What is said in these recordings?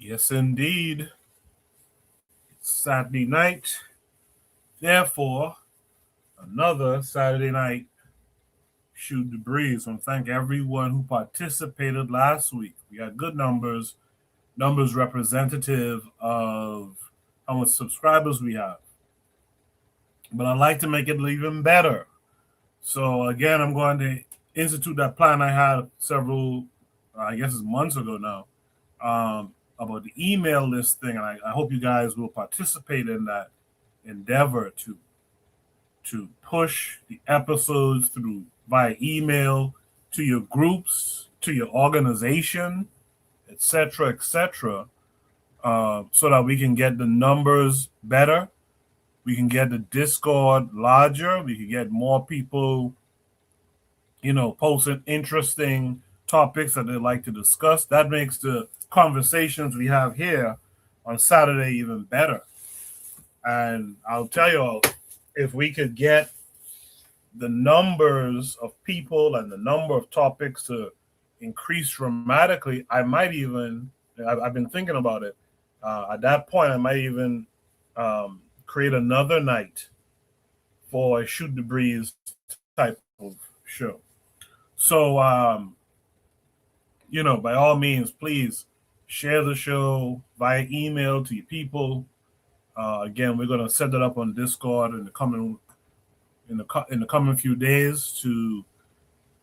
Yes, indeed. It's Saturday night. Therefore, another Saturday night shoot the breeze. And thank everyone who participated last week. We had good numbers representative of how much subscribers we have. But I'd like to make it even better. So again, I'm going to institute that plan I had several, I guess it's months ago now, about the email list thing. And I hope you guys will participate in that endeavor to push the episodes through via email to your groups, to your organization, etc., so that we can get the numbers better. We can get the Discord larger. We can get more people, posting interesting topics that they like to discuss. That makes the conversations we have here on Saturday even better. And I'll tell you all, if we could get the numbers of people and the number of topics to increase dramatically, I might even, I've been thinking about it. At that point, I might even create another night for a Shoot the Breeze type of show. So, by all means, please share the show via email to your people. Again, we're going to set that up on Discord in the coming few days to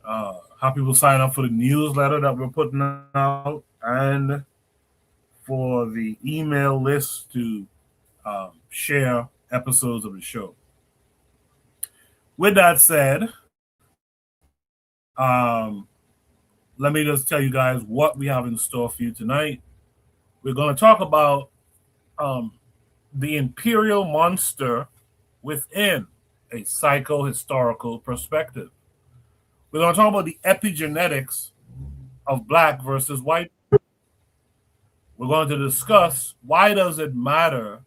have people sign up for the newsletter that we're putting out and for the email list to share episodes of the show. With that said, let me just tell you guys what we have in store for you tonight. We're going to talk about the Imperial Monster Within, a psychohistorical perspective. We're going to talk about the epigenetics of black versus white. We're going to discuss why does it matter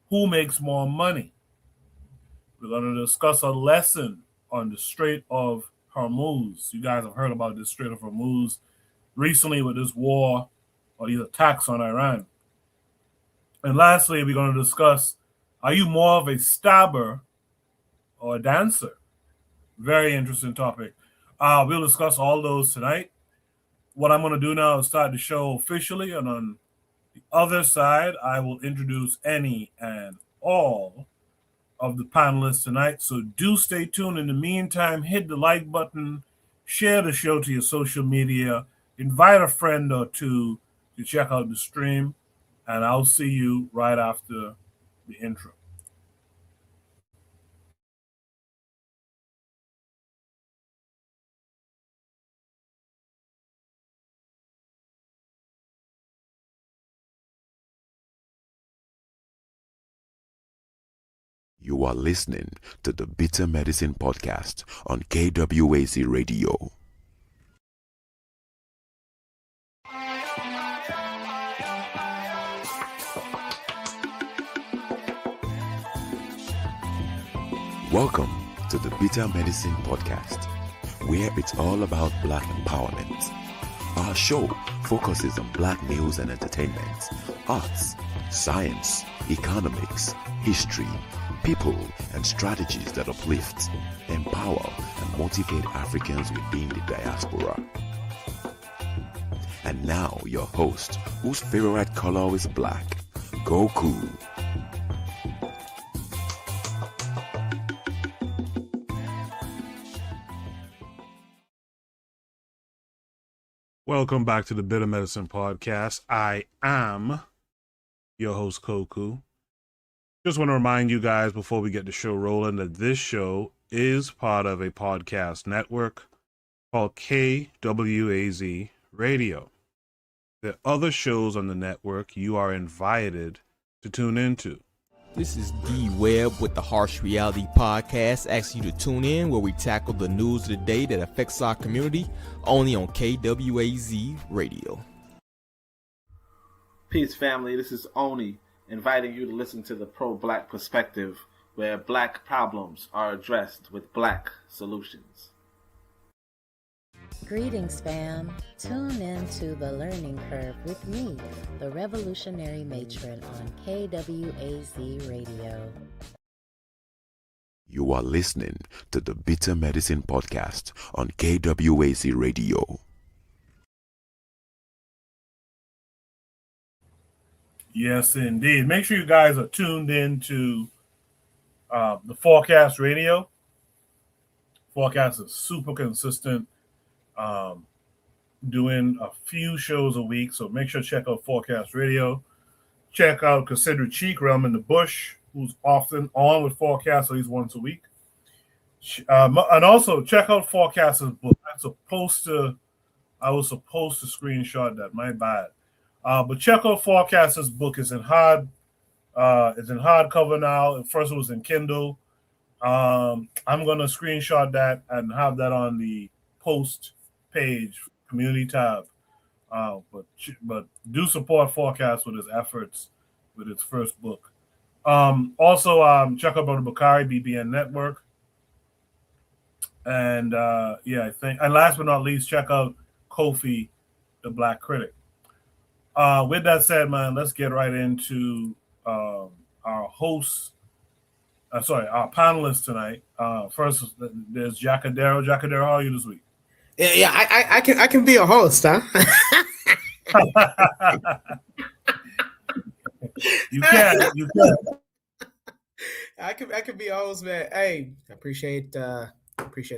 who makes more money. We're going to discuss a lesson on the Strait of Hormuz. You guys have heard about this Strait of Hormuz recently with this war or these attacks on Iran. And lastly, we're going to discuss, are you more of a stabber or a dancer? Very interesting topic. We'll discuss all those tonight. What I'm going to do now is start the show officially, and on the other side, I will introduce any and all of the panelists tonight. So do stay tuned. In the meantime, hit the like button, share the show to your social media, invite a friend or two to check out the stream, and I'll see you right after the intro. You are listening to the Bitter Medicine Podcast on KWAC Radio. Welcome to the Bitter Medicine Podcast, where it's all about black empowerment. Our show focuses on black news and entertainment, arts, science, economics, history, people, and strategies that uplift, empower, and motivate Africans within the diaspora. And now your host, whose favorite color is black, Goku. Welcome back to the Bitter Medicine Podcast. I am your host, Koku. Just want to remind you guys before we get the show rolling that this show is part of a podcast network called KWAZ Radio. There are other shows on the network you are invited to tune into. This is D Webb with the Harsh Reality Podcast, asking you to tune in where we tackle the news of the day that affects our community, only on KWAZ Radio. Peace, family. This is Oni, inviting you to listen to the pro-black perspective, where black problems are addressed with black solutions. Greetings, fam. Tune in to The Learning Curve with me, the revolutionary matron on KWAZ Radio. You are listening to the Bitter Medicine Podcast on KWAC Radio. Yes, indeed. Make sure you guys are tuned in to the Forecast Radio. Forecast is super consistent, doing a few shows a week. So make sure to check out Forecast Radio. Check out Consider Cheek, Realm in the Bush, who's often on with Forecast at least once a week. And also check out Forecast's book. I was supposed to screenshot that. My bad. But check out Forecast's book. It's in hardcover now. At first it was in Kindle. I'm gonna screenshot that and have that on the post page community tab. But do support Forecast with his efforts with its first book. Also, check out Brother Bakari BBN Network. And I think, and last but not least, check out Kofi, the Black Critic. With that said, man, let's get right into our hosts. Our panelists tonight. First, there's Jacadero. Jacadero, how are you this week? Yeah, I can be a host, huh? You can. I can be a host, man. Hey, I appreciate the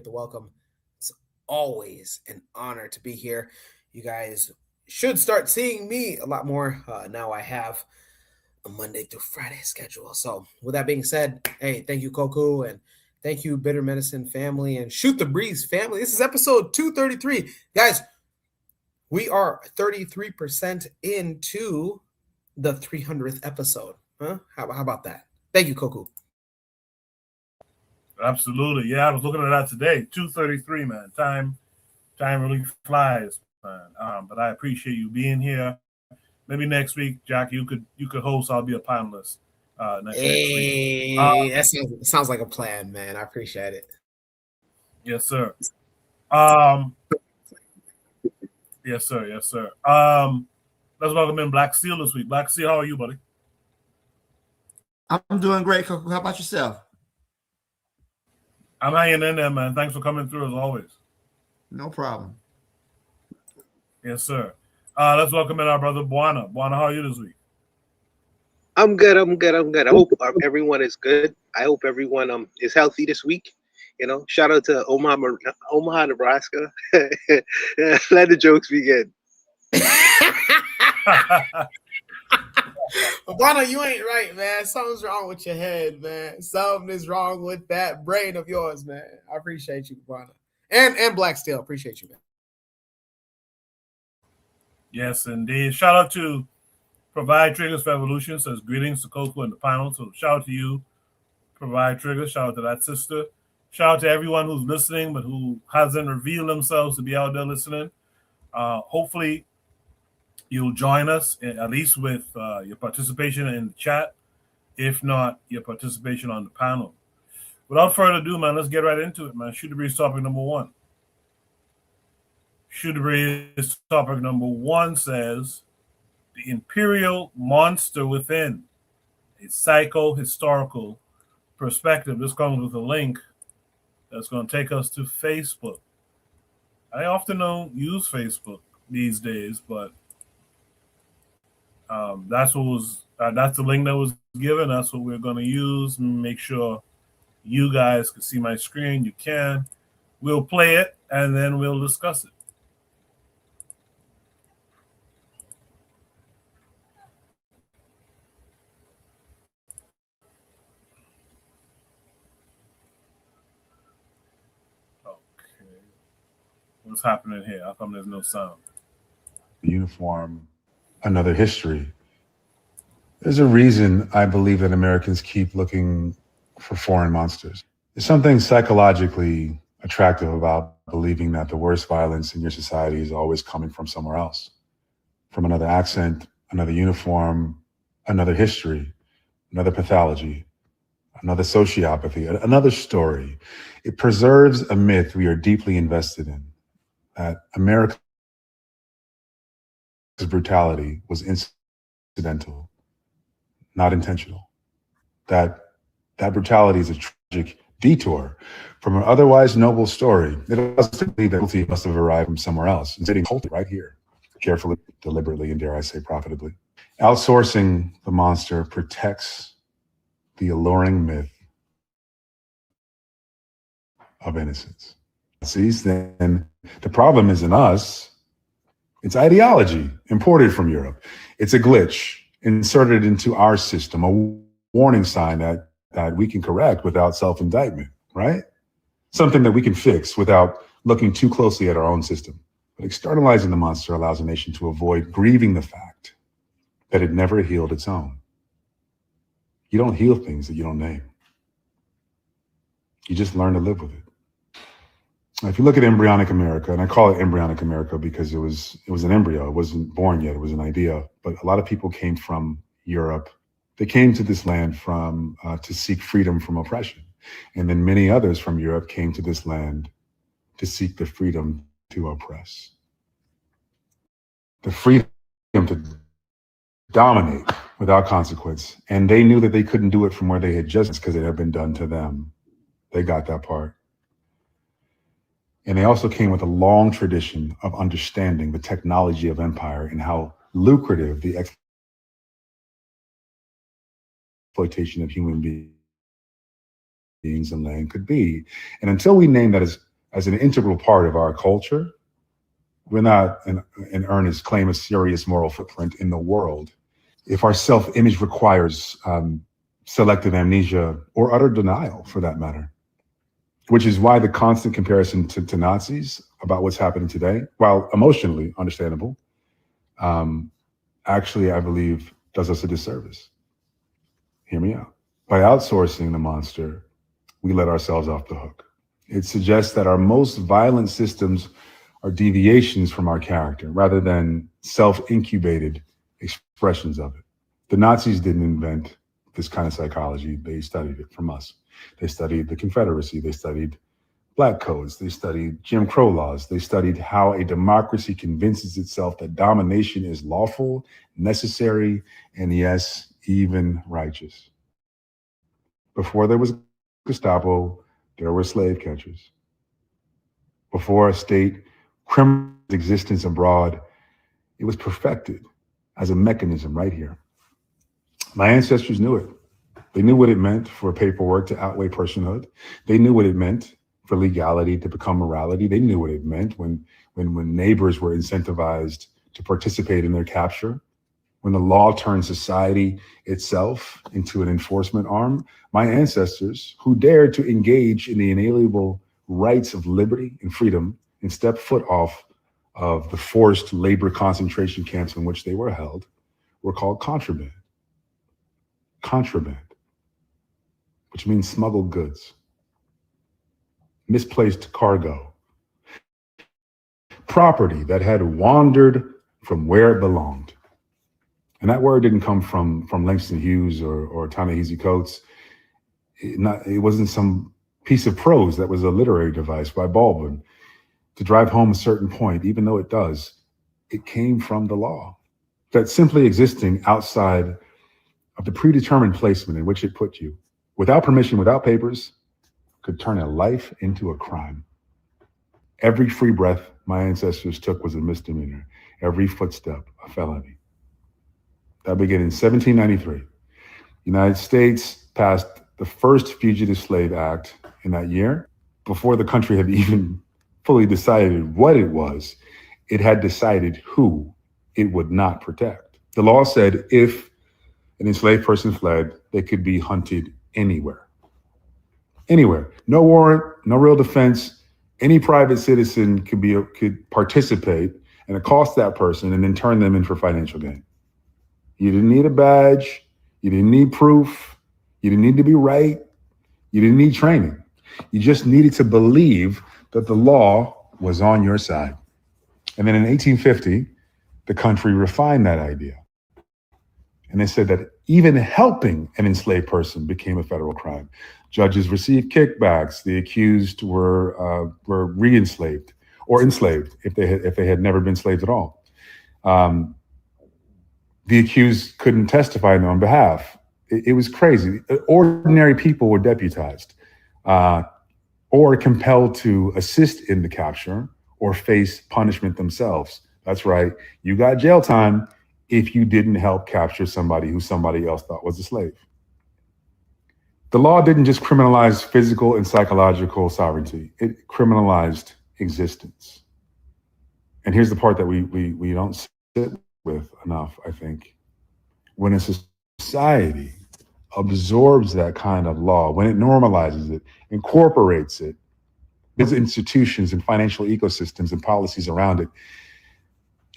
welcome. It's always an honor to be here. You guys should start seeing me a lot more. Now I have a Monday through Friday schedule. So with that being said, hey, thank you, Koku, and thank you, Bitter Medicine family and Shoot the Breeze family. This is episode 233. Guys, we are 33% into the 300th episode. Huh? How about that? Thank you, Koku. Absolutely. Yeah, I was looking at that today. 233, man. Time really flies, man. But I appreciate you being here. Maybe next week, Jack, you could host. I'll be a panelist. Next week. That sounds like a plan, man. I appreciate it. Yes, sir. Yes, sir. Let's welcome in Black Steel this week. Black Steel, how are you, buddy? I'm doing great, Coco. How about yourself? I'm hanging in there, man. Thanks for coming through as always. No problem. Yes, sir. Let's welcome in our brother Buana. Buana, how are you this week? I'm good. I hope everyone is good. I hope everyone is healthy this week. You know, shout out to Omaha, Nebraska. Let the jokes begin. Buana, you ain't right, man. Something's wrong with your head, man. Something is wrong with that brain of yours, man. I appreciate you, Buana. And Black Steel, appreciate you, man. Yes, indeed. Shout out to Provide Triggers for Evolution. Says greetings to Coco and the panel. So shout out to you, Provide Triggers. Shout out to that sister. Shout out to everyone who's listening but who hasn't revealed themselves to be out there listening. Hopefully you'll join us at least with your participation in the chat, if not your participation on the panel. Without further ado, man, let's get right into it, man. Shoot the Breeze topic number one. Shoot the Breeze topic number one says the Imperial Monster Within, a psychohistorical perspective. This comes with a link that's going to take us to Facebook. I often don't use Facebook these days, but that's the link that was given. That's what we're going to use. Make sure you guys can see my screen. You can. We'll play it and then we'll discuss it. What's happening here? How come there's no sound? Uniform, another history. There's a reason I believe that Americans keep looking for foreign monsters. There's something psychologically attractive about believing that the worst violence in your society is always coming from somewhere else, from another accent, another uniform, another history, another pathology, another sociopathy, another story. It preserves a myth we are deeply invested in. that America's brutality was incidental, not intentional. That brutality is a tragic detour from an otherwise noble story. It allows us to believe that guilty must have arrived from somewhere else and sitting right here, carefully, deliberately, and dare I say profitably. Outsourcing the monster protects the alluring myth of innocence. See, then the problem isn't us. It's ideology imported from Europe. It's a glitch inserted into our system, a warning sign that we can correct without self-indictment, right? Something that we can fix without looking too closely at our own system. But externalizing the monster allows a nation to avoid grieving the fact that it never healed its own. You don't heal things that you don't name. You just learn to live with it. If you look at embryonic America, and I call it embryonic America because it was an embryo, it wasn't born yet, it was an idea. But a lot of people came from Europe. They came to this land to seek freedom from oppression. And then many others from Europe came to this land to seek the freedom to oppress. The freedom to dominate without consequence. And they knew that they couldn't do it from where they had just because it had been done to them. They got that part. And they also came with a long tradition of understanding the technology of empire and how lucrative the exploitation of human beings and land could be. And until we name that as an integral part of our culture, we're not in earnest claim a serious moral footprint in the world. If our self-image requires selective amnesia or utter denial, for that matter, which is why the constant comparison to Nazis about what's happening today, while emotionally understandable, actually, I believe, does us a disservice. Hear me out. By outsourcing the monster, we let ourselves off the hook. It suggests that our most violent systems are deviations from our character rather than self-incubated expressions of it. The Nazis didn't invent this kind of psychology. They studied it from us. They studied the Confederacy. They studied Black codes. They studied Jim Crow laws. They studied how a democracy convinces itself that domination is lawful, necessary, and yes, even righteous. Before there was Gestapo, there were slave catchers. Before a state criminal existence abroad, it was perfected as a mechanism right here. My ancestors knew it. They knew what it meant for paperwork to outweigh personhood. They knew what it meant for legality to become morality. They knew what it meant when neighbors were incentivized to participate in their capture, when the law turned society itself into an enforcement arm. My ancestors, who dared to engage in the inalienable rights of liberty and freedom and step foot off of the forced labor concentration camps in which they were held, were called contraband. Contraband, which means smuggled goods, misplaced cargo, property that had wandered from where it belonged. And that word didn't come from Langston Hughes or Ta-Nehisi Coates. It wasn't some piece of prose that was a literary device by Baldwin to drive home a certain point, even though it does. It came from the law. That simply existing outside of the predetermined placement in which it put you, without permission, without papers, could turn a life into a crime. Every free breath my ancestors took was a misdemeanor. Every footstep, a felony. That began in 1793. The United States passed the first Fugitive Slave Act in that year. Before the country had even fully decided what it was, it had decided who it would not protect. The law said if an enslaved person fled, they could be hunted anywhere. Anywhere. No warrant, no real defense. Any private citizen could participate and accost that person and then turn them in for financial gain. You didn't need a badge. You didn't need proof. You didn't need to be right. You didn't need training. You just needed to believe that the law was on your side. And then in 1850, the country refined that idea. And they said that even helping an enslaved person became a federal crime. Judges received kickbacks. The accused were re-enslaved. or enslaved if they had never been slaves at all. The accused couldn't testify on their own behalf. It was crazy. Ordinary people were deputized or compelled to assist in the capture or face punishment themselves. That's right. You got jail time if you didn't help capture somebody who somebody else thought was a slave. The law didn't just criminalize physical and psychological sovereignty. It criminalized existence. And here's the part that we don't sit with enough, I think. When a society absorbs that kind of law, when it normalizes it, incorporates it, its institutions and financial ecosystems and policies around it,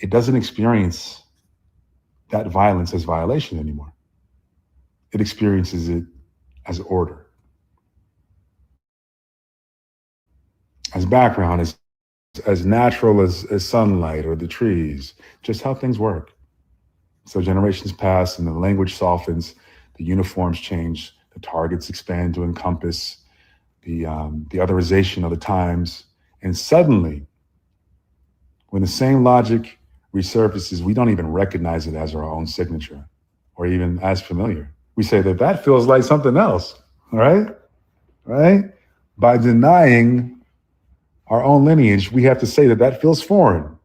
it doesn't experience that violence as violation anymore. It experiences it as order, as background, as natural as sunlight or the trees, just how things work. So generations pass and the language softens, the uniforms change, the targets expand to encompass the otherization of the times. And suddenly, when the same logic resurfaces, we don't even recognize it as our own signature or even as familiar. We say that feels like something else, right? By denying our own lineage, we have to say that feels foreign.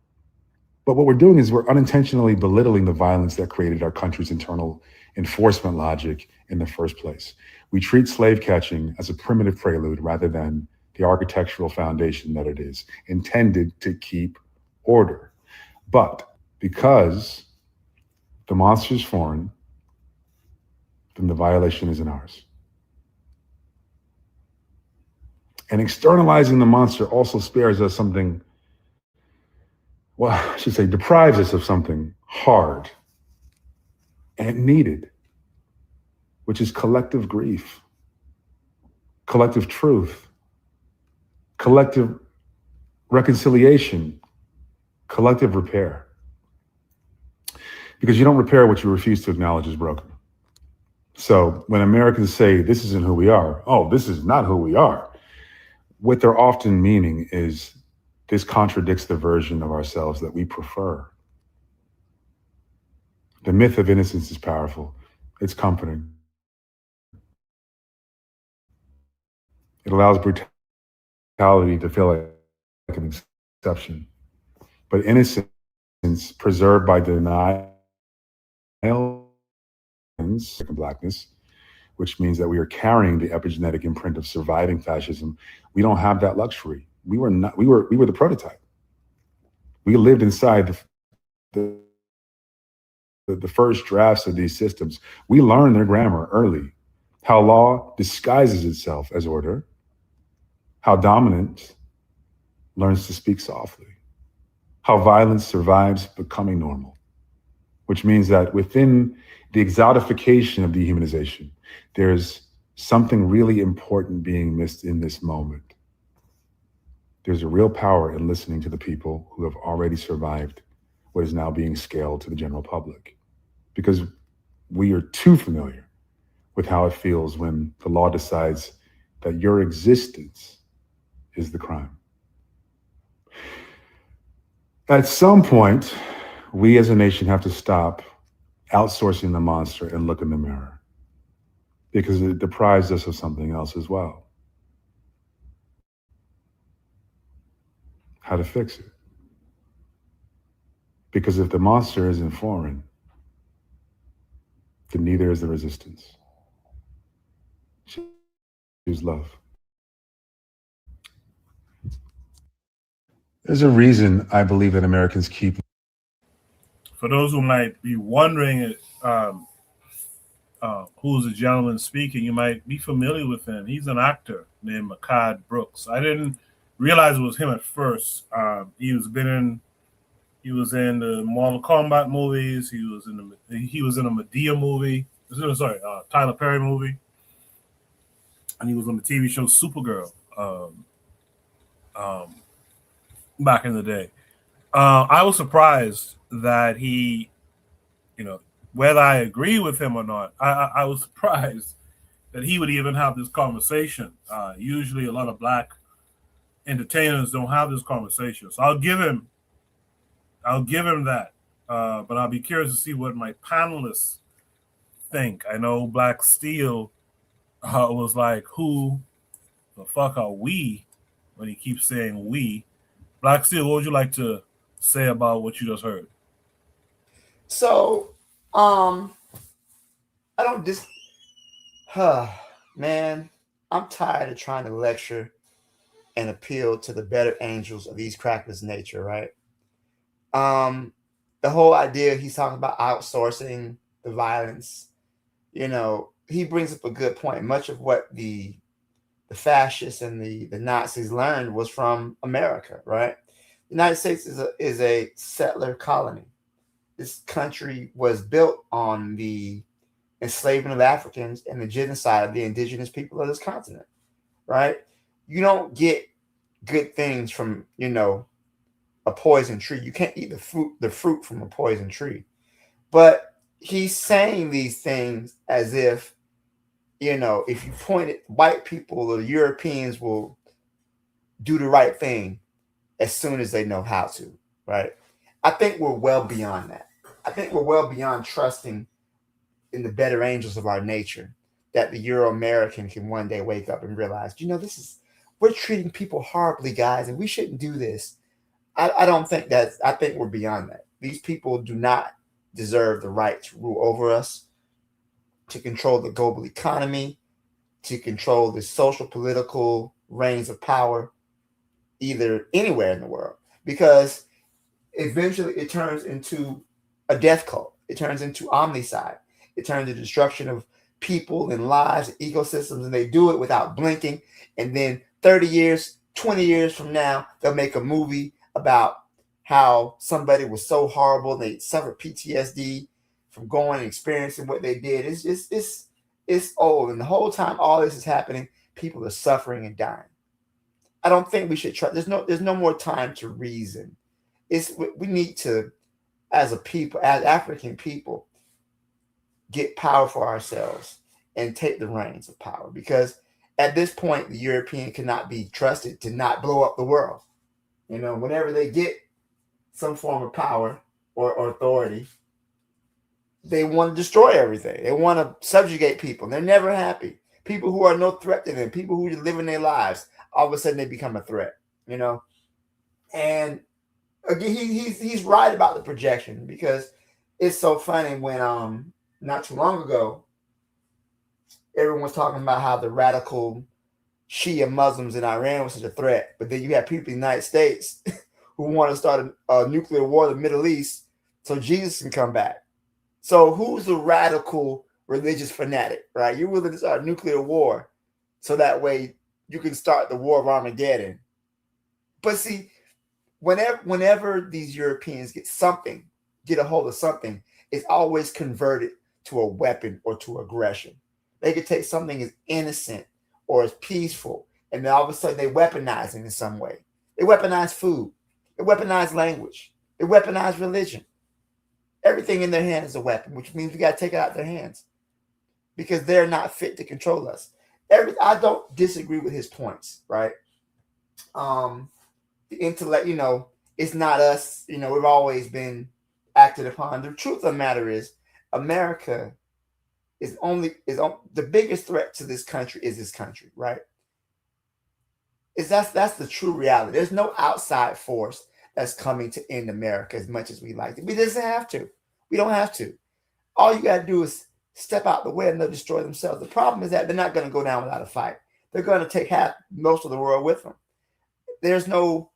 But what we're doing is we're unintentionally belittling the violence that created our country's internal enforcement logic in the first place. We treat slave catching as a primitive prelude rather than the architectural foundation that it is, intended to keep order. But because the monster is foreign, then the violation isn't ours. And externalizing the monster also spares us something, well, I should say deprives us of something hard and needed, which is collective grief, collective truth, collective reconciliation, collective repair. Because you don't repair what you refuse to acknowledge is broken. So when Americans say, this isn't who we are, oh, this is not who we are, what they're often meaning is this contradicts the version of ourselves that we prefer. The myth of innocence is powerful. It's comforting. It allows brutality to feel like an exception. But innocence preserved by denial and blackness, which means that we are carrying the epigenetic imprint of surviving fascism. We don't have that luxury. We were the prototype. We lived inside the first drafts of these systems. We learned their grammar early, how law disguises itself as order, how dominance learns to speak softly, how violence survives becoming normal, which means that within the exotification of dehumanization, there's something really important being missed in this moment. There's a real power in listening to the people who have already survived what is now being scaled to the general public, because we are too familiar with how it feels when the law decides that your existence is the crime. At some point, we as a nation have to stop outsourcing the monster and look in the mirror, because it deprives us of something else as well. How to fix it. Because if the monster isn't foreign, then neither is the resistance. Choose love. There's a reason I believe that Americans keep. For those who might be wondering who's the gentleman speaking, you might be familiar with him. He's an actor named Makad Brooks. I didn't realize it was him at first. He was in the Mortal Kombat movies. He was in a Medea movie. Tyler Perry movie, and he was on the TV show Supergirl back in the day. I was surprised that he, whether I agree with him or not, I was surprised that he would even have this conversation. Usually a lot of black entertainers don't have this conversation. So I'll give him that. But I'll be curious to see what my panelists think. I know Black Steel was like, "Who the fuck are we?" When he keeps saying "we." Black Steel, what would you like to say about what you just heard? So, I don't man, I'm tired of trying to lecture and appeal to the better angels of these crackers' nature, right? The whole idea he's talking about outsourcing the violence, he brings up a good point. Much of what the fascists and the Nazis learned was from America, right? The United States is a settler colony. This country was built on the enslavement of Africans and the genocide of the indigenous people of this continent, right? You don't get good things from, a poison tree. You can't eat the fruit from a poison tree. But he's saying these things as if, if you point at white people or Europeans will do the right thing as soon as they know how to, right? I think we're well beyond that. I think we're well beyond trusting in the better angels of our nature that the Euro-American can one day wake up and realize, we're treating people horribly, guys, and we shouldn't do this. I don't think I think we're beyond that. These people do not deserve the right to rule over us, to control the global economy, to control the social, political reins of power, either anywhere in the world, because eventually it turns into a death cult. It turns into omnicide. It turns into destruction of people and lives, and ecosystems, and they do it without blinking. And then 30 years, 20 years from now, they'll make a movie about how somebody was so horrible, they suffered PTSD from going and experiencing what they did. It's old. And the whole time all this is happening, people are suffering and dying. I don't think we should try. There's no more time to reason. We need to, as a people, as African people, get power for ourselves and take the reins of power, because at this point the European cannot be trusted to not blow up the world. Whenever they get some form of power or authority, they want to destroy everything. They want to subjugate people. They're never happy. People who are no threat to them, people who are living their lives, all of a sudden they become a threat. And again, he's right about the projection, because it's so funny when not too long ago, everyone was talking about how the radical Shia Muslims in Iran was such a threat. But then you have people in the United States who want to start a nuclear war in the Middle East so Jesus can come back. So who's the radical religious fanatic, right? You're willing to start a nuclear war so that way you can start the war of Armageddon. But see, whenever these Europeans get a hold of something, it's always converted to a weapon or to aggression. They could take something as innocent or as peaceful, and then all of a sudden they weaponize it in some way. They weaponize food. They weaponize language. They weaponize religion. Everything in their hand is a weapon, which means we got to take it out of their hands because they're not fit to control us. I don't disagree with his points, right? The intellect, it's not us. We've always been acted upon. The truth of the matter is, America is the biggest threat to this country is this country, right? That's the true reality. There's no outside force that's coming to end America as much as we like it. We just have to. We don't have to. All you got to do is step out the way and they'll destroy themselves. The problem is that they're not going to go down without a fight. They're going to take most of the world with them. There's no,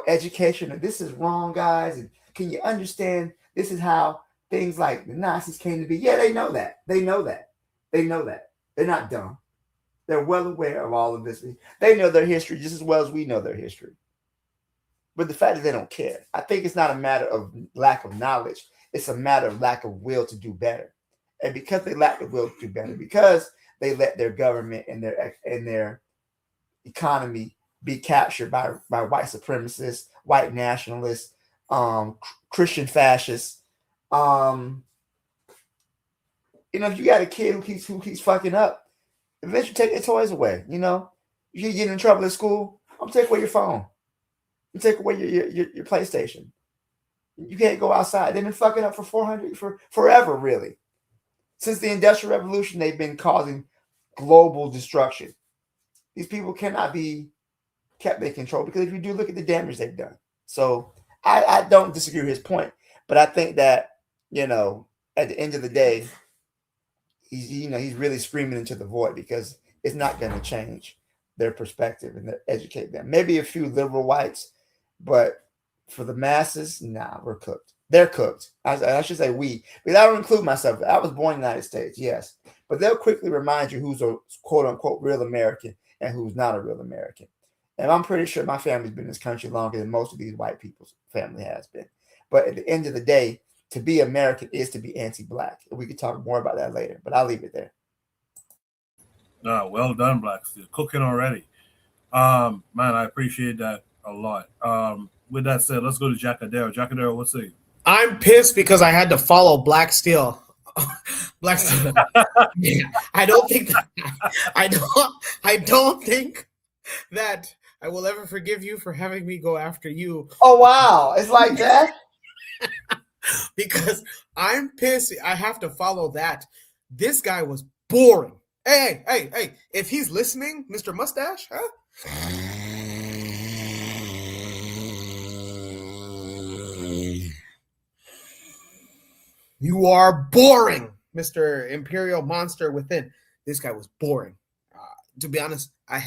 education. And this is wrong, guys. And can you understand? This is how things like the Nazis came to be. Yeah, they know that. They know that. They're not dumb. They're well aware of all of this. They know their history just as well as we know their history. But the fact is they don't care. I think it's not a matter of lack of knowledge. It's a matter of lack of will to do better. And because they lack the will to do better, because they let their government and their economy be captured by white supremacists, white nationalists, Christian fascists. If you got a kid who keeps fucking up, eventually take their toys away. You get in trouble at school. I'm take away your phone. You take away your PlayStation. You can't go outside. They've been fucking up for forever, really. Since the Industrial Revolution, they've been causing global destruction. These people cannot be kept in control because if you do, look at the damage they've done. So I don't disagree with his point, but I think that, you know, at the end of the day, he's really screaming into the void because it's not going to change their perspective and educate them. Maybe a few liberal whites, but for the masses, nah, we're cooked. They're cooked. I should say we, because I don't include myself. I was born in the United States, yes, but they'll quickly remind you who's a quote unquote real American and who's not a real American. And I'm pretty sure my family's been in this country longer than most of these white people's family has been. But at the end of the day, to be American is to be anti-black. And we could talk more about that later, but I'll leave it there. Well done, Black Steel. Cooking already. Man, I appreciate that a lot. With that said, let's go to Jacadero. Jacadero, what's it? I'm pissed because I had to follow Black Steel. Black Steel. I don't think that I will ever forgive you for having me go after you. Oh wow, it's like that. Because I'm pissed. I have to follow that. This guy was boring. Hey, if he's listening, Mr. Mustache, huh? You are boring, Mr. Imperial Monster Within. This guy was boring. To be honest, I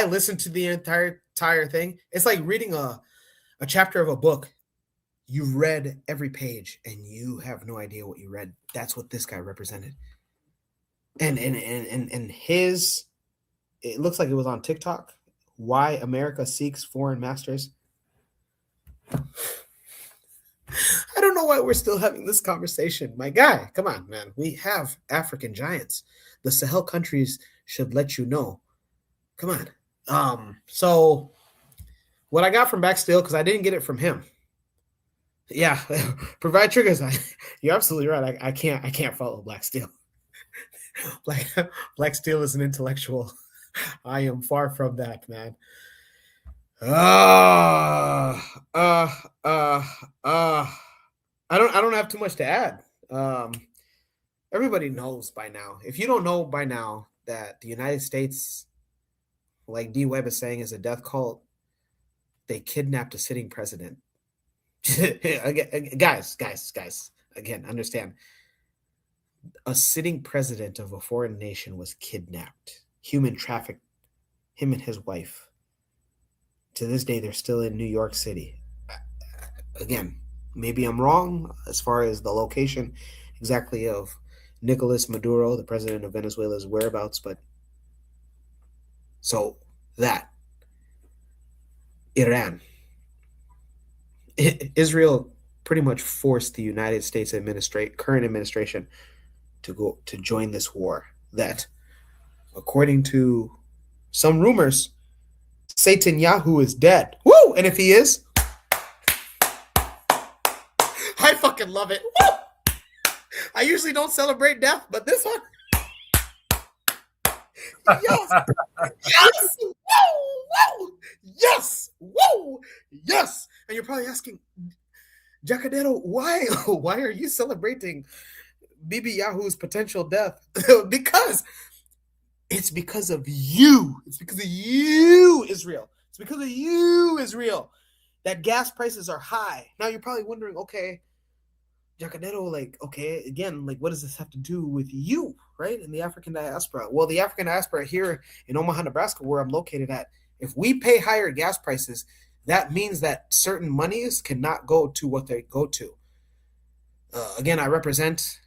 listened to the entire thing. It's like reading a chapter of a book. You read every page and you have no idea what you read. That's what this guy represented. And his, it looks like it was on TikTok. Why America seeks foreign masters. I don't know why we're still having this conversation. My guy, come on, man. We have African giants. The Sahel countries should let you know. Come on. So what I got from Backsteel, because I didn't get it from him. Yeah, provide triggers. You're absolutely right. I can't follow Black Steel. Black Steel is an intellectual. I am far from that, man. I don't have too much to add. Everybody knows by now. If you don't know by now that the United States, like D. Webb is saying, is a death cult, they kidnapped a sitting president. guys, again, understand. A sitting president of a foreign nation was kidnapped, human trafficked, him and his wife. To this day, they're still in New York City. Again, maybe I'm wrong as far as the location exactly of Nicolas Maduro, the president of Venezuela's whereabouts, but so that Iran, Israel pretty much forced the United States current administration to join this war that, according to some rumors, Netanyahu is dead. Woo! And if he is, I fucking love it. Woo! I usually don't celebrate death, but this one, yes, yes, woo, yes, woo, yes. And you're probably asking, Jacadero, why are you celebrating Bibi Yahu's potential death? Because it's because of you. It's because of you, Israel. It's because of you, Israel, that gas prices are high. Now you're probably wondering, okay, Jacadero, what does this have to do with you, right? In the African diaspora. Well, the African diaspora here in Omaha, Nebraska, where I'm located at, if we pay higher gas prices, that means that certain monies cannot go to what they go to. Again, I represent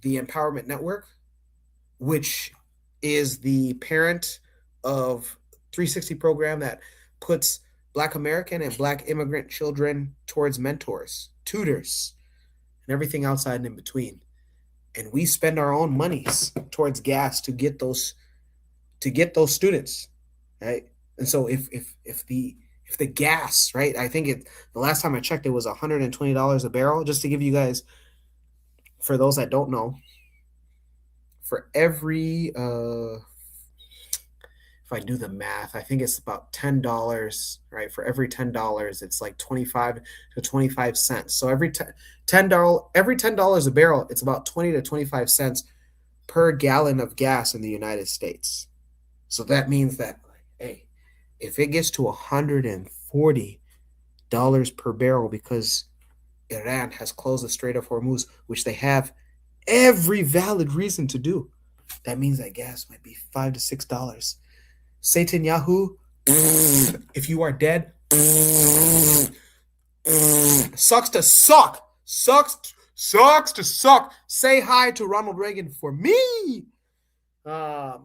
the Empowerment Network, which is the parent of 360 program that puts Black American and Black immigrant children towards mentors, tutors, and everything outside and in between. And we spend our own monies towards gas to get those students, right? And so if the gas, right? I think the last time I checked, it was $120 a barrel. Just to give you guys, for those that don't know, for every if I do the math, I think it's about $10, right? For every $10, it's like 25 to 25 cents. So every $10 a barrel, it's about 20 to 25 cents per gallon of gas in the United States. So that means that, hey, if it gets to $140 per barrel because Iran has closed the Strait of Hormuz, which they have every valid reason to do, that means that gas might be $5 to $6. Satan Yahoo, if you are dead, sucks to suck. Sucks to suck. Say hi to Ronald Reagan for me. So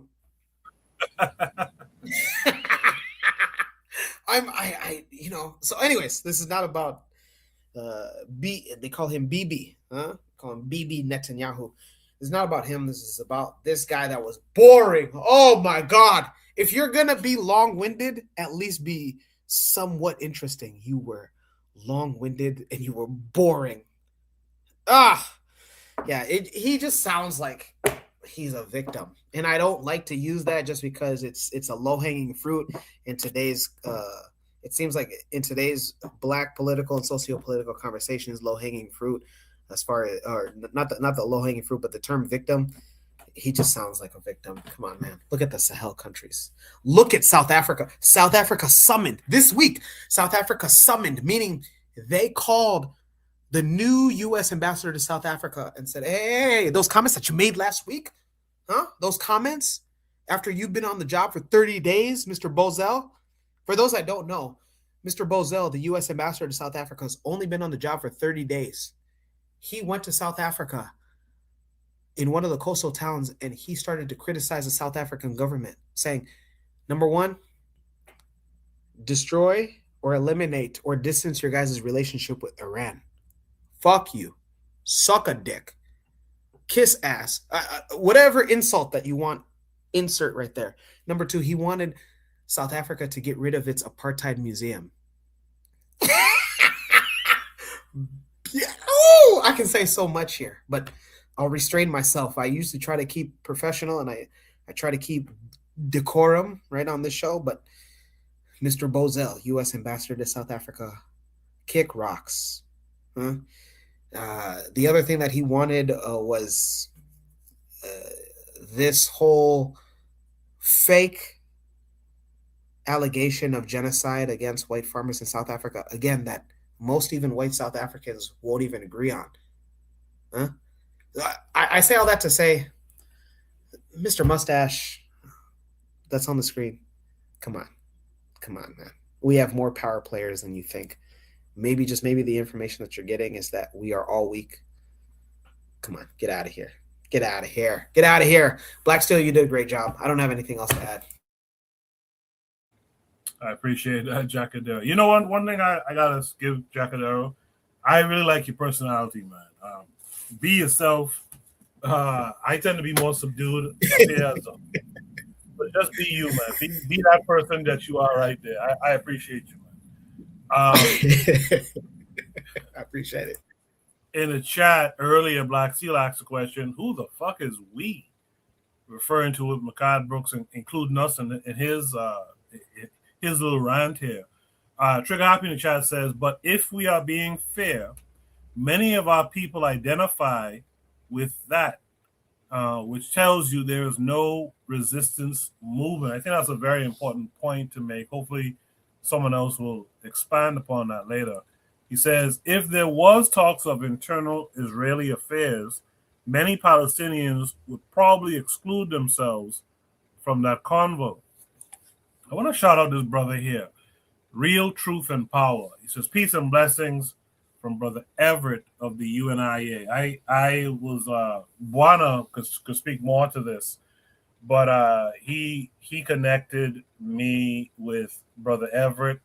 anyways, this is not about they call him BB, huh? Call him BB Netanyahu. It's not about him. This is about this guy that was boring. Oh my God. If you're gonna be long-winded, at least be somewhat interesting. You were long-winded and you were boring. Yeah, he just sounds like he's a victim. And I don't like to use that just because it's a low-hanging fruit in today's it seems like in today's Black political and socio-political conversations, low-hanging fruit, as far as, or not the low-hanging fruit, but the term victim, he just sounds like a victim. Come on, man. Look at the Sahel countries. Look at South Africa. South Africa summoned this week. South Africa summoned, meaning they called the new U.S. ambassador to South Africa and said, hey, those comments that you made last week, huh? Those comments after you've been on the job for 30 days, Mr. Bozell. For those that don't know, Mr. Bozell, the U.S. ambassador to South Africa, has only been on the job for 30 days. He went to South Africa in one of the coastal towns, and he started to criticize the South African government, saying, number one, destroy or eliminate or distance your guys' relationship with Iran. Fuck you. Suck a dick. Kiss ass. Whatever insult that you want, insert right there. Number two, he wanted South Africa to get rid of its apartheid museum. I can say so much here, but I'll restrain myself. I usually try to keep professional and I try to keep decorum right on this show, but Mr. Bozell, U.S. ambassador to South Africa, kick rocks. Huh? The other thing that he wanted was this whole fake allegation of genocide against white farmers in South Africa, again, that most even white South Africans won't even agree on. Huh? I say all that to say, Mr. Mustache, that's on the screen. Come on, man. We have more power players than you think. Maybe, just maybe, the information that you're getting is that we are all weak. Come on, get out of here. Get out of here. Black Steel, you did a great job. I don't have anything else to add. I appreciate Jacadero. You know, one thing I gotta give Jacadero, I really like your personality, man. Be yourself. I tend to be more subdued, but just be you, man. Be that person that you are right there. I appreciate you, man. I appreciate it. In the chat earlier, Black Seal asked a question: who the fuck is we? Referring to what Makad Brooks, including us in his little rant here. Trigger Happy in the chat says, but if we are being fair, many of our people identify with that, which tells you there is no resistance movement. I think that's a very important point to make. Hopefully someone else will expand upon that later. He says, if there was talks of internal Israeli affairs, many Palestinians would probably exclude themselves from that convo. I want to shout out this brother here, Real Truth and Power. He says, peace and blessings from Brother Everett of the UNIA. I was, Buana could speak more to this, but he connected me with Brother Everett,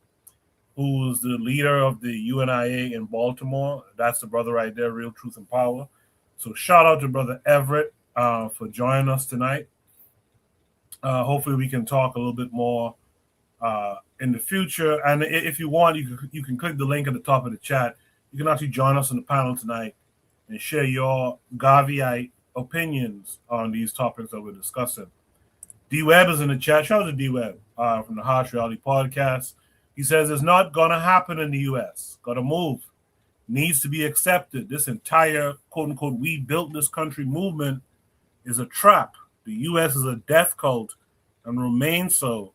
who's the leader of the UNIA in Baltimore. That's the brother right there, Real Truth and Power. So shout out to Brother Everett for joining us tonight. Hopefully we can talk a little bit more in the future. And if you want, you can click the link at the top of the chat. You can actually join us on the panel tonight and share your Gaviite opinions on these topics that we're discussing. D-Web is in the chat. Shout out to D-Web from the Harsh Reality Podcast. He says it's not going to happen in the U.S. Got to move. Needs to be accepted. This entire, quote-unquote, we built this country movement is a trap. The U.S. is a death cult and remains so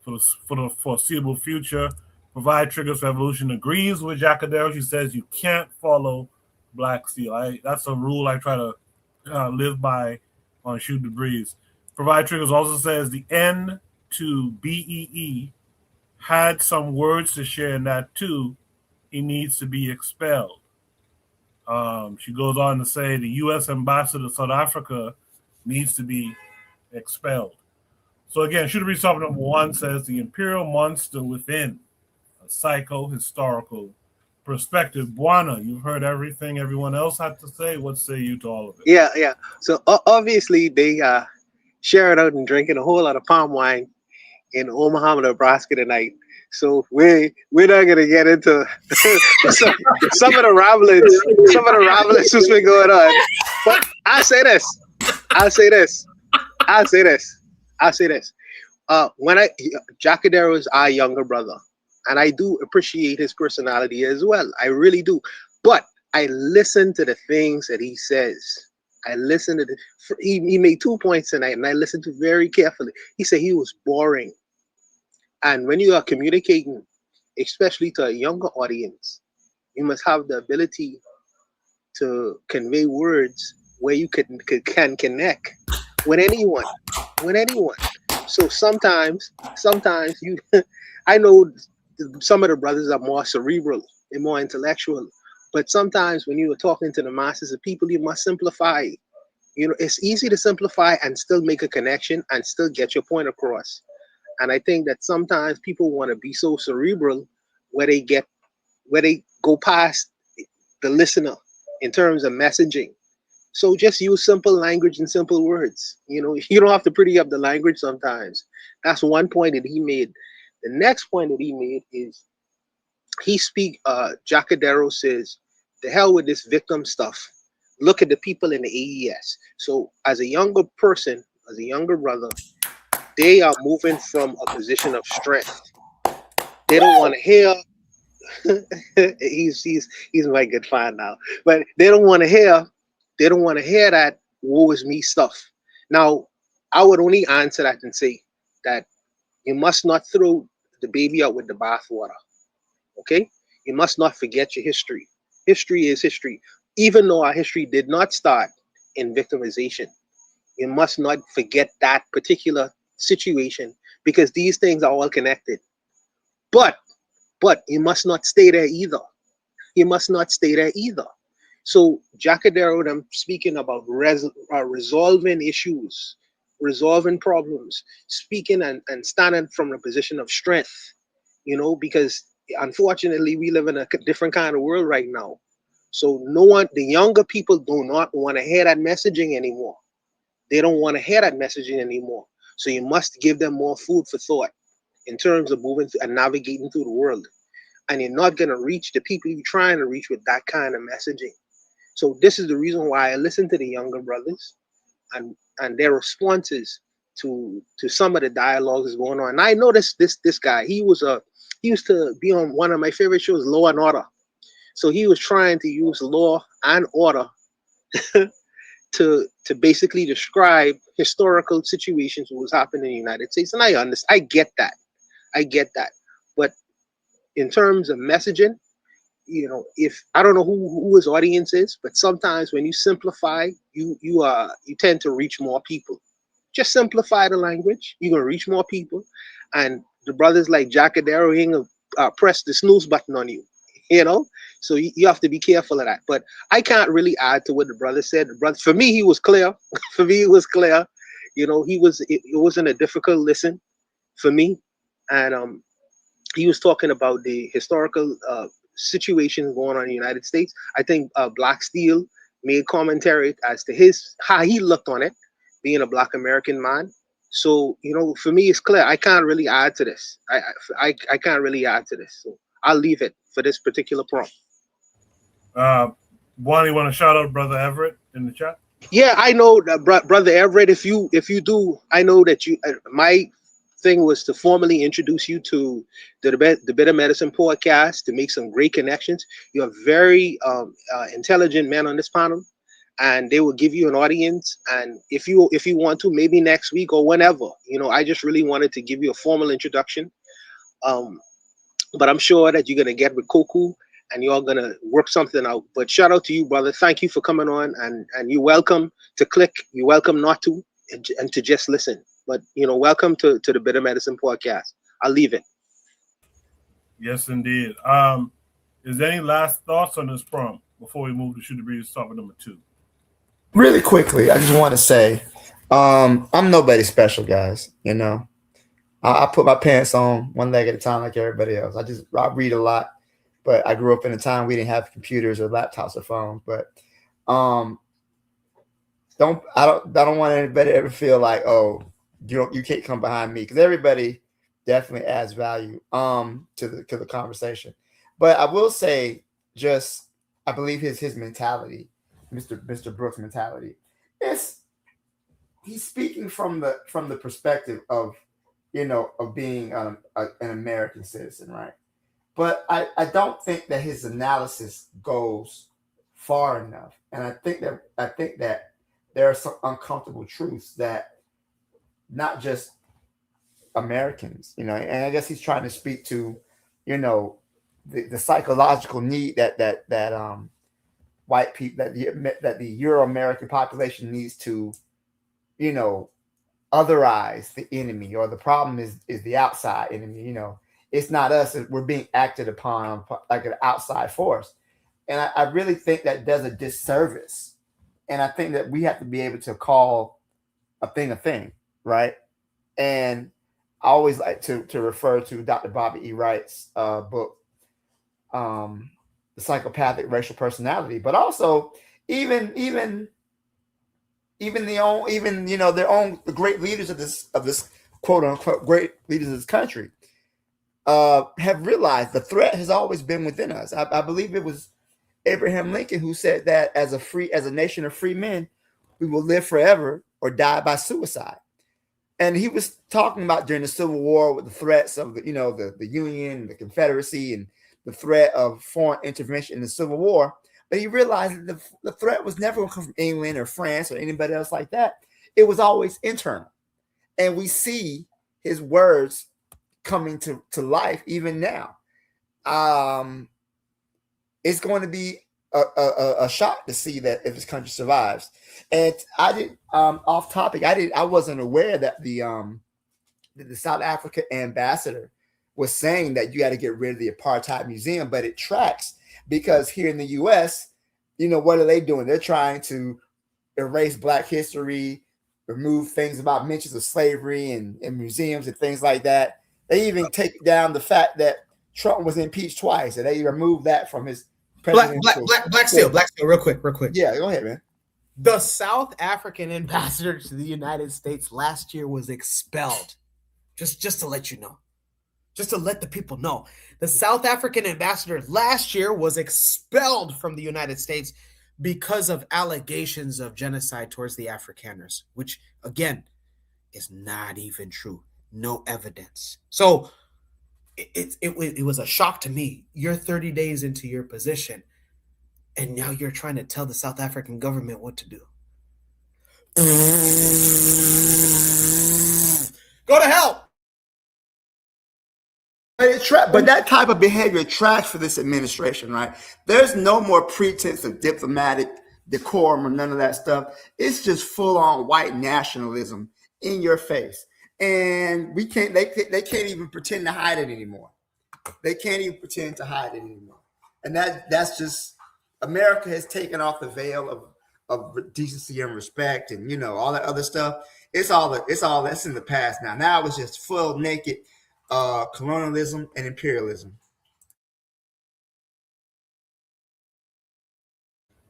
for the foreseeable future. Provide Triggers Revolution agrees with Jacadero. She says you can't follow Black Steel. That's a rule I try to live by on Shoot the Breeze. Provide Triggers also says the N to BEE had some words to share in that too. He needs to be expelled. She goes on to say the U.S. ambassador to South Africa needs to be expelled. So again, Shoot the Breeze topic number 1 says the Imperial Monster Within, a psychohistorical perspective. Buana, you've heard everything everyone else had to say. What say you to all of it? Yeah. So obviously they sharing out and drinking a whole lot of palm wine in Omaha, Nebraska tonight. So we're not gonna get into some of the ramblings that's been going on. But I say this. Jacadero is our younger brother, and I do appreciate his personality as well. I really do. But I listen to the things that he says. I listened to he made 2 points tonight, and I listened to very carefully. He said he was boring. And when you are communicating, especially to a younger audience, you must have the ability to convey words where you can connect with anyone. So sometimes you, I know some of the brothers are more cerebral and more intellectual, but sometimes when you are talking to the masses of people, you must simplify. You know, it's easy to simplify and still make a connection and still get your point across. And I think that sometimes people want to be so cerebral where they go past the listener in terms of messaging. So just use simple language and simple words. You know, you don't have to pretty up the language sometimes. That's one point that he made. The next point that he made is Jacadero says, the hell with this victim stuff. Look at the people in the AES. So as a younger person, as a younger brother, they are moving from a position of strength. They don't want to hear. he's my good fan now, but they don't want to hear. They don't want to hear that woe is me stuff. Now, I would only answer that and say that you must not throw the baby out with the bathwater. Okay, you must not forget your history. History is history, even though our history did not start in victimization. You must not forget that particular situation because these things are all connected. But you must not stay there either. So Jacadero, I'm speaking about resolving issues, resolving problems, speaking and standing from a position of strength, you know, because unfortunately we live in a different kind of world right now. So the younger people do not want to hear that messaging anymore. They don't want to hear that messaging anymore. So you must give them more food for thought in terms of moving and navigating through the world. And you're not going to reach the people you're trying to reach with that kind of messaging. So this is the reason why I listen to the younger brothers and their responses to some of the dialogues going on. And I know this guy, he used to be on one of my favorite shows, Law and Order. So he was trying to use law and order to basically describe historical situations that was happening in the United States. And I get that. But in terms of messaging, you know, if I don't know who his audience is, but sometimes when you simplify, you tend to reach more people. Just simplify the language, you're gonna reach more people. And the brothers like Jacadero ain't gonna press the snooze button on you, you know. So you have to be careful of that. But I can't really add to what the brother said. The brother, for me, he was clear. You know, it wasn't a difficult listen for me. And he was talking about the historical situation going on in the United States. I think Black Steel made commentary as to how he looked on it, being a Black American man. So, you know, for me, it's clear. I can't really add to this. I can't really add to this. So I'll leave it for this particular prompt. Juan, you want to shout out Brother Everett in the chat? Yeah, I know, brother Everett. If you do, I know that you. My thing was to formally introduce you to the Better Medicine podcast to make some great connections. You're a very intelligent man on this panel, and they will give you an audience. And if you want to, maybe next week or whenever, I just really wanted to give you a formal introduction. Um, but I'm sure that you're gonna get with Koku and you're gonna work something out. But shout out to you, brother. Thank you for coming on, and you're welcome to click. You're welcome not to, and to just listen. But welcome to the Bitter Medicine podcast. I'll leave it. Yes, indeed. Is there any last thoughts on this prompt before we move to Shoot the Breeze topic number 2? Really quickly, I just want to say, I'm nobody special, guys. I put my pants on one leg at a time like everybody else. I read a lot, but I grew up in a time we didn't have computers or laptops or phones. But I don't want anybody to ever feel like, oh, you can't come behind me, because everybody definitely adds value to the conversation. But I will say, just I believe his mentality, Mr. Brooks' mentality, he's speaking from the perspective of of being an American citizen, right? But I don't think that his analysis goes far enough, and I think that there are some uncomfortable truths that not just Americans, and I guess he's trying to speak to, the psychological need that white people, that the Euro American population needs to, otherize the enemy, or the problem is the outside enemy. It's not us; we're being acted upon like an outside force, and I really think that does a disservice. And I think that we have to be able to call a thing, right? And I always like to refer to Dr. Bobby E. Wright's book, The Psychopathic Racial Personality, but also even the great leaders of this quote unquote great leaders of this country have realized the threat has always been within us. I believe it was Abraham Lincoln who said that as a nation of free men, we will live forever or die by suicide. And he was talking about during the Civil War with the threats of the Union, the Confederacy, and the threat of foreign intervention in the Civil War. But he realized that the threat was never going to come from England or France or anybody else like that. It was always internal. And we see his words coming to life even now. It's going to be a shock to see that if this country survives. And I did off topic. I wasn't aware that the South Africa ambassador was saying that you got to get rid of the apartheid museum, but it tracks because here in the U.S., what are they doing? They're trying to erase Black history, remove things about mentions of slavery and museums and things like that. They even take down the fact that Trump was impeached twice, and they removed that from his presidential. Black Steel, real quick. Yeah, go ahead, man. The South African ambassador to the United States last year was expelled. Just to let you know. Just to let the people know. The South African ambassador last year was expelled from the United States because of allegations of genocide towards the Afrikaners, which, again, is not even true. No evidence. So it was a shock to me. You're 30 days into your position, and now you're trying to tell the South African government what to do. Go to hell. But that type of behavior tracks for this administration, right? There's no more pretense of diplomatic decorum or none of that stuff. It's just full-on white nationalism in your face, and they can't even pretend to hide it anymore. They can't even pretend to hide it anymore, and that's just America has taken off the veil of decency and respect, and all that other stuff. It's all that's in the past now. Now it's just full naked. Colonialism and imperialism.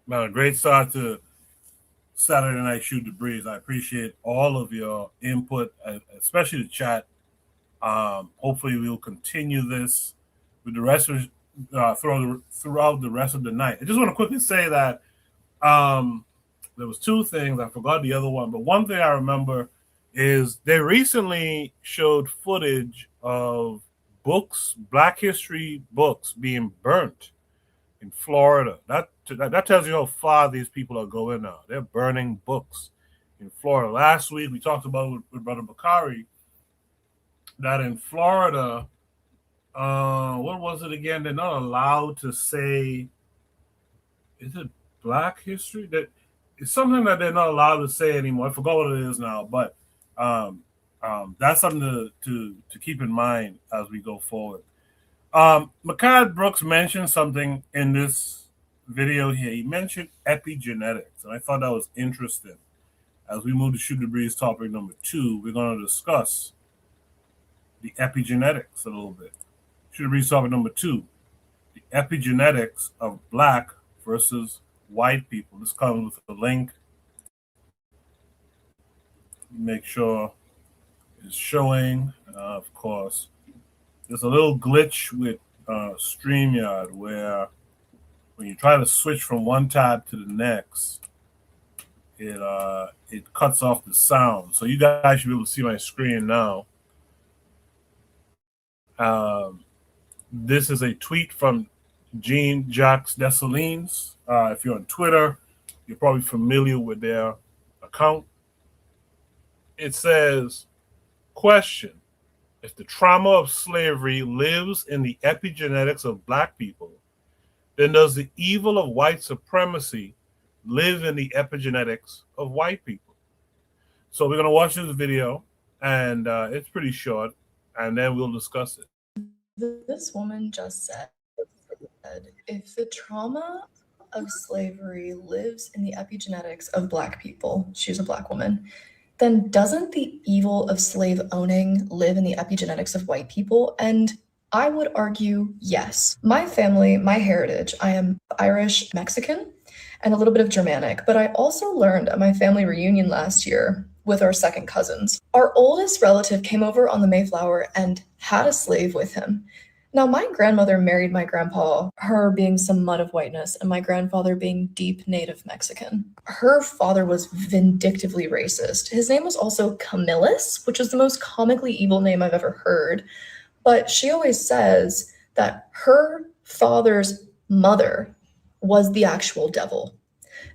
Well, a great start to Saturday Night Shoot the Breeze. I appreciate all of your input, especially the chat. Hopefully, we'll continue this with the rest of throughout the rest of the night. I just want to quickly say that There was two things. I forgot the other one, but one thing I remember is they recently showed footage of books, Black history books, being burnt in Florida. That tells you how far these people are going now. They're burning books in Florida. Last week we talked about with Brother Bakari that in Florida, what was it again? They're not allowed to say. Is it Black history? That it's something that they're not allowed to say anymore. I forgot what it is now, but that's something to keep in mind as we go forward. Mikael Brooks mentioned something in this video here. He mentioned epigenetics, and I thought that was interesting. As we move to Shoot the Breeze topic number 2, we're going to discuss the epigenetics a little bit. Shoot the Breeze topic number 2, the epigenetics of Black versus white people. This comes with a link. Make sure it's showing. Of course, there's a little glitch with StreamYard where when you try to switch from one tab to the next, it cuts off the sound. So you guys should be able to see my screen now. This is a tweet from Jean-Jacques Dessalines. If you're on Twitter, you're probably familiar with their account. It says, question, if the trauma of slavery lives in the epigenetics of Black people, then does the evil of white supremacy live in the epigenetics of white people? So we're going to watch this video, and it's pretty short, and then we'll discuss it. This woman just said, if the trauma of slavery lives in the epigenetics of Black people, she's a Black woman, then doesn't the evil of slave owning live in the epigenetics of white people? And I would argue yes. My family, my heritage, I am Irish Mexican and a little bit of Germanic, but I also learned at my family reunion last year with our second cousins. Our oldest relative came over on the Mayflower and had a slave with him. Now, my grandmother married my grandpa, her being some mud of whiteness, and my grandfather being deep Native Mexican. Her father was vindictively racist. His name was also Camillus, which is the most comically evil name I've ever heard. But she always says that her father's mother was the actual devil,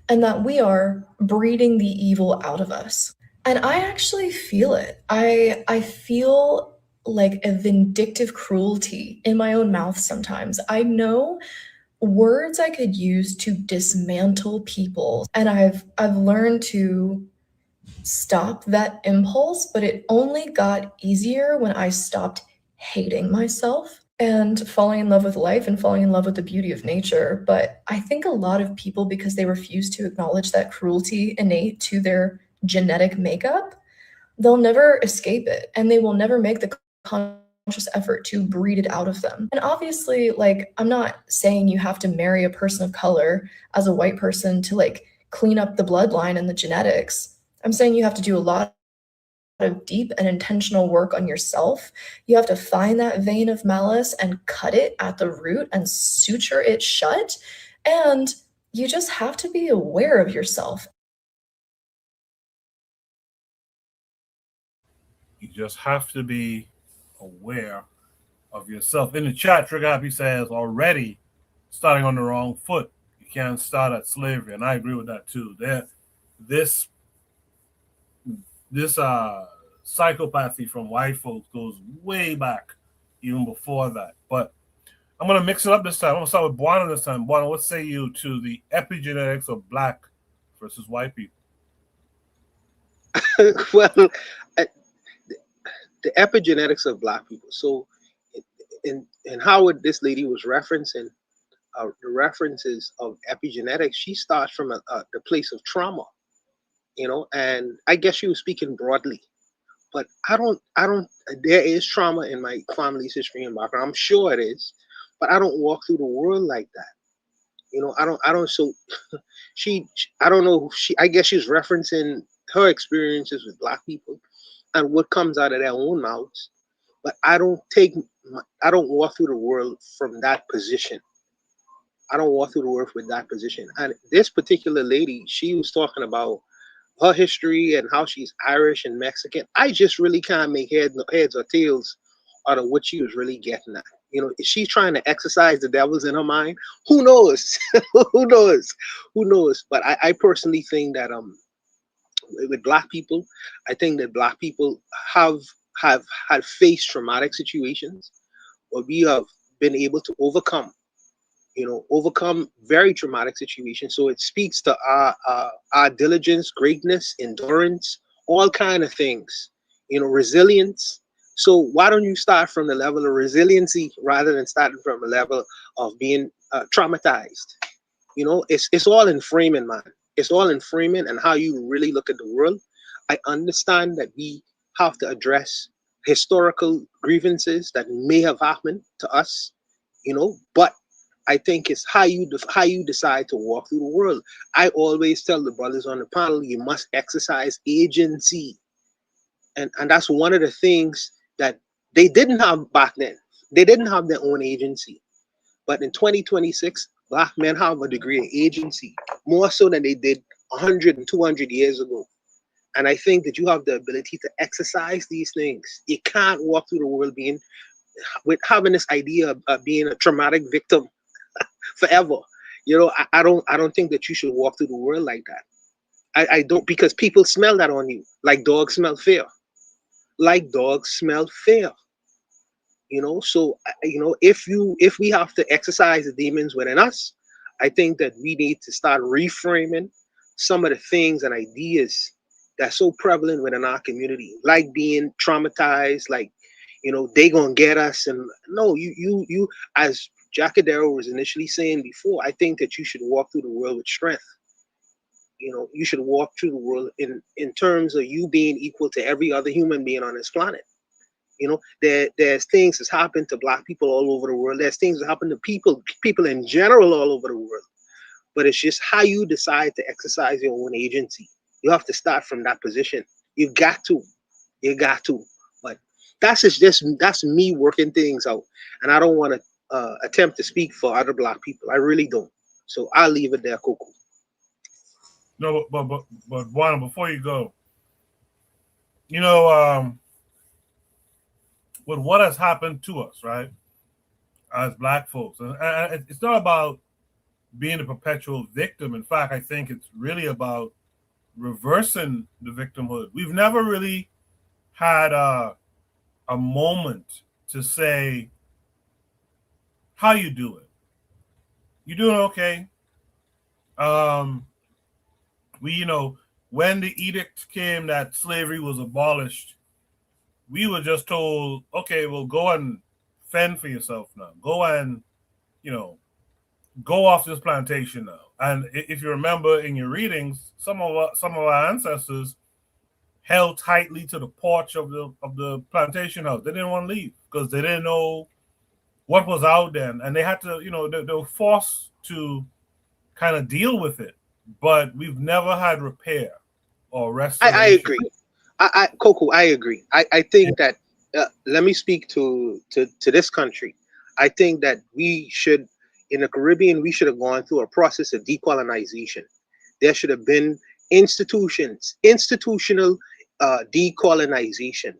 and that we are breeding the evil out of us. And I actually feel it. I feel like a vindictive cruelty in my own mouth sometimes. I know words I could use to dismantle people, and I've learned to stop that impulse, but it only got easier when I stopped hating myself and falling in love with life and falling in love with the beauty of nature. But I think a lot of people, because they refuse to acknowledge that cruelty innate to their genetic makeup, they'll never escape it, and they will never make the conscious effort to breed it out of them. And obviously, like, I'm not saying you have to marry a person of color as a white person to like clean up the bloodline and the genetics. I'm saying you have to do a lot of deep and intentional work on yourself. You have to find that vein of malice and cut it at the root and suture it shut. And you just have to be aware of yourself. You just have to be aware of yourself. In the chat, Trigger Happy says, already starting on the wrong foot. You can't start at slavery, and I agree with that too. This psychopathy from white folks goes way back, even before that. But I'm going to mix it up this time. I'm going to start with Buana this time. Buana, what say you to the epigenetics of Black versus white people? Well, the epigenetics of Black people. So, in how this lady was referencing the references of epigenetics, she starts from the place of trauma, and I guess she was speaking broadly, but I don't. There is trauma in my family's history and background. I'm sure it is, but I don't walk through the world like that. I don't. So, I don't know. I guess she's referencing her experiences with Black people and what comes out of their own mouths, but I don't walk through the world from that position. I don't walk through the world with that position. And this particular lady, she was talking about her history and how she's Irish and Mexican. I just really can't make heads or tails out of what she was really getting at. You know, is she trying to exercise the devils in her mind? Who knows? Who knows? Who knows? But I personally think that with Black people, I think that Black people have had faced traumatic situations, or we have been able to overcome, overcome very traumatic situations. So it speaks to our diligence, greatness, endurance, all kind of things, resilience. So why don't you start from the level of resiliency rather than starting from a level of being traumatized? It's all in framing, man. It's all in framing and how you really look at the world. I understand that we have to address historical grievances that may have happened to us, but I think it's how you decide to walk through the world. I always tell the brothers on the panel, you must exercise agency. And that's one of the things that they didn't have back then. They didn't have their own agency. But in 2026, Black men have a degree of agency, more so than they did 100 and 200 years ago. And I think that you have the ability to exercise these things. You can't walk through the world having this idea of being a traumatic victim forever. I don't think that you should walk through the world like that. I don't, because people smell that on you, like dogs smell fear. Like dogs smell fear. So if we have to exercise the demons within us, I think that we need to start reframing some of the things and ideas that's so prevalent within our community, like being traumatized, like they gonna get us. And no, you as Jacadero was initially saying before, I think that you should walk through the world with strength. You should walk through the world in terms of you being equal to every other human being on this planet. There's things that's happened to Black people all over the world. There's things that happen to people in general all over the world. But it's just how you decide to exercise your own agency. You have to start from that position. You got to. But that's me working things out. And I don't want to attempt to speak for other Black people. I really don't. So I'll leave it there, Coco. No, but Juan, before you go, with what has happened to us, right, as Black folks, and it's not about being a perpetual victim. In fact, I think it's really about reversing the victimhood. We've never really had a moment to say, how you doing? You doing okay? When the edict came that slavery was abolished, we were just told, okay, well, go and fend for yourself now. Go and, go off this plantation now. And if you remember in your readings, some of our ancestors held tightly to the porch of the plantation house. They didn't want to leave because they didn't know what was out there, and they had to, they were forced to kind of deal with it. But we've never had repair or restoration. I agree. Coco, I agree. I think that let me speak to this country. I think that we should, in the Caribbean, we should have gone through a process of decolonization. There should have been institutional decolonization.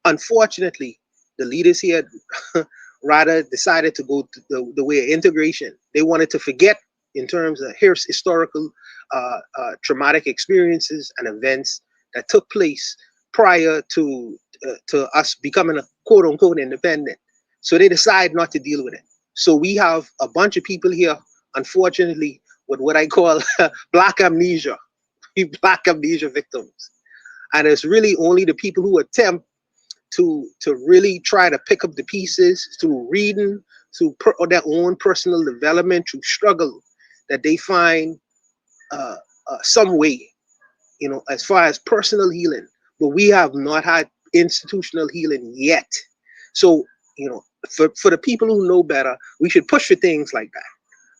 Unfortunately, the leaders here rather decided to go the way of integration. They wanted to forget in terms of here's historical traumatic experiences and events that took place prior to us becoming a quote unquote independent. So they decide not to deal with it. So we have a bunch of people here, unfortunately, with what I call Black amnesia, Black amnesia victims. And it's really only the people who attempt to really try to pick up the pieces through reading, through their own personal development, through struggle, that they find some way, as far as personal healing. But we have not had institutional healing yet. So, for the people who know better, we should push for things like that.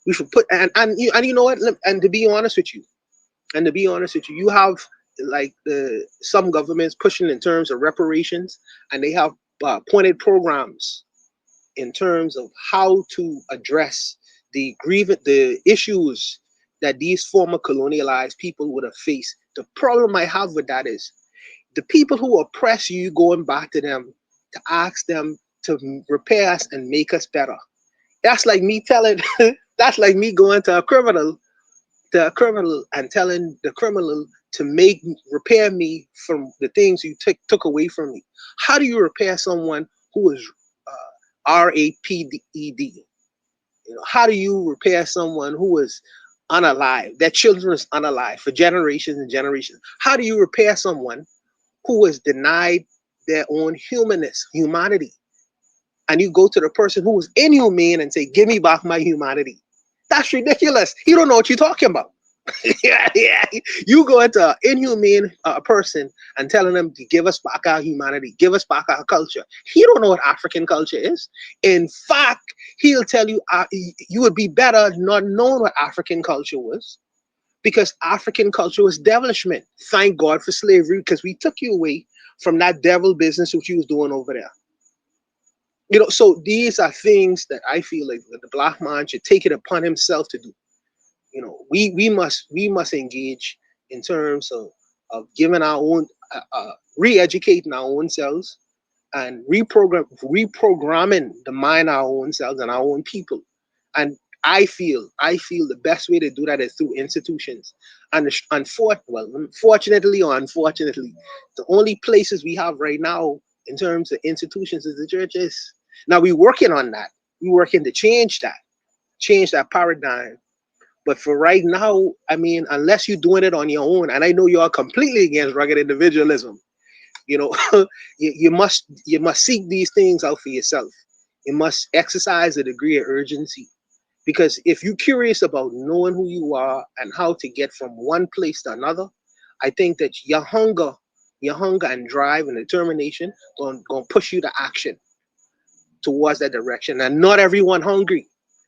We should put, and you know what? And to be honest with you, you have like some governments pushing in terms of reparations, and they have pointed programs in terms of how to address the issues that these former colonialized people would have faced. The problem I have with that is the people who oppress you, going back to them to ask them to repair us and make us better. That's like me telling, that's like me going to a criminal and telling the criminal to repair me from the things you took away from me. How do you repair someone who is raped? How do you repair someone who is unalive? Their children is unalive for generations and generations. How do you repair someone who is denied their own humanity? And you go to the person who is inhumane and say, "Give me back my humanity." That's ridiculous. You don't know what you're talking about. Yeah. You go into an inhumane person and telling them to give us back our humanity, give us back our culture. He don't know what African culture is. In fact, he'll tell you you would be better not knowing what African culture was, because African culture was devilishment. Thank God for slavery, because we took you away from that devil business which you was doing over there. So these are things that I feel like the black man should take it upon himself to do. We must engage in terms of giving our own, re-educating our own selves and reprogramming the mind of our own selves and our own people. And I feel the best way to do that is through institutions. And unfortunately or unfortunately, the only places we have right now in terms of institutions is the churches. Now we're working on that. We're working to change that paradigm. But for right now, I mean, unless you're doing it on your own, and I know you are completely against rugged individualism, you must seek these things out for yourself. You must exercise a degree of urgency, because if you're curious about knowing who you are and how to get from one place to another, I think that your hunger and drive and determination going to push you to action towards that direction. And not everyone hungry.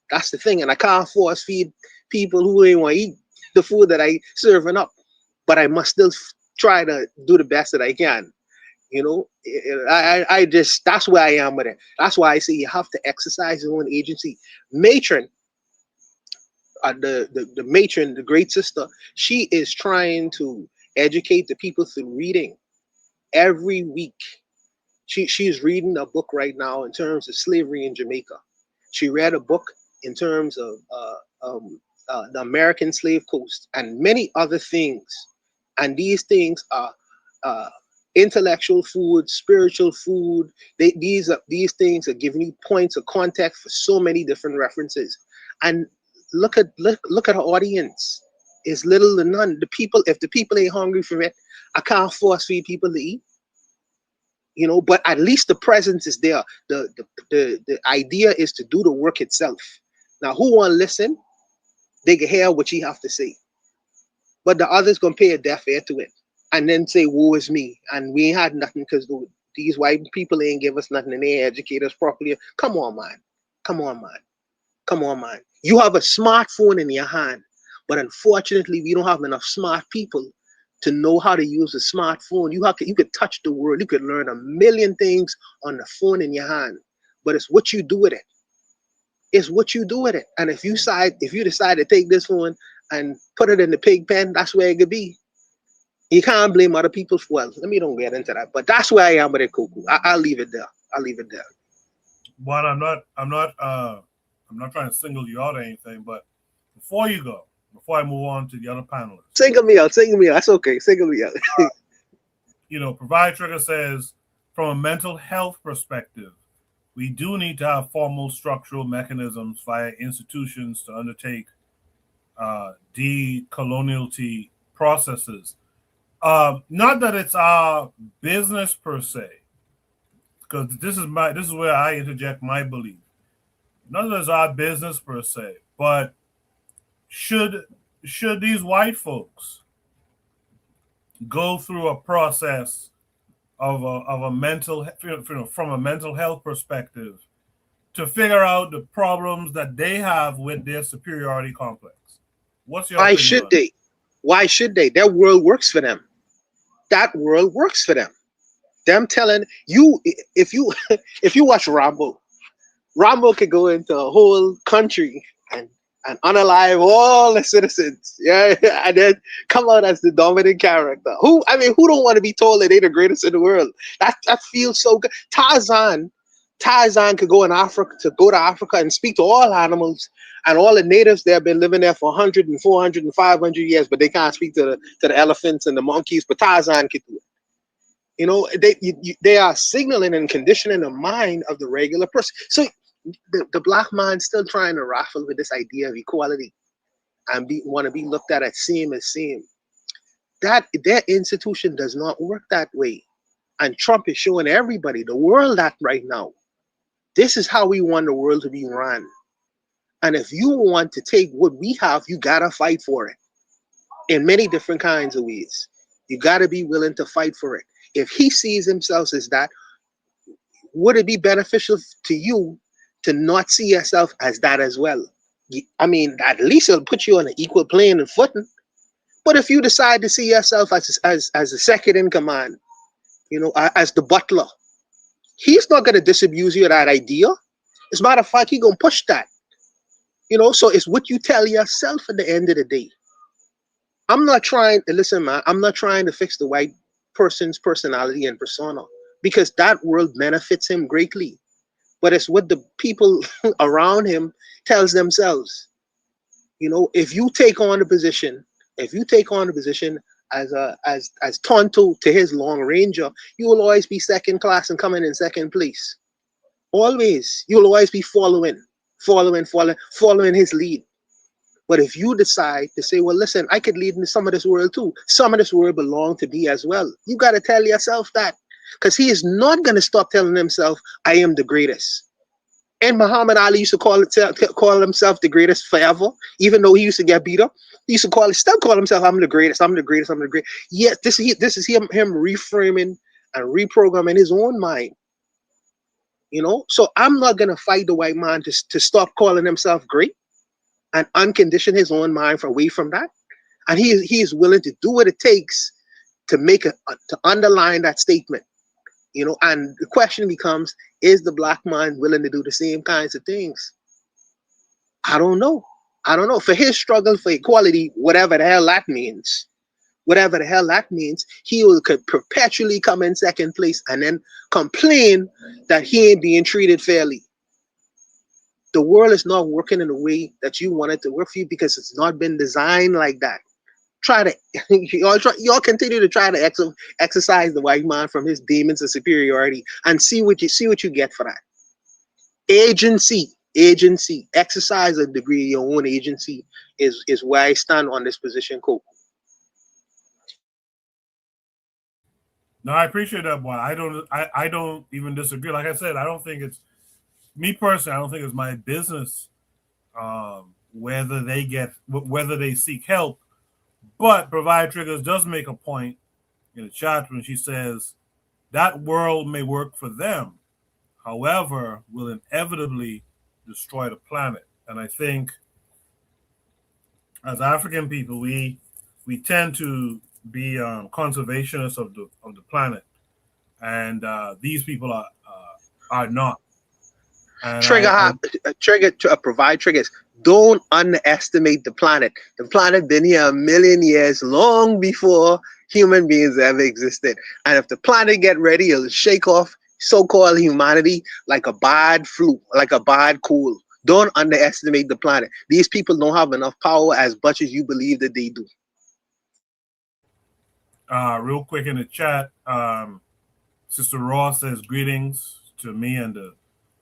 That's the thing. And I can't force feed people who ain't want to eat the food that I serving up, but I must still try to do the best that I can. I just, that's where I am with it. That's why I say you have to exercise your own agency. Matron, the matron, the great sister, she is trying to educate the people through reading every week. She's reading a book right now in terms of slavery in Jamaica. She read a book in terms of the American slave coast and many other things. And these things are intellectual food, spiritual food. These things are giving you points of contact for so many different references. And look at her audience. It's little to none. If the people ain't hungry for it, I can't force feed people to eat. But at least the presence is there. The idea is to do the work itself. Now, who want to listen? They can hear what you have to say. But the others gonna pay a deaf ear to it and then say, "Woe is me," and we ain't had nothing because these white people ain't give us nothing and they ain't educate us properly. Come on, man. You have a smartphone in your hand, but unfortunately, we don't have enough smart people to know how to use a smartphone. You could touch the world. You could learn a million things on the phone in your hand, but it's what you do with it. And if you decide to take this phone and put it in the pig pen, that's where it could be. You can't blame other people for, well, let me don't get into that. But that's where I am with it, Kuku. I'll leave it there. Well, I'm not trying to single you out or anything, but before I move on to the other panelists. Single me out. That's okay. Single me out. Provide Trigger says, from a mental health perspective, we do need to have formal structural mechanisms via institutions to undertake decoloniality processes. Not that it's our business per se, because this is where I interject my belief. Not that it's our business per se, but should these white folks go through a process of a mental, from a mental health perspective, to figure out the problems that they have with their superiority complex? What's your opinion? Why should they? Their world works for them. That world works for them. Them telling you, if you watch Rambo could go into a whole country and unalive all the citizens, yeah, and then come out as the dominant character. Who don't want to be told that they're the greatest in the world? That feels so good. Tarzan could go to Africa and speak to all animals and all the natives. They have been living there for 100 and 400 and 500 years, but they can't speak to the elephants and the monkeys. But Tarzan could do it. You know, they are signaling and conditioning the mind of the regular person. So the black man still trying to raffle with this idea of equality and want to be looked at as same as same. That their institution does not work that way. And Trump is showing everybody, the world, that right now. This is how we want the world to be run. And if you want to take what we have, you gotta fight for it in many different kinds of ways. You gotta be willing to fight for it. If he sees himself as that, would it be beneficial to you to not see yourself as that as well? I mean, at least it'll put you on an equal plane and footing. But if you decide to see yourself as a second in command, you know, as the butler, he's not going to disabuse you of that idea. As a matter of fact, he's going to push that. You know, so it's what you tell yourself at the end of the day. I'm not trying to, listen, man, I'm not trying to fix the white person's personality and persona, because that world benefits him greatly. But it's what the people around him tells themselves. You know, if you take on the position as Tonto to his Long Ranger, you will always be second class and coming in second place. Always. You'll always be following his lead. But if you decide to say, well, listen, I could lead into some of this world too. Some of this world belong to me as well. You got to tell yourself that. Because he is not going to stop telling himself, I am the greatest. And Muhammad Ali used to call himself the greatest forever, even though he used to get beat up. He used to still call himself, I'm the greatest, I'm the greatest, I'm the greatest. Yes, this is him reframing and reprogramming his own mind. You know, so I'm not going to fight the white man to stop calling himself great and uncondition his own mind away from that. And he is willing to do what it takes to to underline that statement. You know, and the question becomes, is the black man willing to do the same kinds of things? I don't know. For his struggle for equality, whatever the hell that means, he will perpetually come in second place and then complain that he ain't being treated fairly. The world is not working in the way that you want it to work for you because it's not been designed like that. Y'all continue to try to exercise the white man from his demons of superiority and see what you get for that. Agency, exercise a degree of your own agency is where I stand on this position, Cope. No, I appreciate that, boy. I don't even disagree. Like I said, I don't think it's me personally. I don't think it's my business whether they seek help. But Provide Triggers does make a point in the chat when she says that world may work for them, however, will inevitably destroy the planet. And I think as African people, we tend to be conservationists of the planet, and these people are not. And trigger to provide triggers. Don't underestimate the planet. The planet been here 1 million years, long before human beings ever existed. And if the planet get ready, it'll shake off so-called humanity like a bad flu, like a bad cold. Don't underestimate the planet. These people don't have enough power as much as you believe that they do. Real quick in the chat, Sister Raw says greetings to me and the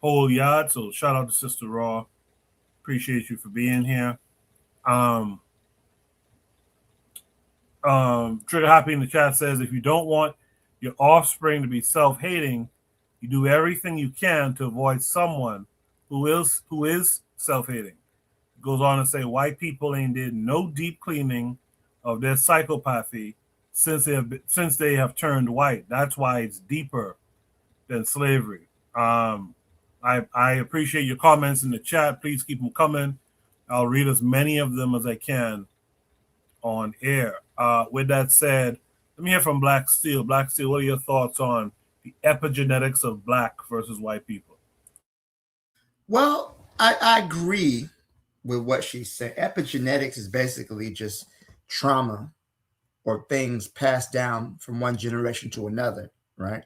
whole yard. So shout out to Sister Raw. Appreciate you for being here. Trigger Happy in the chat says, if you don't want your offspring to be self-hating, you do everything you can to avoid someone who is self-hating. It goes on to say, white people ain't did no deep cleaning of their psychopathy since they have turned white. That's why it's deeper than slavery. I appreciate your comments in the chat. Please keep them coming. I'll read as many of them as I can on air. With that said, let me hear from Black Steel. Black Steel, what are your thoughts on the epigenetics of black versus white people? Well, I agree with what she's saying. Epigenetics is basically just trauma or things passed down from one generation to another, right?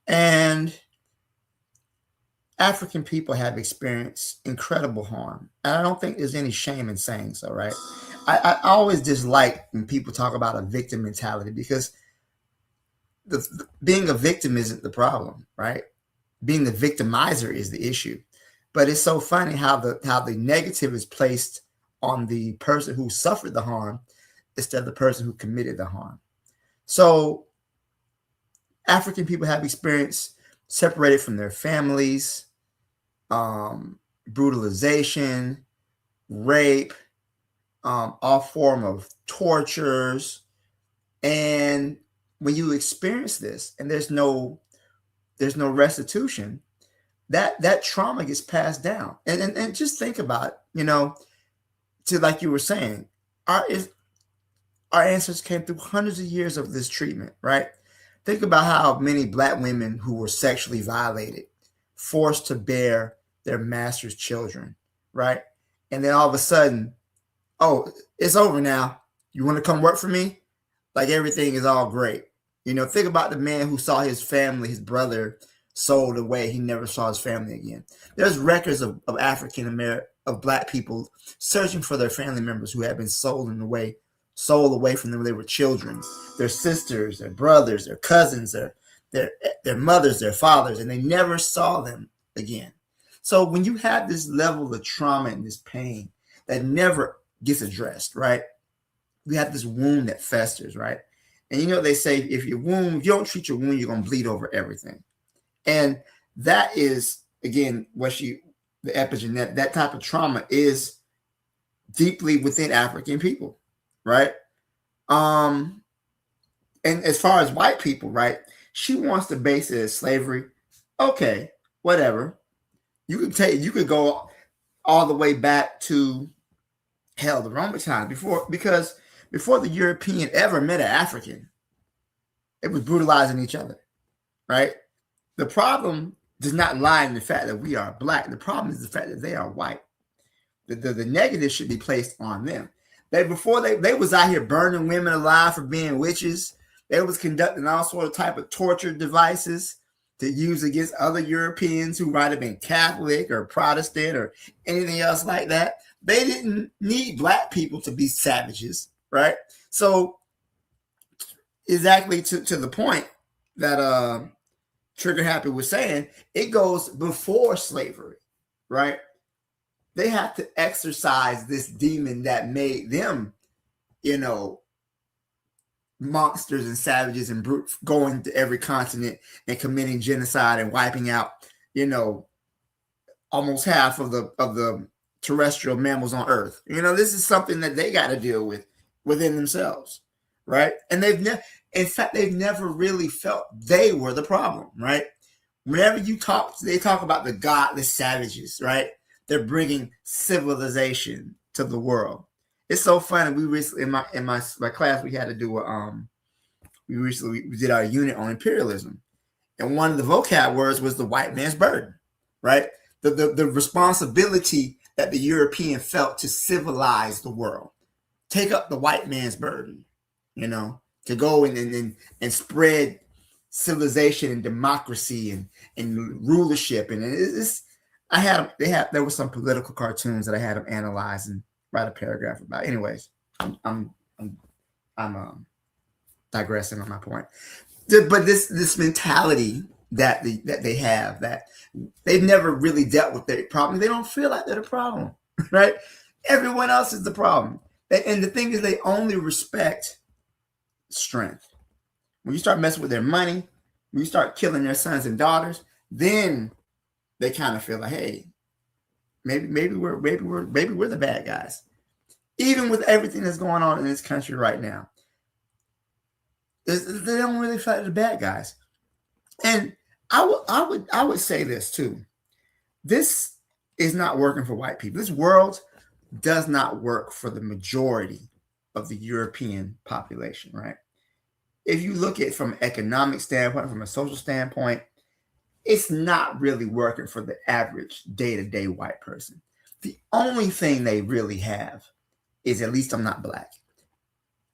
And African people have experienced incredible harm. And I don't think there's any shame in saying so, right? I always dislike when people talk about a victim mentality because being a victim isn't the problem, right? Being the victimizer is the issue. But it's so funny how the negative is placed on the person who suffered the harm instead of the person who committed the harm. So African people have experienced separated from their families, brutalization, rape, all form of tortures. And when you experience this and there's no restitution, that trauma gets passed down. And just think about it, to like you were saying, our ancestors came through hundreds of years of this treatment, right? Think about how many Black women who were sexually violated, forced to bear their master's children, right? And then all of a sudden, oh, it's over now. You want to come work for me? Like everything is all great. Think about the man who saw his family, his brother, sold away. He never saw his family again. There's records of of Black people searching for their family members who had been sold away from them when they were children. Their sisters, their brothers, their cousins, their mothers, their fathers, and they never saw them again. So when you have this level of trauma and this pain that never gets addressed, right? We have this wound that festers, right? And they say if you don't treat your wound, you're gonna bleed over everything. And that is, again, the epigenetic, that type of trauma is deeply within African people, right? And as far as white people, right, she wants to base it as slavery. Okay, whatever. You could go all the way back to the Roman time before the European ever met an African, it was brutalizing each other, right? The problem does not lie in the fact that we are Black. The problem is the fact that they are white. The negative should be placed on them. They was out here burning women alive for being witches. They was conducting all sort of type of torture devices to use against other Europeans who might have been Catholic or Protestant or anything else like that. They didn't need Black people to be savages, right? So exactly to the point that Trigger Happy was saying, it goes before slavery, right? They have to exercise this demon that made them, monsters and savages and brutes, going to every continent and committing genocide and wiping out, almost half of the terrestrial mammals on Earth. This is something that they got to deal with within themselves, right? And they've never really felt they were the problem, right? Whenever they talk about the godless savages, right? They're bringing civilization to the world. It's so funny. We recently in my class we had to do we did our unit on imperialism, and one of the vocab words was the white man's burden, right? The responsibility that the European felt to civilize the world, take up the white man's burden, to go and spread civilization and democracy and rulership. And there were some political cartoons that I had them analyze and write a paragraph about. Anyways, I'm digressing on my point. But this mentality that they have, that they've never really dealt with their problem. They don't feel like they're the problem, right? Everyone else is the problem. And the thing is, they only respect strength. When you start messing with their money, when you start killing their sons and daughters, then they kind of feel like, hey, maybe we're the bad guys. Even with everything that's going on in this country right now, they don't really feel like the bad guys. And I would say this too. This is not working for white people. This world does not work for the majority of the European population, right? If you look at it from an economic standpoint, from a social standpoint, it's not really working for the average day-to-day white person. The only thing they really have is at least I'm not black,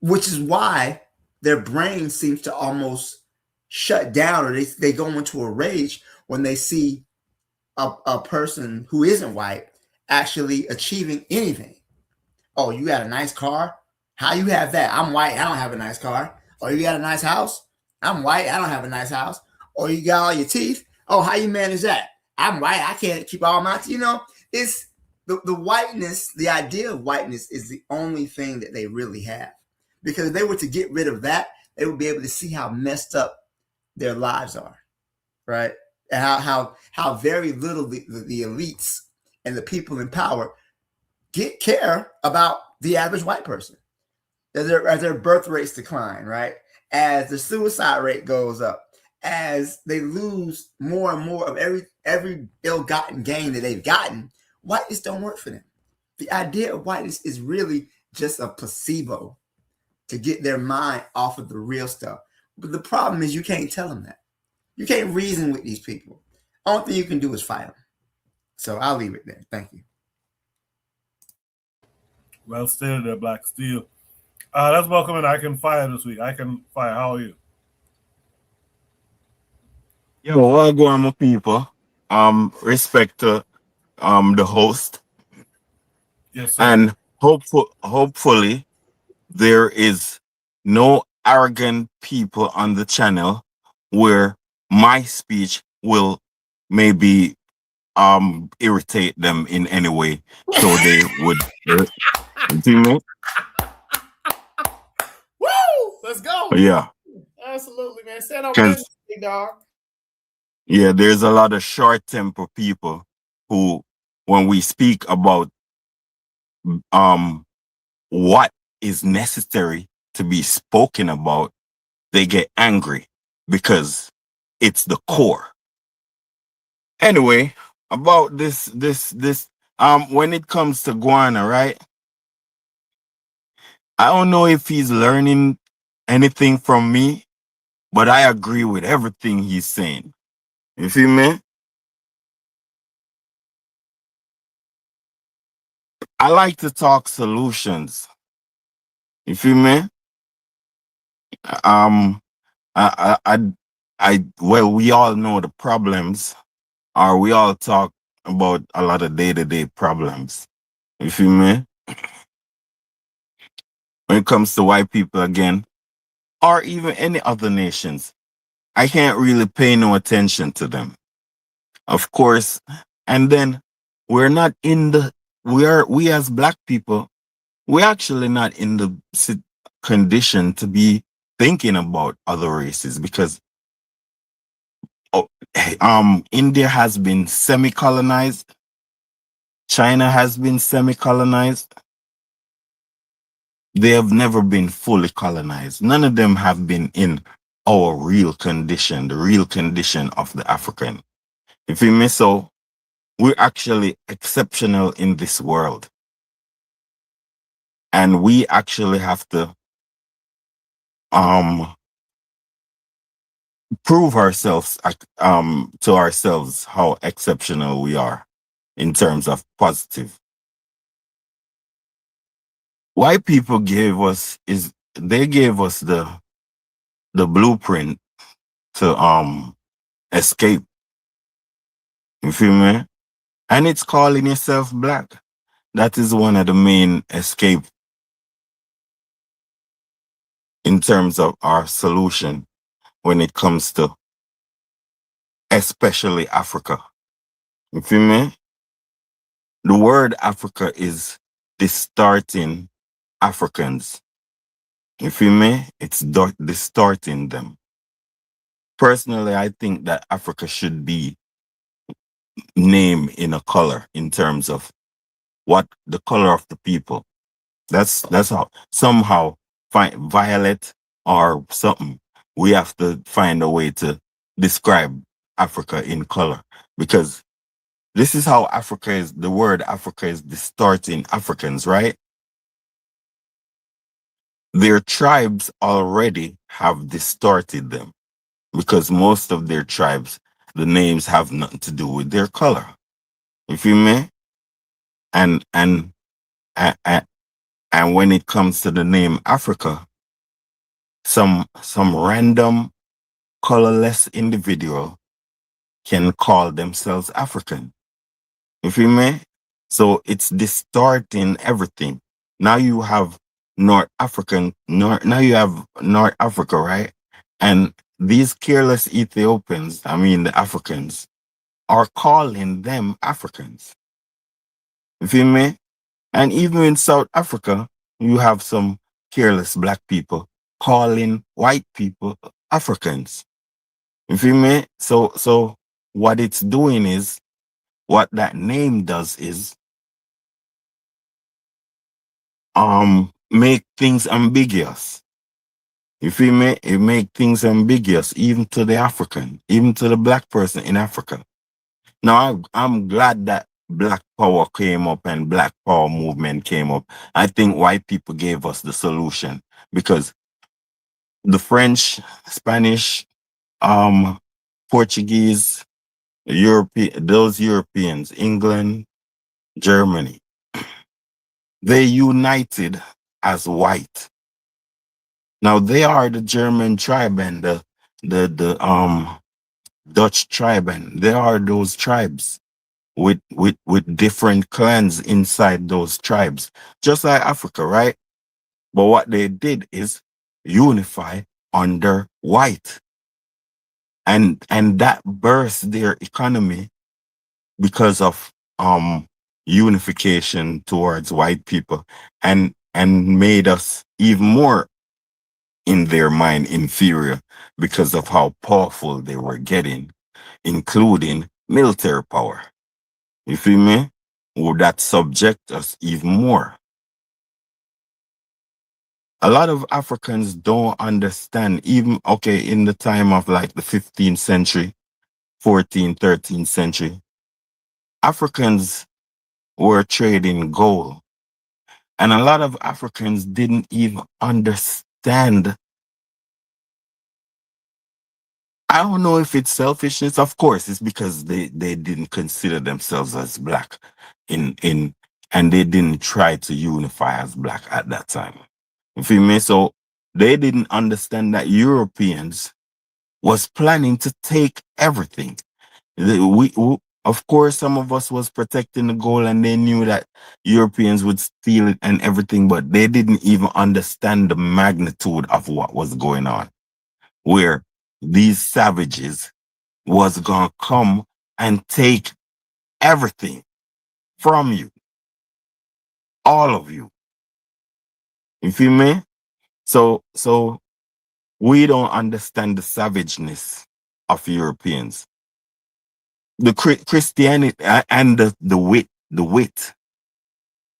which is why their brain seems to almost shut down, or they go into a rage when they see a person who isn't white actually achieving anything. Oh, you got a nice car? How you have that? I'm white. I don't have a nice car. Oh, you got a nice house? I'm white. I don't have a nice house. Or you got all your teeth? Oh, how you manage that? I'm white. I can't keep all my teeth. It's the whiteness, the idea of whiteness is the only thing that they really have. Because if they were to get rid of that, they would be able to see how messed up their lives are, right? And how very little the elites and the people in power care about the average white person. As their birth rates decline, right? As the suicide rate goes up, as they lose more and more of every ill-gotten gain that they've gotten, whiteness don't work for them. The idea of whiteness is really just a placebo to get their mind off of the real stuff. But the problem is you can't tell them that. You can't reason with these people. Only thing you can do is fight them. So I'll leave it there. Thank you. Well stated there, Black Steel. Let's welcome in I Can Fire this week. I Can Fire, how are you? Yo, what go on, my people? Respect to the host, Yes, sir. and hopefully there is no arrogant people on the channel where my speech will maybe irritate them in any way, so they would. See me? Woo! Let's go. Yeah, Absolutely, man. Stand on 'cause- business, big dog. yeah. There's a lot of short temper people who, when we speak about what is necessary to be spoken about, they get angry because it's the core. Anyway, about this when it comes to Guana, right? I don't know if he's learning anything from me, but I agree with everything he's saying. You feel me? I like to talk solutions. You feel me? Um, well, we all know the problems, or we all talk about a lot of day-to-day problems. You feel me? When it comes to white people again, or even any other nations, I can't really pay no attention to them. Of course, and then we're not in the we as black people, we're actually not in the condition to be thinking about other races, because India has been semi-colonized, China has been semi-colonized. They have never been fully colonized. None of them have been in our real condition, the real condition of the African. You feel me? So we're actually exceptional in this world. And we actually have to prove ourselves to ourselves how exceptional we are in terms of positive. White people gave us the blueprint to escape. You feel me? And it's calling yourself black. That is one of the main escape in terms of our solution when it comes to especially Africa. You feel me? The word Africa is distorting Africans. You feel me? It's distorting them. Personally, I think that Africa should be named in a color in terms of what the color of the people. That's how somehow find violet or something. We have to find a way to describe Africa in color, because this is how Africa is. The word Africa is distorting Africans, right? Their tribes already have distorted them, because most of their tribes, the names have nothing to do with their color. You feel me? And a- a- and when it comes to the name Africa, some random colorless individual can call themselves African. You feel me? So it's distorting everything. Now you have now you have North Africa, right? And these careless Ethiopians, I mean the Africans, are calling them Africans. You feel me? And even in South Africa, you have some careless black people calling white people Africans. You feel me? So what it's doing is, what that name does is make things ambiguous. You feel me? It make things ambiguous even to the African, even to the black person in Africa. Now I'm glad that black power came up and black power movement came up. I think white people gave us the solution, because the French, Spanish, Portuguese, those Europeans, England, Germany, they united as white. Now they are the German tribe and the Dutch tribe, and there are those tribes with different clans inside those tribes, just like Africa, right? But what they did is unify under white, and that burst their economy because of unification towards white people, and made us even more in their mind inferior because of how powerful they were getting, including military power. You feel me? Would that subject us even more? A lot of Africans don't understand, even, okay, in the time of like the 15th century, 14th, 13th century, Africans were trading gold. And a lot of Africans didn't even understand. I don't know if it's selfishness. Of course, it's because they didn't consider themselves as black and they didn't try to unify as black at that time. You feel me? So they didn't understand that Europeans was planning to take everything. Of course, some of us was protecting the gold, and they knew that Europeans would steal it and everything, but they didn't even understand the magnitude of what was going on, where these savages was gonna come and take everything from you, all of you. You feel me? So we don't understand the savageness of Europeans. The Christianity and the wit.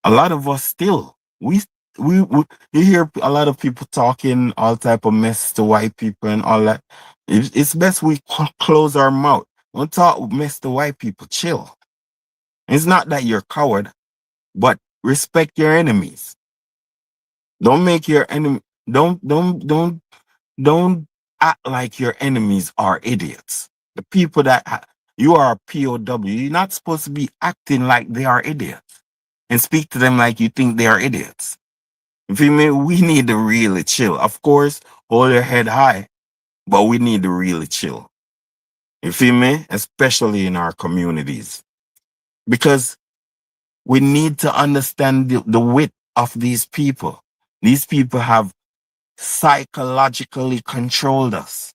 A lot of us still, we you hear a lot of people talking all type of mess to white people and all that. It's best we close our mouth. Don't talk mess to white people. Chill. It's not that you're a coward, but respect your enemies. Don't make your enemy. Don't act like your enemies are idiots. The people that you are a POW, you're not supposed to be acting like they are idiots and speak to them like you think they are idiots. You feel me? We need to really chill. Of course, hold your head high, but we need to really chill. You feel me? Especially in our communities. Because we need to understand the wit of these people. These people have psychologically controlled us,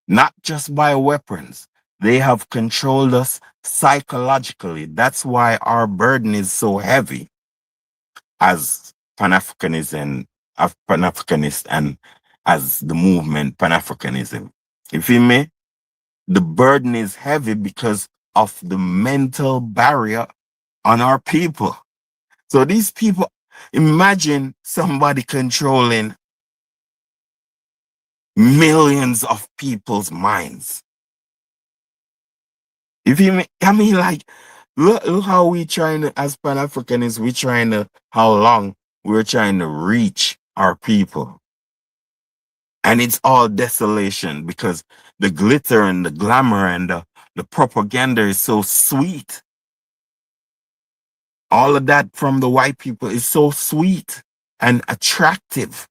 not just by weapons. They have controlled us psychologically. That's why our burden is so heavy as Pan-Africanism, Pan-Africanist, and as the movement Pan-Africanism. You feel me? The burden is heavy because of the mental barrier on our people. So these people, imagine somebody controlling millions of people's minds. You feel me? I mean, like, look how we trying to, as Pan-Africanists, we trying to, how long we're trying to reach our people. And it's all desolation because the glitter and the glamour and the propaganda is so sweet. all of that from the white people is so sweet and attractive.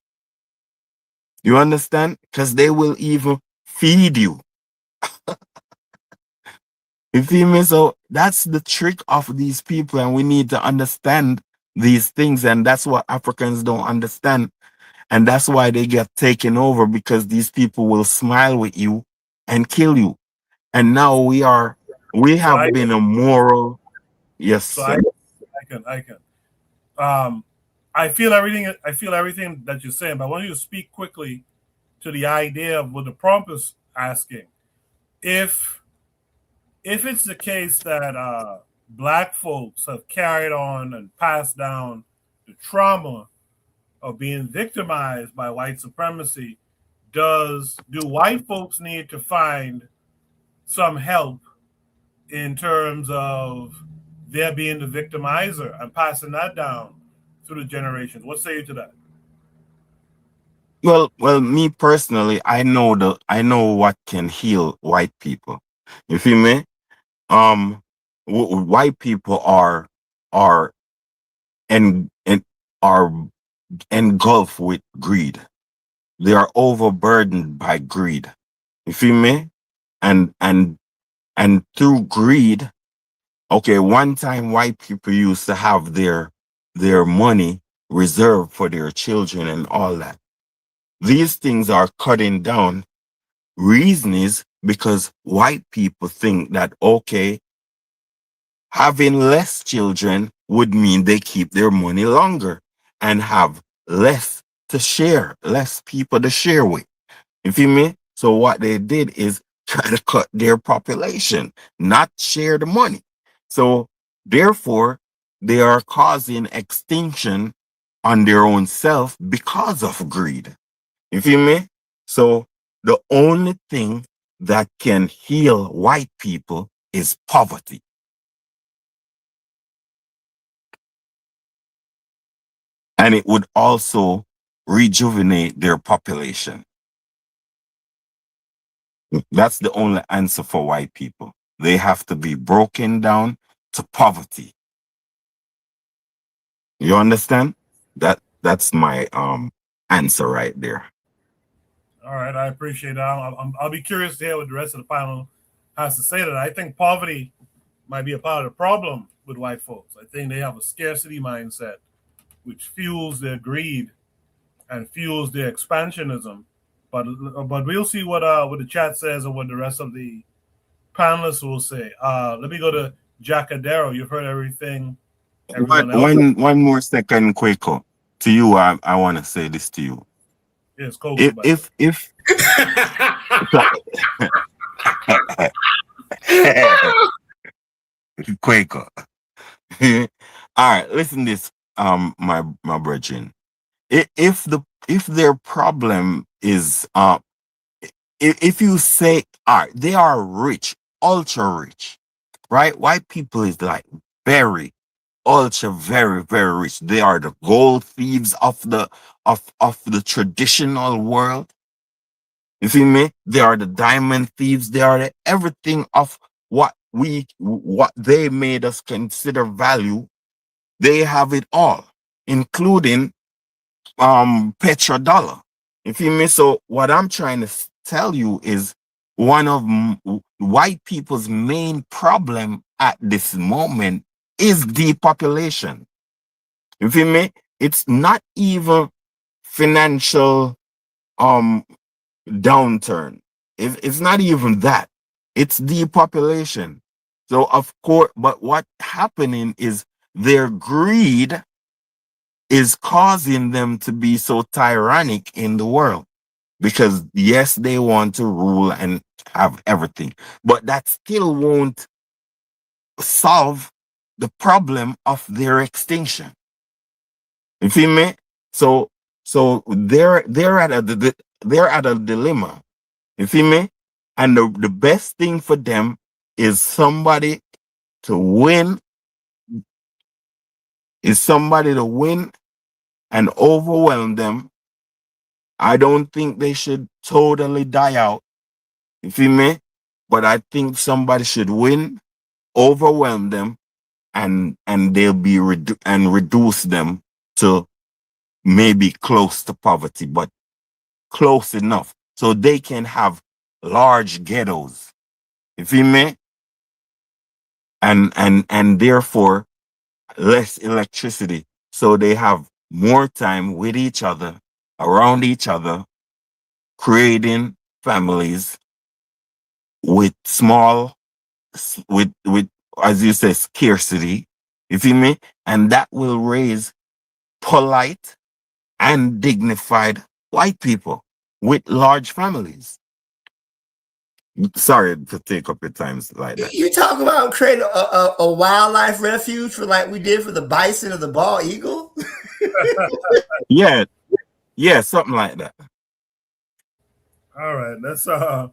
You understand? Because they will even feed you. You feel me? So that's the trick of these people, and we need to understand these things, and that's what Africans don't understand. And that's why they get taken over, because these people will smile with you and kill you. And now we So have been a moral. Yes, so sir. I can. I feel everything. I feel everything that you're saying, but I want you to speak quickly to the idea of what the prompt is asking. If if it's the case that black folks have carried on and passed down the trauma of being victimized by white supremacy, do white folks need to find some help in terms of their being the victimizer and passing that down through the generations? What say you to that? Well, me personally, I know what can heal white people. You feel me? Um, white people are and are engulfed with greed. They are overburdened by greed. You feel me? And and and through greed, okay, one time white people used to have their money reserved for their children and all that. These things are cutting down. Reason is because white people think that, okay, having less children would mean they keep their money longer and have less to share, less people to share with. You feel me? So what they did is try to cut their population, not share the money. So therefore, they are causing extinction on their own self because of greed. You feel me? So the only thing that can heal white people is poverty. And it would also rejuvenate their population. That's the only answer for white people. They have to be broken down to poverty. You understand? That's my answer right there. All right, I appreciate that. I'll be curious to hear what the rest of the panel has to say to that. I think poverty might be a part of the problem with white folks. I think they have a scarcity mindset, which fuels their greed and fuels their expansionism. But we'll see what the chat says and what the rest of the panelists will say. Let me go to Jacadero. You've heard everything everyone else. One more second, Quaco. To you, I want to say this to you. Yes, Coco. If Quaker. All right, listen this, my brethren. If their problem is if you say, all right, they are rich, ultra rich, right? White people is like very ultra, very, very rich. They are the gold thieves of the traditional world. You feel me? They are the diamond thieves. They are the everything of what they made us consider value. They have it all, including petrodollar. You feel me? So what I'm trying to tell you is one of white people's main problem at this moment is depopulation. You feel me? It's not even financial um downturn. It's not even that. It's depopulation. So of course, but what happening is their greed is causing them to be so tyrannic in the world. Because yes, they want to rule and have everything, but that still won't solve the problem of their extinction. You feel me? So they're at a dilemma. You feel me? And the best thing for them is somebody to win, and overwhelm them. I don't think they should totally die out. You feel me? But I think somebody should win, overwhelm them, and they'll be reduce them to maybe close to poverty, but close enough so they can have large ghettos. You feel me? And therefore less electricity. So they have more time with each other, around each other, creating families with small, with as you say, scarcity. You feel me? And that will raise polite and dignified white people with large families. Sorry to take up your times like that. You talk about creating a wildlife refuge for like we did for the bison or the bald eagle? Yeah, something like that. All right, let's no,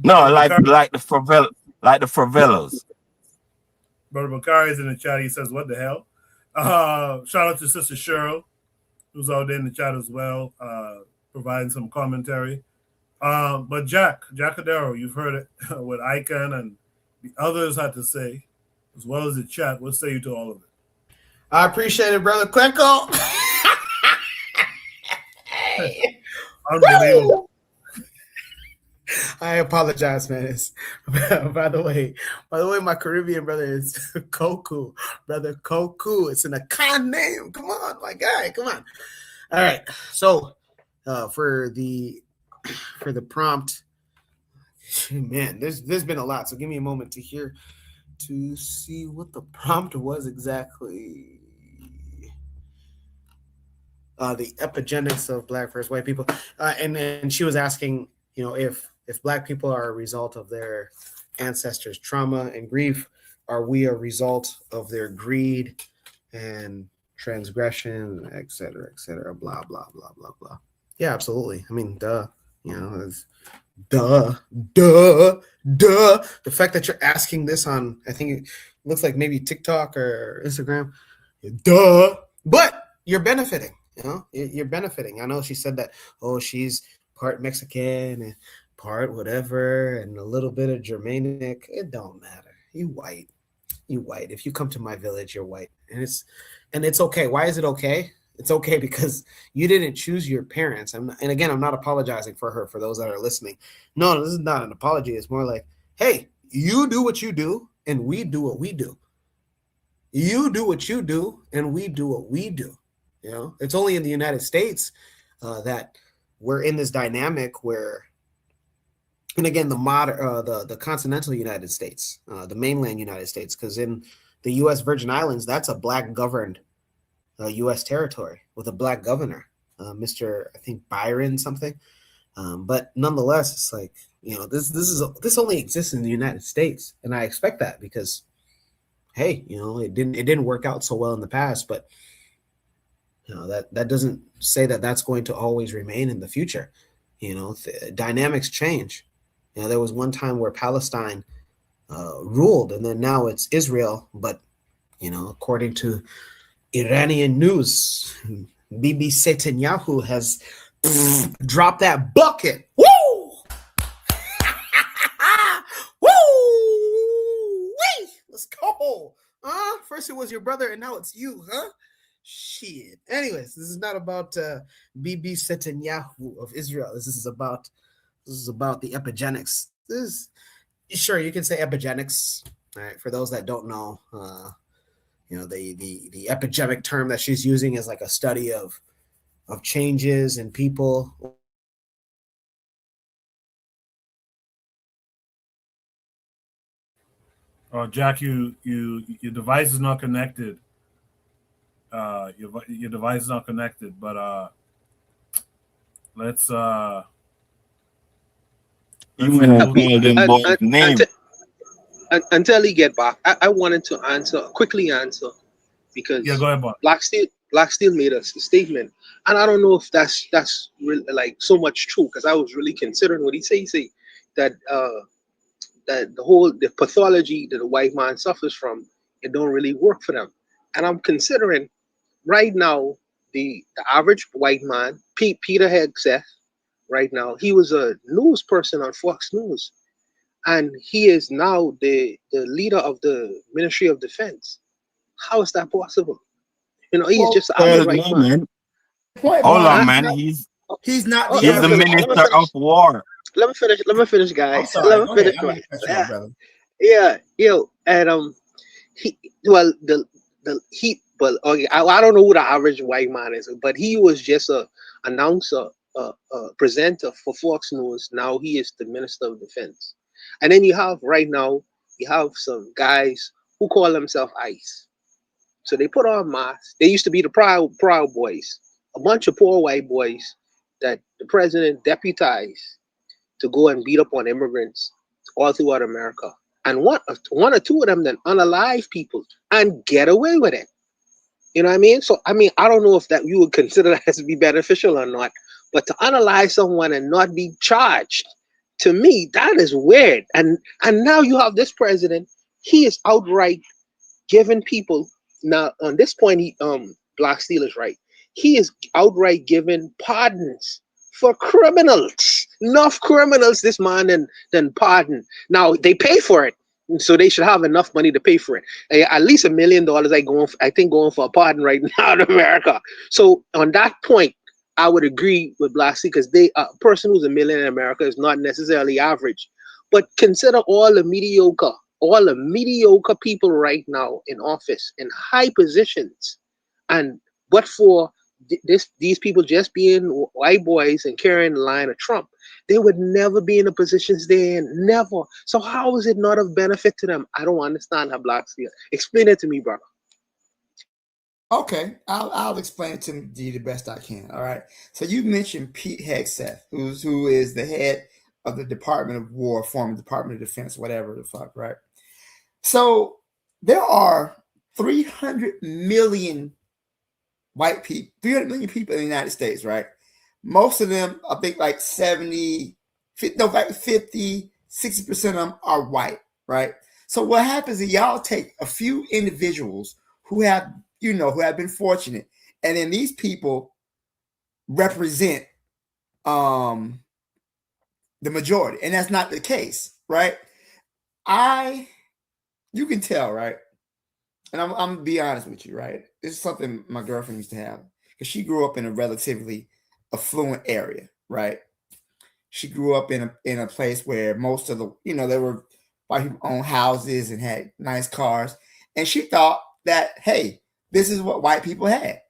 like the favelas. Brother Bakari is in the chat. He says, "What the hell?" Shout out to Sister Cheryl, who's out there in the chat as well, providing some commentary. But Jack Cadero, you've heard it what Icon and the others had to say, as well as the chat. What say you to all of it? I appreciate it, Brother Quenco. Unbelievable. I apologize, man. By the way, my Caribbean brother is Koku. Brother Koku. It's an Akan name. Come on, my guy. Come on. All right. So for the prompt, man, there's been a lot. So give me a moment to see what the prompt was exactly. The epigenetics of Black versus white people. And she was asking, if Black people are a result of their ancestors' trauma and grief, are we a result of their greed and transgression, et cetera, blah, blah, blah, blah, blah. Yeah, absolutely. I mean, duh. Duh. The fact that you're asking this on, I think it looks like maybe TikTok or Instagram, duh. But you're benefiting. You're benefiting. I know she said that, she's part Mexican and part whatever and a little bit of Germanic. It don't matter. You white. If you come to my village, you're white. And it's okay. Why is it okay? It's okay because you didn't choose your parents. And again, I'm not apologizing for her, for those that are listening. No, this is not an apology. It's more like, hey, you do what you do and we do what we do. You do what you do and we do what we do. It's only in the United States that we're in this dynamic where, and again, the continental United States, the mainland United States, because in the U.S. Virgin Islands, that's a Black governed U.S. territory with a Black governor, Mr. I think Byron something. But nonetheless, it's like, this only exists in the United States, and I expect that because, hey, it didn't work out so well in the past, but that doesn't say that that's going to always remain in the future. Dynamics change. There was one time where Palestine ruled, and then now it's Israel. But according to Iranian news, Bibi Netanyahu has dropped that bucket. Woo! Woo! Wee! Let's go. First it was your brother, and now it's you, huh? Shit. Anyways, this is not about Bibi Netanyahu of Israel. This is about the epigenetics. Sure, you can say epigenetics. All right, for those that don't know, the epigenic term that she's using is like a study of changes in people. Jack, your device is not connected. Your device is not connected, but let's until he get back, I wanted to quickly answer because go ahead, Bob. Black Steel made a statement, and I don't know if that's really, like, so much true, because I was really considering what he say that that the pathology that the white man suffers from, it don't really work for them, and I'm considering right now the average white man, Peter Hegseth, right now, he was a news person on Fox News. and he is now the leader of the Ministry of Defense. How is that possible? He is Well, just an I mean, outright man. man. point Hold blank, on, Huh? man. he's not Oh, the He's let me the average. finish. Let me minister of finish. war. Let me finish. Let me finish, I'm guys. sorry. Let me Go ahead. finish, I man. mean, cut you off, brother. Yeah, and he well the he but okay, I don't know who the average white man is, but he was just a announcer, presenter for Fox News. Now he is the Minister of Defense, and then you have some guys who call themselves ICE. So they put on masks. They used to be the Proud Boys, a bunch of poor white boys that the president deputized to go and beat up on immigrants all throughout America. And one or two of them then unalive people and get away with it. You know what I mean? So I mean, I don't know if that you would consider that as to be beneficial or not, but to unalive someone and not be charged, to me, that is weird. And now you have this president, he is outright giving people, now on this point Black Steel is right. He is outright giving pardons for criminals. Enough criminals this man then pardon. Now they pay for it. So they should have enough money to pay for it. At least $1 million I think going for a pardon right now in America. So on that point, I would agree with Black Steel, because a person who's a millionaire in America is not necessarily average. But consider all the mediocre people right now in office in high positions, and but for these people just being white boys and carrying the line of Trump, they would never be in the positions they're in. Never. So how is it not of benefit to them? I don't understand how Blacks feel. Explain it to me, brother. Okay, I'll explain it to you the best I can. All right. So you mentioned Pete Hegseth, who is the head of the Department of War, former Department of Defense, whatever the fuck, right? So there are 300 million white people, 300 million people in the United States, right? Most of them, I think like 50, 60% of them are white, right? So what happens is y'all take a few individuals who have been fortunate, and then these people represent the majority, and that's not the case, right? You can tell, right? And I'm gonna be honest with you, right? This is something my girlfriend used to have, because she grew up in a relatively affluent area, right? She grew up in a place where most of the, there were white people owned houses and had nice cars, and she thought that, hey, this is what white people had.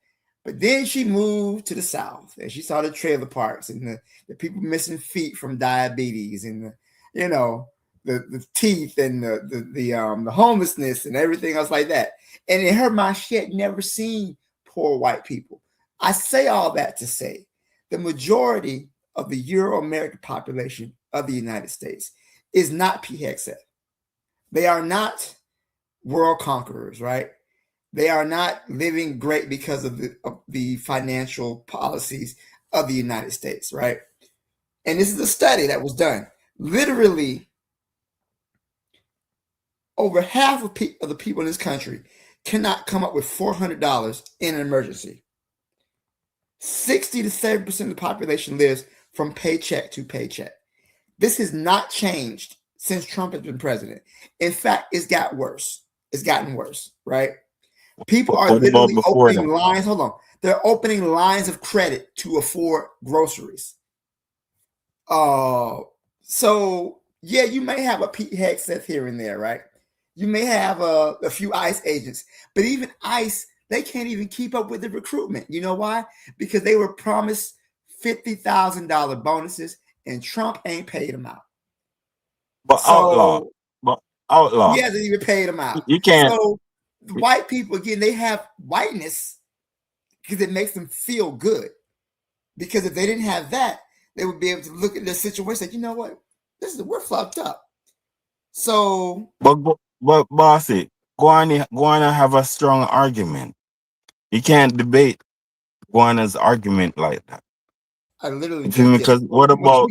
But then she moved to the South, and she saw the trailer parks and the people missing feet from diabetes, and the teeth and the homelessness and everything else like that. And in her mind, she had never seen poor white people. I say all that to say the majority of the Euro-American population of the United States is not Pete Hegseth. They are not world conquerors, right? They are not living great because of the financial policies of the United States, right? And this is a study that was done. Literally, over half of the people in this country cannot come up with $400 in an emergency. 60 to 70% of the population lives from paycheck to paycheck. This has not changed since Trump has been president. In fact, it's gotten worse. It's gotten worse, right? People are literally opening lines. Hold on. They're opening lines of credit to afford groceries. So yeah, you may have a Pete Hegseth here and there, right? You may have a few ICE agents, but even ICE, they can't even keep up with the recruitment. You know why? Because they were promised $50,000 bonuses, and Trump ain't paid them out. But outlaw. He hasn't even paid them out. You can't. So white people, again, they have whiteness because it makes them feel good. Because if they didn't have that, they would be able to look at their situation and say, you know what? We're fucked up. So, but bossy, go on and have a strong argument. You can't debate Guana's argument like that. I literally because what about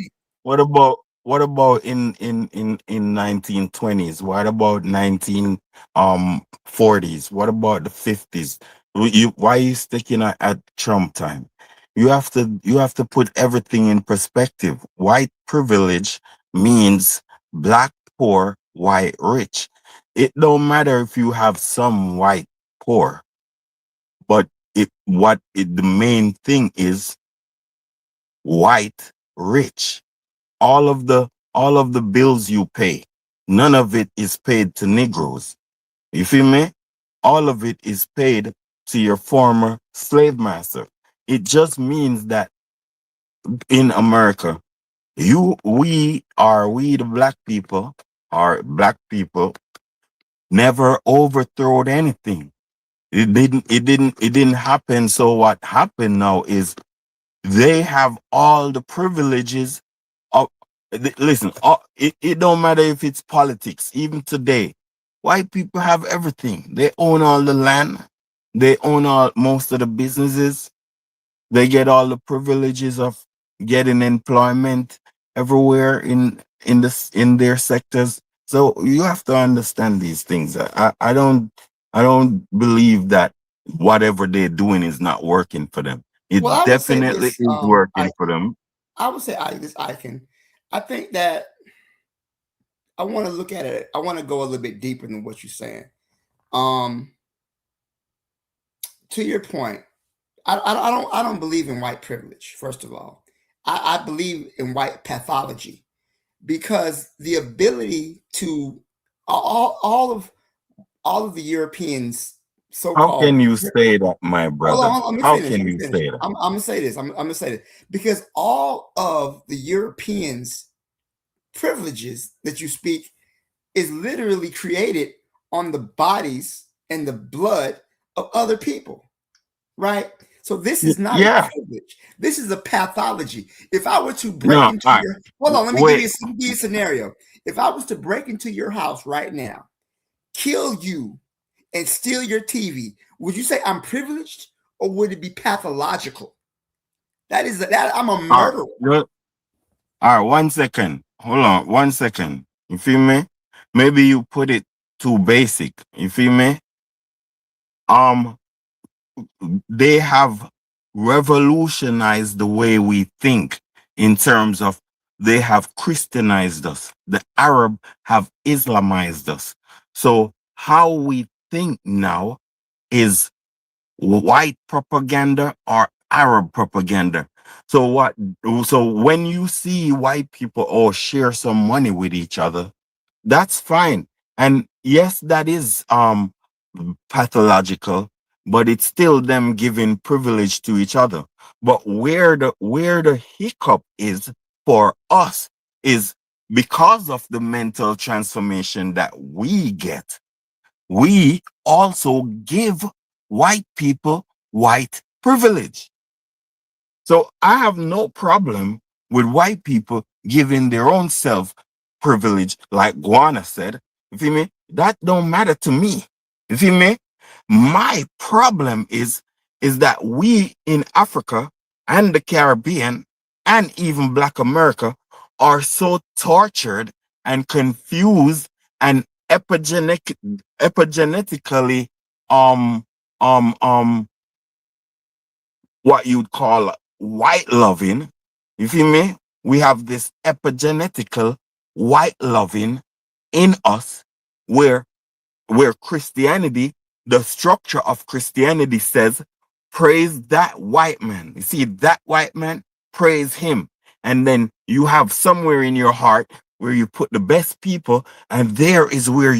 in 1920s? What about 1940s? What about the 50s? Why are you sticking at Trump time? You have to put everything in perspective. White privilege means black poor, white rich. It don't matter if you have some white poor, but the main thing is white rich. All of the bills you pay, none of it is paid to Negroes. You feel me? All of it is paid to your former slave master. It just means that in America, we the black people, our black people, never overthrowed anything. It didn't happen. So what happened now is they have all the privileges of, listen, it don't matter if it's politics. Even today, white people have everything. They own all the land. They own most of the businesses. They get all the privileges of getting employment everywhere in their sectors. So you have to understand these things. I don't believe that whatever they're doing is not working for them. It Well, I would say definitely this. is working for them. I would say this icon. I think that I want to look at it. I want to go a little bit deeper than what you're saying. To your point, I don't believe in white privilege. First of all, I believe in white pathology, because the ability to all of the Europeans, How so-called. can you say that, my Hold on, brother? hold on, let me How finish. can Let me you finish. say that? I'm gonna say this. I'm gonna say this because all of the Europeans' privileges that you speak is literally created on the bodies and the blood of other people, right? So this is not a Yeah. privilege. This is a pathology. If I were to break No. into All right. your, hold on, let me give Wait. you a scenario. If I was to break into your house right now, kill you, and steal your TV, would you say I'm privileged, or would it be pathological? That I'm a All murderer. right. All right. 1 second. Hold on. 1 second. You feel me? Maybe you put it too basic. You feel me? Um, they have revolutionized the way we think in terms of they have Christianized us. The Arab have Islamized us. So how we think now is white propaganda or Arab propaganda. So what? So when you see white people all share some money with each other, that's fine. And yes, that is pathological, but it's still them giving privilege to each other. But where the hiccup is for us is because of the mental transformation that we get, we also give white people white privilege. So I have no problem with white people giving their own self privilege, like Guana said. You feel me? That don't matter to me. You feel me? My problem is that we in Africa and the Caribbean and even Black America are so tortured and confused and epigenetically um um what you'd call white loving. You feel me? We have this epigenetical white loving in us where Christianity, the structure of Christianity says, praise that white man. You see, that white man, praise him. And then you have somewhere in your heart where you put the best people, and there is where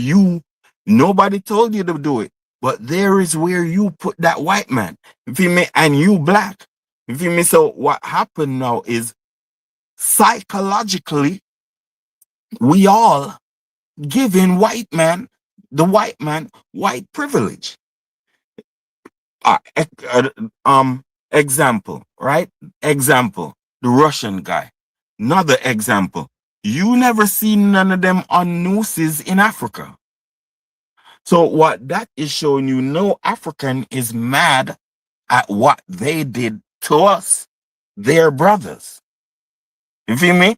nobody told you to do it, but there is where you put that white man. You feel me? And you black. You feel me? So what happened now is psychologically, we all giving the white man, white privilege. Uh, example, right? Example, the Russian guy. Another example, you never see none of them on nooses in Africa. So what that is showing you, no African is mad at what they did to us, their brothers. You feel me?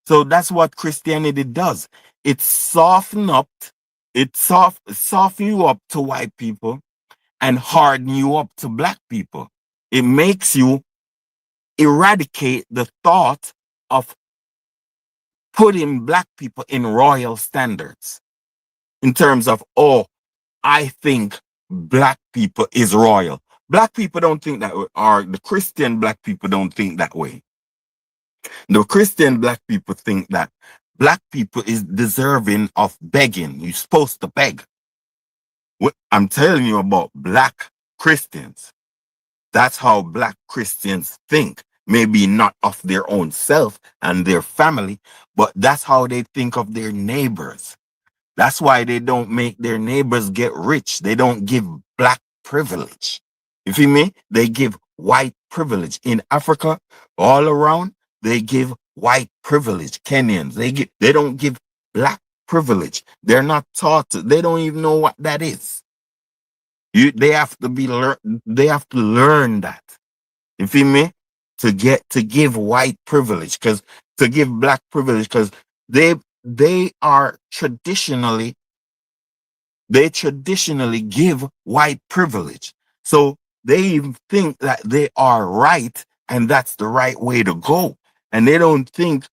So that's what Christianity does. It soften you up to white people and harden you up to black people. It makes you eradicate the thought of putting black people in royal standards in terms of, oh, I think black people is royal. Black people don't think that way, or the Christian black people don't think that way. The Christian black people think that black people is deserving of begging. You're supposed to beg. What I'm telling you about black Christians, that's how black Christians think. Maybe not of their own self and their family, but that's how they think of their neighbors. That's why they don't make their neighbors get rich. They don't give black privilege. You feel me? They give white privilege. In Africa, all around, they give white privilege. Kenyans, they don't give black privilege. They're not taught. They don't even know what that is. They have to learn that. You feel me? To give white privilege, because to give black privilege, because they traditionally give white privilege. So they even think that they are right and that's the right way to go. And they don't think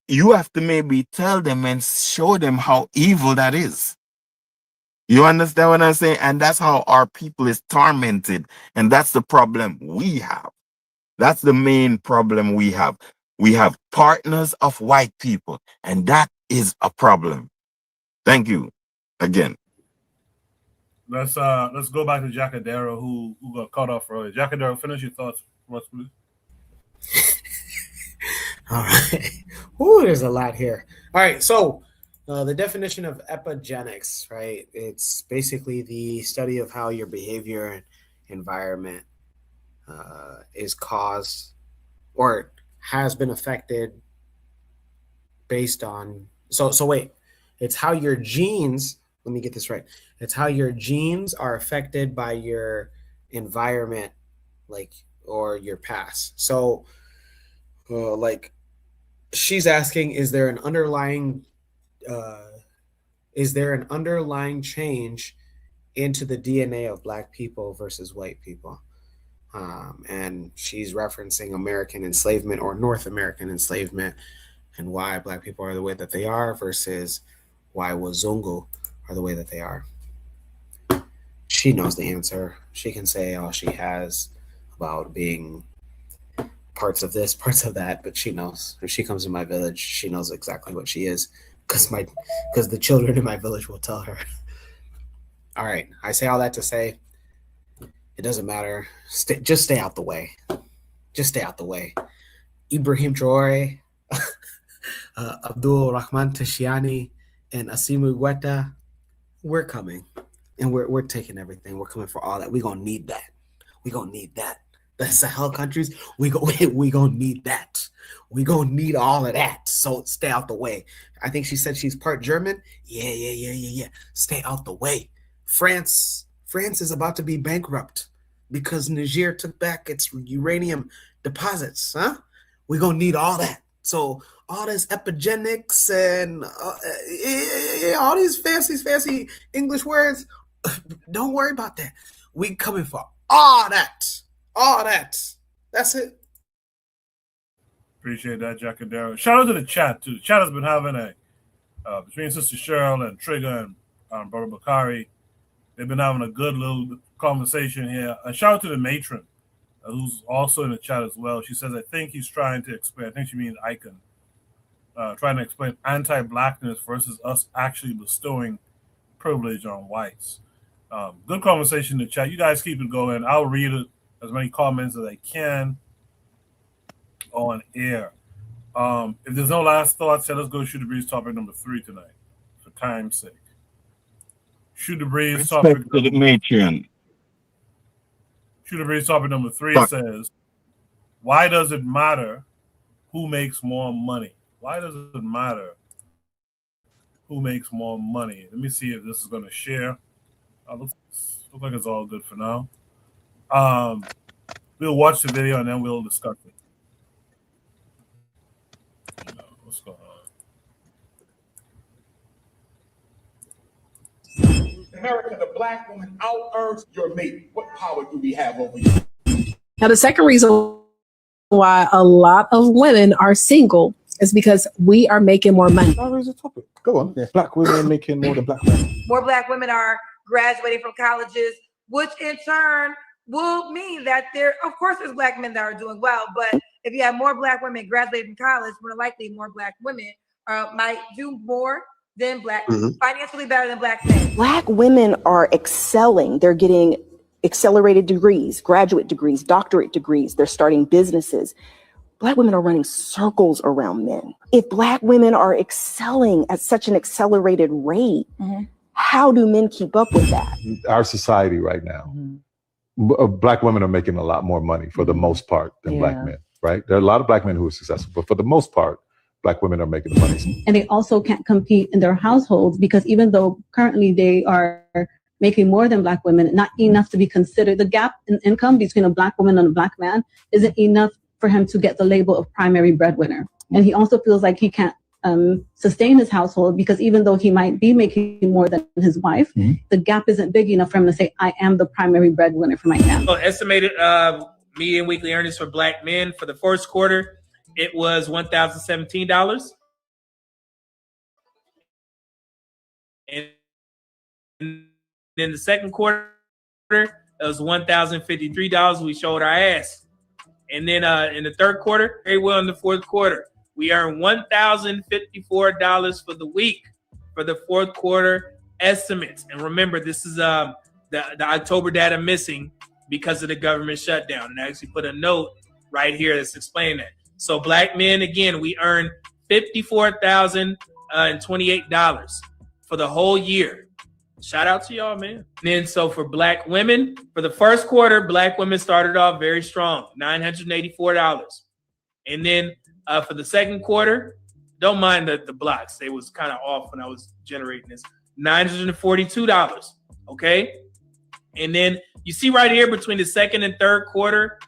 you have to maybe tell them and show them how evil that is. You understand what I'm saying? And that's how our people is tormented. And that's the problem we have. That's the main problem we have. We have partners of white people, and that is a problem. Thank you again. Let's go back to Jacadero, who got cut off earlier. Jacadero, finish your thoughts for us, please. All right. Ooh, there's a lot here. All right. So the definition of epigenetics, right? It's basically the study of how your behavior and environment is caused or has been affected based on. So wait, it's how your genes. Let me get this right. It's how your genes are affected by your environment, like, or your past. So, like, she's asking, is there an underlying change into the DNA of black people versus white people? And she's referencing American enslavement or North American enslavement and why black people are the way that they are versus why Wazungu are the way that they are. She knows the answer. She can say all she has about being parts of this, parts of that, but she knows. If she comes to my village, she knows exactly what she is because the children in my village will tell her. All right, I say all that to say it doesn't matter. Just stay out the way. Just stay out the way. Ibrahim Traore, Abdul Rahman Tashiani, and Asimu Gweta, we're coming. And we're taking everything. We're coming for all that. We're going to need that. We're going to need that. The Sahel countries, we gonna need that. We gonna need all of that. So stay out the way. I think she said she's part German. Yeah. Stay out the way. France is about to be bankrupt because Niger took back its uranium deposits. We gonna need all that. So all this epigenetics and all these fancy English words, don't worry about that. We coming for all that. All that. That's it. Appreciate that, Jacadero. Shout out to the chat, too. The chat has been having between Sister Cheryl and Trigger and Brother Bakari, they've been having a good little conversation here. And shout out to the matron, who's also in the chat as well. She says, I think he's trying to explain, I think she means Icon, trying to explain anti-blackness versus us actually bestowing privilege on whites. Good conversation in the chat. You guys keep it going. I'll read it. As many comments as I can on air. If there's no last thoughts, let's go Shoot the Breeze topic number 3 tonight, for time's sake. Shoot the Breeze topic. To the matron. Shoot the Breeze topic number 3 says, why does it matter who makes more money? Why does it matter who makes more money? Let me see if this is going to share. Looks like it's all good for now. We'll watch the video and then we'll discuss it. What's going on? America, the black woman out-earns your mate. What power do we have over you? Now, the second reason why a lot of women are single It's because we are making more money. I'll raise a topic. Go on. Yeah. Black women making more than black men. More black women are graduating from colleges, which in turn will mean that of course, there's black men that are doing well. But if you have more black women graduating from college, more likely more black women might do more than financially better than black men. Black women are excelling. They're getting accelerated degrees, graduate degrees, doctorate degrees. They're starting businesses. Black women are running circles around men. If black women are excelling at such an accelerated rate, how do men keep up with that? Our society right now, black women are making a lot more money for the most part than black men, right? There are a lot of black men who are successful, but for the most part, black women are making the money. And they also can't compete in their households because even though currently they are making more than black women, not enough to be considered. The gap in income between a black woman and a black man isn't enough for him to get the label of primary breadwinner. And he also feels like he can't sustain his household because even though he might be making more than his wife, the gap isn't big enough for him to say, I am the primary breadwinner for my family. So estimated median weekly earnings for black men for the first quarter, it was $1,017. And in the second quarter, it was $1,053. We showed our ass. And then in the third quarter, very well in the fourth quarter, we earned $1,054 for the week for the fourth quarter estimates. And remember, this is the October data missing because of the government shutdown. And I actually put a note right here that's explaining that. So black men, again, we earned $54,028 for the whole year. Shout out to y'all, man. And then so for black women, for the first quarter, black women started off very strong, $984. And then for the second quarter, don't mind the blocks. They was kind of off when I was generating this. $942, okay? And then you see right here between the second and third quarter,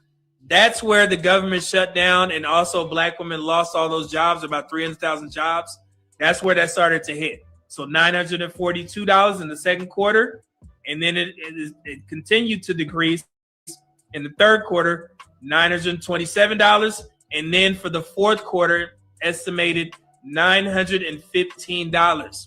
that's where the government shut down and also black women lost all those jobs, about 300,000 jobs. That's where that started to hit. So $942 in the second quarter, and then it continued to decrease in the third quarter, $927, and then for the fourth quarter, estimated $915.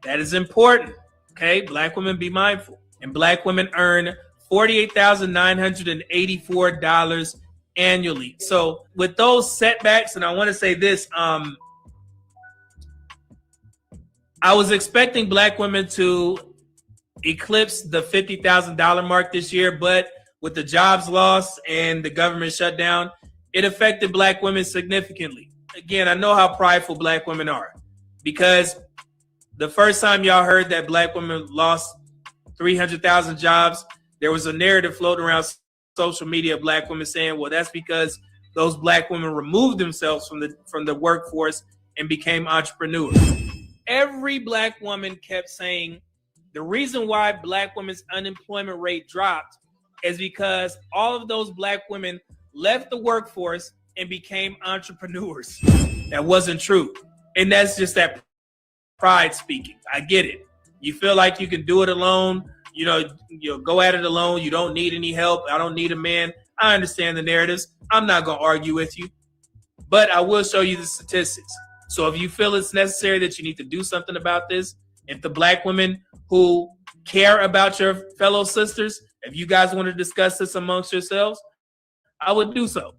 That is important, okay? Black women, be mindful. And black women earn $48,984 annually. So with those setbacks, and I want to say this, I was expecting black women to eclipse the $50,000 mark this year, but with the jobs lost and the government shutdown, it affected black women significantly. Again, I know how prideful black women are because the first time y'all heard that black women lost 300,000 jobs, there was a narrative floating around social media of black women saying, well, that's because those black women removed themselves from the workforce and became entrepreneurs. Every black woman kept saying the reason why black women's unemployment rate dropped is because all of those black women left the workforce and became entrepreneurs. That wasn't true. And that's just that pride speaking. I get it. You feel like you can do it alone. You go at it alone. You don't need any help. I don't need a man. I understand the narratives. I'm not going to argue with you, but I will show you the statistics. So if you feel it's necessary that you need to do something about this, if the black women who care about your fellow sisters, if you guys want to discuss this amongst yourselves, I would do so.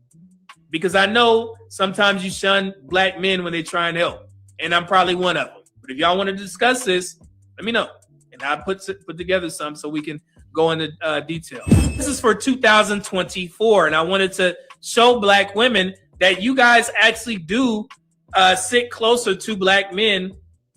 Because I know sometimes you shun black men when they try and help. And I'm probably one of them. But if y'all want to discuss this, let me know. And I'll put together some so we can go into detail. This is for 2024. And I wanted to show black women that you guys actually do sit closer to black men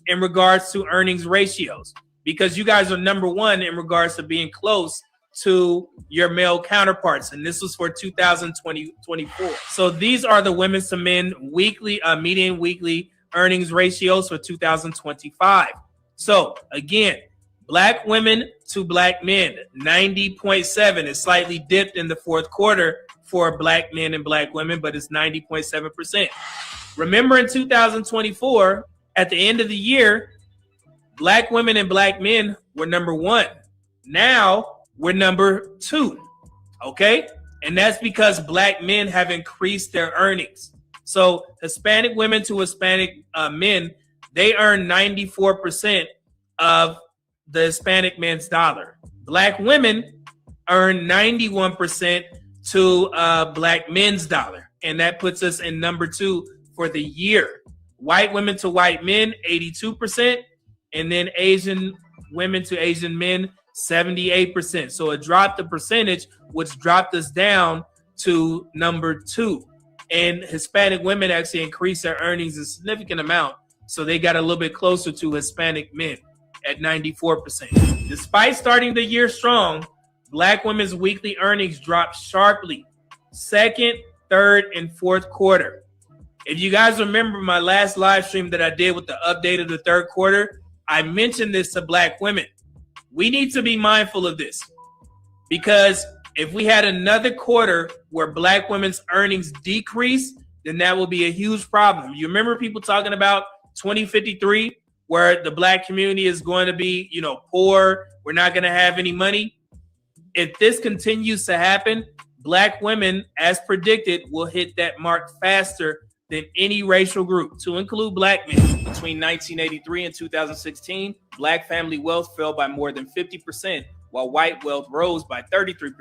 in regards to earnings ratios, because you guys are number one in regards to being close to your male counterparts. And this was for 2024. So these are the women to men weekly, median weekly earnings ratios for 2025. So again, black women to black men, 90.7 is slightly dipped in the fourth quarter for black men and black women, but it's 90.7%. Remember in 2024, at the end of the year, black women and black men were number one. Now we're number two, okay? And that's because black men have increased their earnings. So Hispanic women to Hispanic men, they earn 94% of the Hispanic man's dollar. Black women earn 91% to black men's dollar. And that puts us in number 2 for the year. White women to white men, 82%. And then Asian women to Asian men, 78%. So it dropped the percentage, which dropped us down to number 2. And Hispanic women actually increased their earnings a significant amount. So they got a little bit closer to Hispanic men at 94%. Despite starting the year strong, Black women's weekly earnings dropped sharply second, third, and fourth quarter. If you guys remember my last live stream that I did with the update of the third quarter, I mentioned this to Black women. We need to be mindful of this, because if we had another quarter where Black women's earnings decrease, then that will be a huge problem. You remember people talking about 2053, where the Black community is going to be, poor. We're not going to have any money. If this continues to happen, Black women, as predicted, will hit that mark faster than any racial group, to include Black men. Between 1983 and 2016, Black family wealth fell by more than 50%, while white wealth rose by 33%.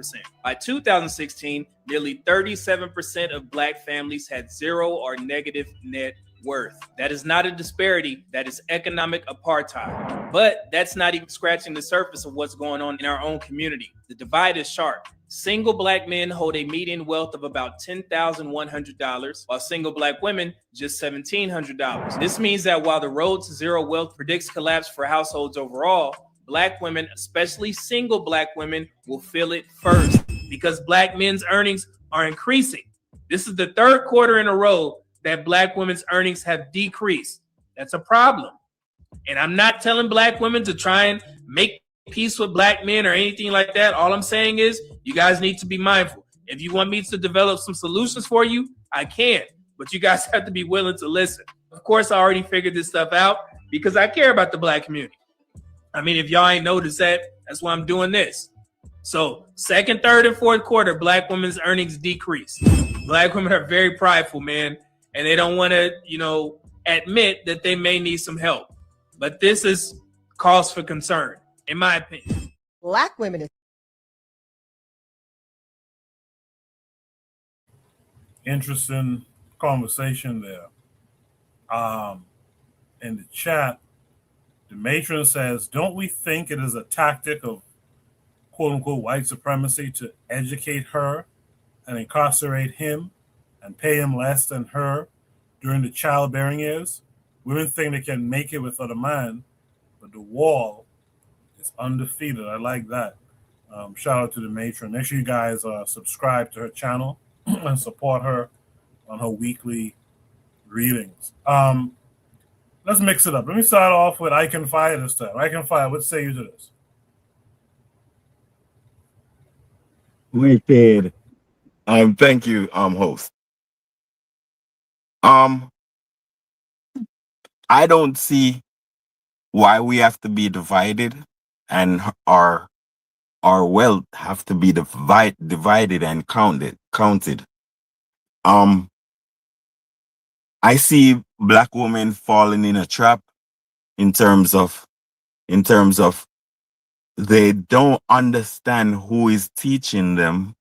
By 2016, nearly 37% of Black families had zero or negative net worth. That is not a disparity, that is economic apartheid. But that's not even scratching the surface of what's going on in our own community. The divide is sharp. Single Black men hold a median wealth of about $10,100, while single Black women just $1,700. This means that while the road to zero wealth predicts collapse for households overall, Black women, especially single Black women, will feel it first, because Black men's earnings are increasing. This is the third quarter in a row that Black women's earnings have decreased. That's a problem. And I'm not telling Black women to try and make peace with Black men or anything like that. All I'm saying is you guys need to be mindful. If you want me to develop some solutions for you, I can, but you guys have to be willing to listen. Of course, I already figured this stuff out because I care about the Black community. I mean, if y'all ain't noticed that, that's why I'm doing this. So second, third, and fourth quarter, Black women's earnings decrease. Black women are very prideful, man, and they don't want to, admit that they may need some help. But this is cause for concern, in my opinion. Black women. Interesting conversation there. In the chat, the matron says, don't we think it is a tactic of quote unquote white supremacy to educate her and incarcerate him and pay him less than her during the childbearing years? Women think they can make it without a man, but the wall is undefeated. I like that. Shout out to the matron. Make sure you guys subscribe to her channel and support her on her weekly readings. Let's mix it up. Let me start off with I Can Fire this time. I Can Fire, what say you to this? Wicked. Thank you, host. I don't see why we have to be divided and our wealth have to be divided and counted. I see Black women falling in a trap in terms of they don't understand who is teaching them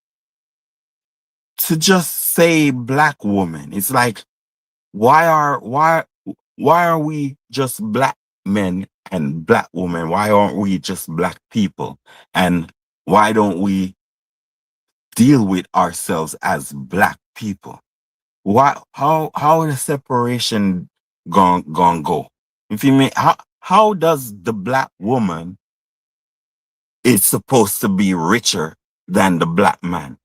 to just say Black woman. It's like, why are we just Black men and Black women? Why aren't we just Black people? And why don't we deal with ourselves as Black people? Why? How the separation gone go? If you mean, how does the Black woman is supposed to be richer than the Black man?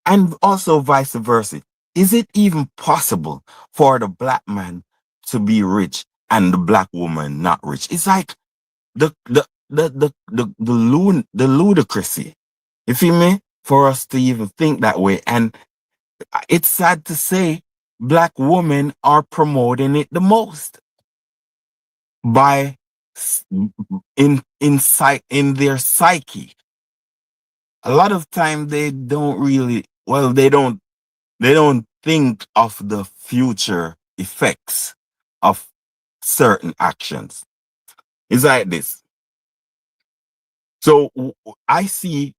And also vice versa. Is it even possible for the Black man to be rich and the Black woman not rich? It's like the ludicrousy, if you may, for us to even think that way. And it's sad to say Black women are promoting it the most by in their psyche. A lot of time they don't think of the future effects of certain actions. It's like this. So I see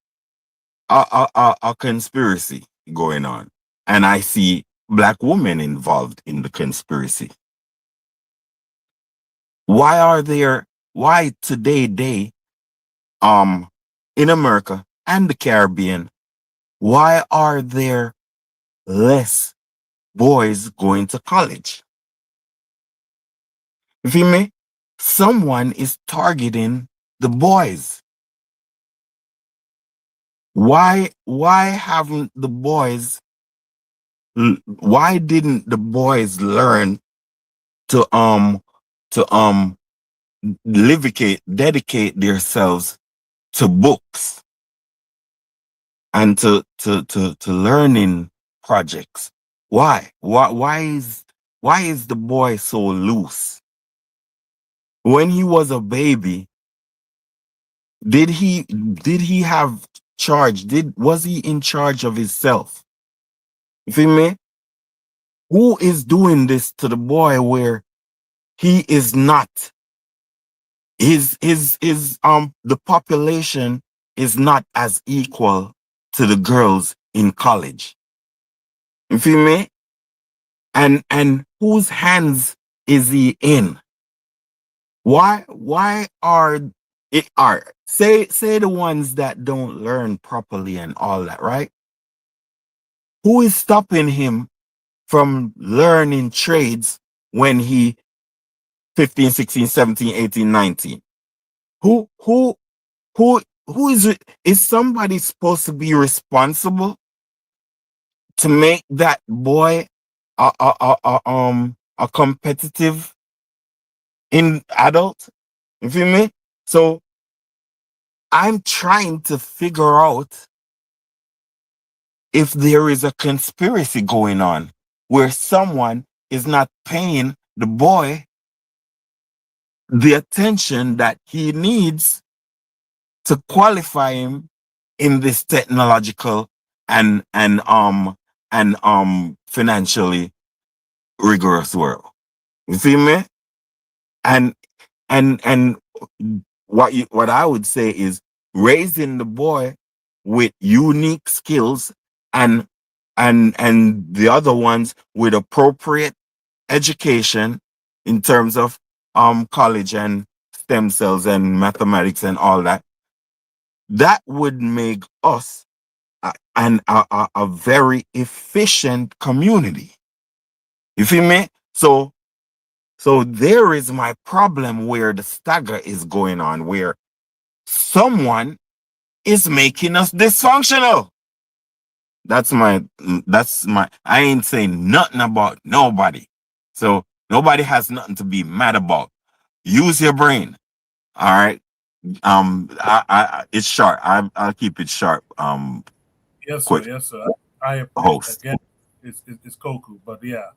a conspiracy going on, and I see black women involved in the conspiracy. Why today in America and the Caribbean, why are there less boys going to college? You feel me? Someone is targeting the boys. Why haven't the boys, why didn't the boys learn to dedicate themselves to books and to learning projects? Why is the boy so loose? When he was a baby, did he have charge? Was he in charge of himself? You feel me? Who is doing this to the boy where he is not? The population is not as equal to the girls in college. You feel me? And whose hands is he in? Why are say the ones that don't learn properly and all that, right? Who is stopping him from learning trades when he 15, 16, 17, 18, 19? Who is somebody supposed to be responsible to make that boy a competitive in adult? You feel me? So I'm trying to figure out if there is a conspiracy going on where someone is not paying the boy the attention that he needs to qualify him in this technological and financially rigorous world. You feel me? And what I would say is raising the boy with unique skills and the other ones with appropriate education in terms of college and stem cells and mathematics and all that. That would make us a very efficient community. You feel me? So there is my problem where the stagger is going on, where someone is making us dysfunctional. That's my, I ain't saying nothing about nobody. So nobody has nothing to be mad about. Use your brain. All right. It's sharp. I'll keep it sharp. Yes, sir. Quick. Yes, sir. I appreciate Host. again. It's Koku, but yeah.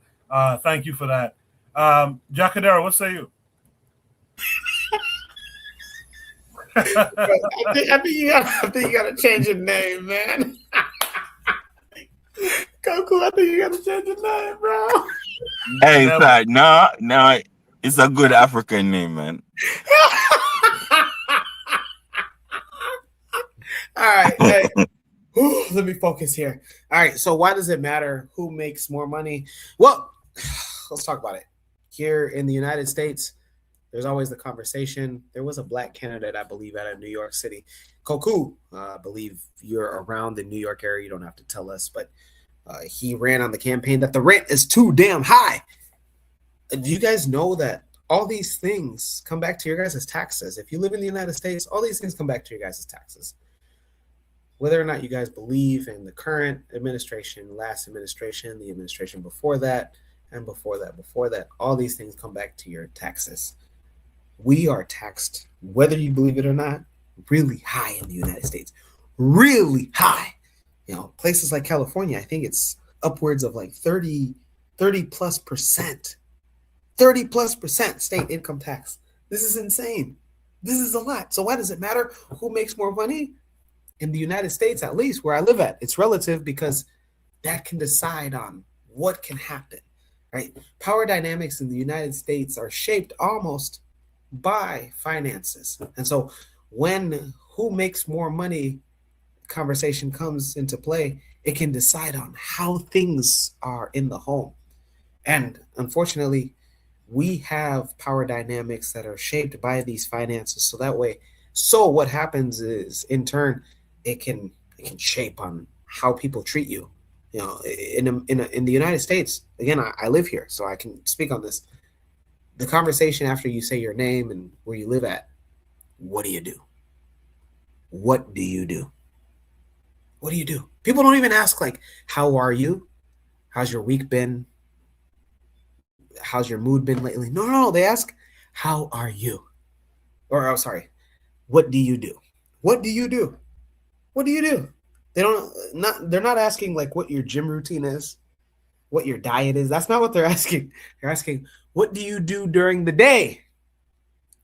Thank you for that. Jacadera, what say you? I think you gotta change your name, man. Goku, I think you gotta change your name, bro. Hey, sorry. No, it's a good African name, man. All right, hey. Let me focus here. All right, so why does it matter who makes more money? Well, let's talk about it. Here in the United States, there's always the conversation. There was a black candidate, I believe, out of New York City. Koku, I believe you're around the New York area. You don't have to tell us, but he ran on the campaign that the rent is too damn high. Do you guys know that all these things come back to your guys' taxes? If you live in the United States, all these things come back to your guys' taxes. Whether or not you guys believe in the current administration, last administration, the administration before that, and before that, all these things come back to your taxes. We are taxed, whether you believe it or not, really high in the United States. Really high. You know, places like California, I think it's upwards of like 30 plus percent. 30 plus percent state income tax. This is insane. This is a lot. So why does it matter who makes more money? In the United States, at least where I live at, it's relative because that can decide on what can happen, right? Power dynamics in the United States are shaped almost by finances. And so when who makes more money conversation comes into play, it can decide on how things are in the home. And unfortunately, we have power dynamics that are shaped by these finances. So what happens is, in turn, it can shape on how people treat you. You know, in the United States, again, I live here, so I can speak on this. The conversation after you say your name and where you live at, what do you do? What do you do? What do you do? People don't even ask, like, how are you? How's your week been? How's your mood been lately? No. They ask, how are you? Or, oh, sorry, what do you do? What do you do? What do you do? They're not asking like what your gym routine is, what your diet is. That's not what they're asking. They're asking, what do you do during the day?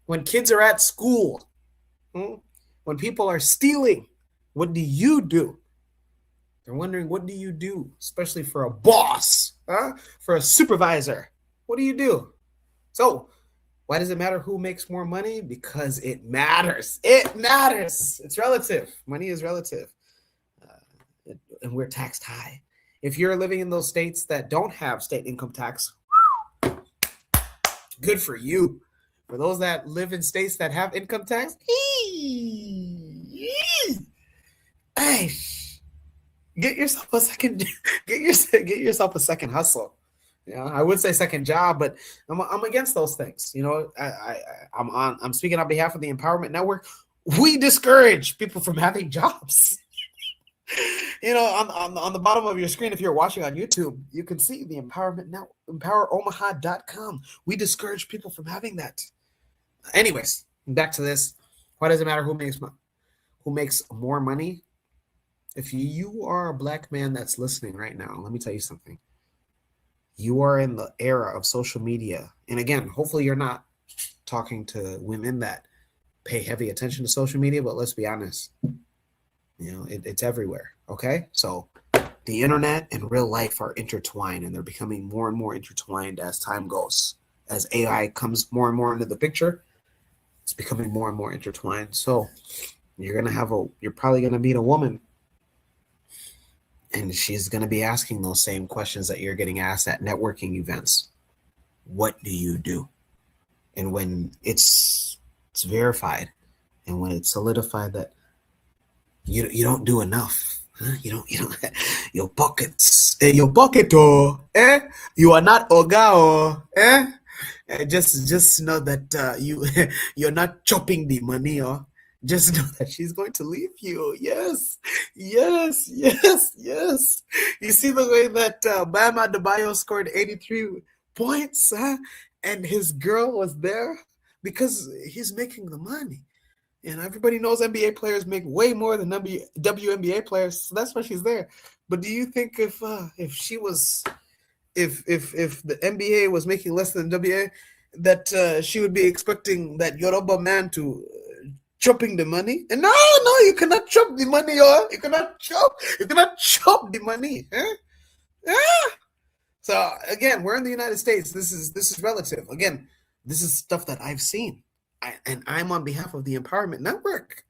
When kids are at school, when people are stealing, what do you do? They're wondering, what do you do? Especially for a boss, for a supervisor. What do you do? So, why does it matter who makes more money? Because it matters. It matters. It's relative. Money is relative. And we're taxed high. If you're living in those states that don't have state income tax, good for you. For those that live in states that have income tax, hey, get yourself a second. Get yourself a second hustle. You know, I would say second job, but I'm against those things. You know, I'm speaking on behalf of the Empowerment Network. We discourage people from having jobs. You know, on the bottom of your screen, if you're watching on YouTube, you can see the Empowerment Network, empoweromaha.com. We discourage people from having that. Anyways, back to this. Why does it matter who makes more money? If you are a black man that's listening right now, let me tell you something. You are in the era of social media. And again, hopefully you're not talking to women that pay heavy attention to social media, but let's be honest. You know, it's everywhere, okay? So the internet and real life are intertwined, and they're becoming more and more intertwined as time goes. As AI comes more and more into the picture, it's becoming more and more intertwined. So you're probably gonna meet a woman, and she's gonna be asking those same questions that you're getting asked at networking events. What do you do? And when it's verified, and when it's solidified that you don't do enough, huh? You don't your pockets, your pocket, you are not oga, just know that you're not chopping the money, just know that she's going to leave you. Yes. You see the way that Bam Adebayo scored 83 points, and his girl was there because he's making the money. And everybody knows NBA players make way more than WNBA players, so that's why she's there. But do you think if the NBA was making less than WNBA, that she would be expecting that Yoruba man to chopping the money? And no, you cannot chop the money, you cannot chop the money. So again, we're in the United States. This is relative. Again, this is stuff that I've seen. And I'm on behalf of the Empowerment Network.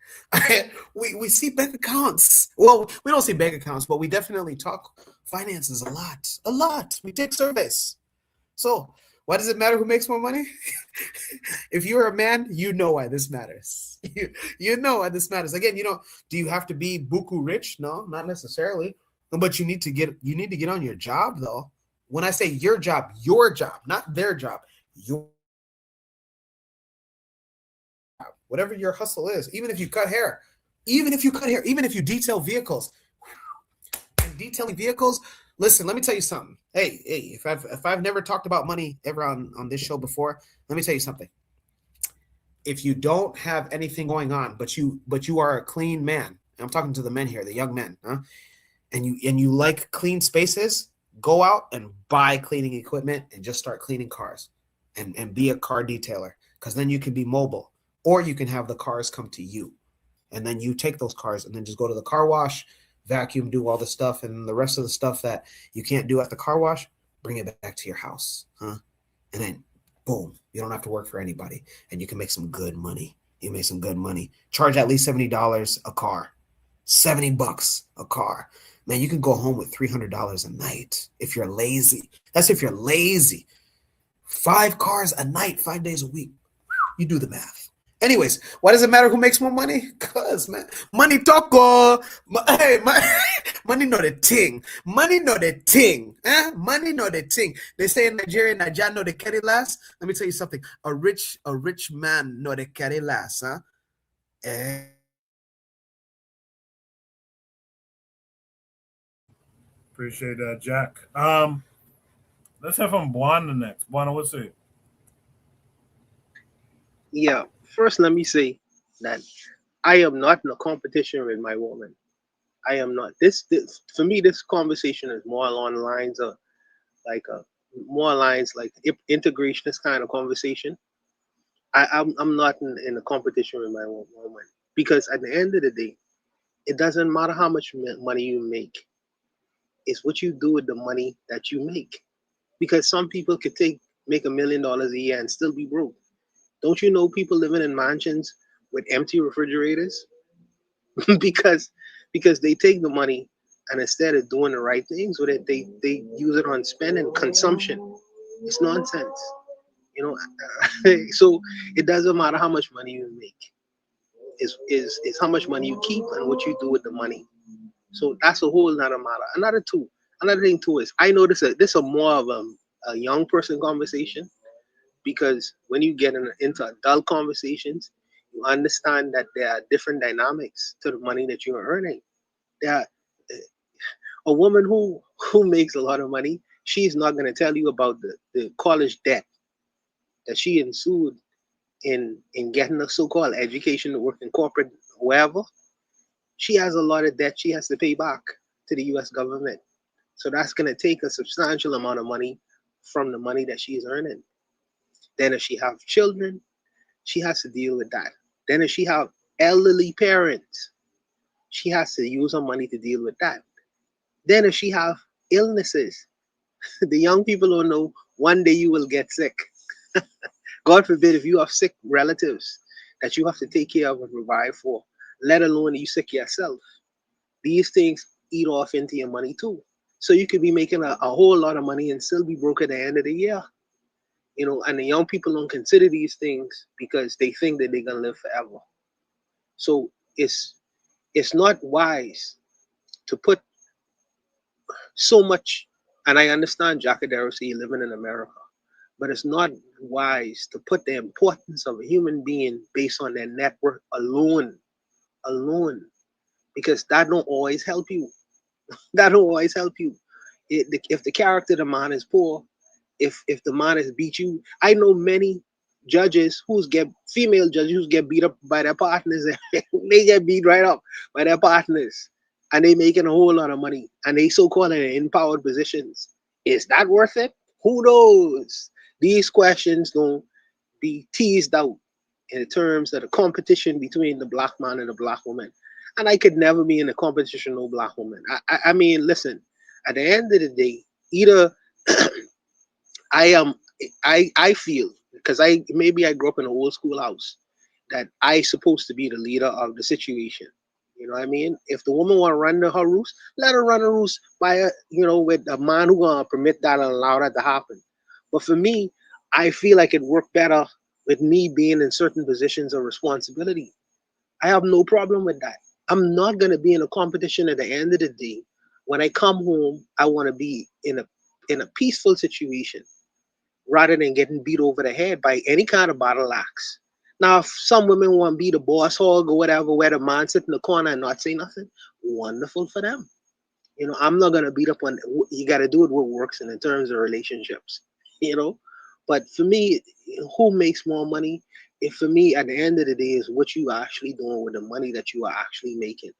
We see bank accounts. Well, we don't see bank accounts, but we definitely talk finances a lot. We take surveys. So why does it matter who makes more money? If you're a man, you know why this matters. You know why this matters. Again, do you have to be buku rich? No, not necessarily. But you need to get on your job, though. When I say your job, not their job, whatever your hustle is, even if you cut hair, even if you detail vehicles, and detailing vehicles, listen, let me tell you something. Hey, if I've never talked about money ever on this show before, let me tell you something. If you don't have anything going on, but you are a clean man, and I'm talking to the men here, the young men, and you like clean spaces, go out and buy cleaning equipment and just start cleaning cars and be a car detailer, because then you can be mobile. Or you can have the cars come to you, and then you take those cars and then just go to the car wash, vacuum, do all the stuff, and the rest of the stuff that you can't do at the car wash, bring it back to your house, huh? And then, boom, you don't have to work for anybody, and you can make some good money. You make some good money. Charge at least $70 a car, $70 a car. Man, you can go home with $300 a night if you're lazy. That's if you're lazy. 5 cars a night, 5 days a week. You do the math. Anyways, why does it matter who makes more money? Because, man, money talk. Hey, money not a thing. Money not a thing. Eh? Money not a thing. They say in Nigeria, Nigeria know the carry last. Let me tell you something. A rich man know the carry last. Huh? Eh. Appreciate that, Jack. Let's have from Buana next. Buana, what's it? Yeah, first let me say that I am not in a competition with my woman. I am not. This for me, this conversation is more along the lines of like more lines like integrationist kind of conversation. I'm not in a competition with my woman because at the end of the day, it doesn't matter how much money you make. It's what you do with the money that you make. Because some people could make $1 million a year and still be broke. Don't you know people living in mansions with empty refrigerators? because they take the money and instead of doing the right things with it, they use it on spending consumption. It's nonsense. You know, so it doesn't matter how much money you make. Is how much money you keep and what you do with the money. So that's a whole nother matter. Another thing too is I know this is more of a young person conversation because when you get into adult conversations, you understand that there are different dynamics to the money that you're earning. There are, a woman who makes a lot of money, she's not going to tell you about the college debt that she ensued in getting a so-called education to work in corporate wherever. She has a lot of debt she has to pay back to the US government. So that's going to take a substantial amount of money from the money that she's earning. Then if she have children, she has to deal with that. Then if she have elderly parents, she has to use her money to deal with that. Then if she have illnesses, the young people don't know one day you will get sick. God forbid if you have sick relatives that you have to take care of and provide for, let alone you sick yourself. These things eat off into your money too. So you could be making a whole lot of money and still be broke at the end of the year. You know, and the young people don't consider these things because they think that they're gonna live forever. So it's not wise to put so much, and I understand Jacadero say living in America, but it's not wise to put the importance of a human being based on their net worth alone, because that don't always help you. That don't always help you. If the character of the man is poor, if the man has beat you, I know many judges female judges who get beat up by their partners. They get beat right up by their partners, and they making a whole lot of money, and they so-called in empowered positions. Is that worth it? Who knows? These questions don't be teased out in terms of the competition between the black man and the black woman. And I could never be in a competition with no black woman. I mean, listen, at the end of the day, either I am I feel because I grew up in an old school house that I supposed to be the leader of the situation. You know what I mean? If the woman want to run her roost, let her run her roost with a man who gonna permit that and allow that to happen. But for me, I feel like it worked better with me being in certain positions of responsibility. I have no problem with that. I'm not gonna be in a competition at the end of the day. When I come home, I want to be in a peaceful situation rather than getting beat over the head by any kind of battle axe. Now, if some women want to be the boss hog or whatever, where the man sit in the corner and not say nothing, wonderful for them. You know, I'm not gonna beat up on. You got to do it what works in terms of relationships. You know, but for me, who makes more money? If for me, at the end of the day, is what you are actually doing with the money that you are actually making,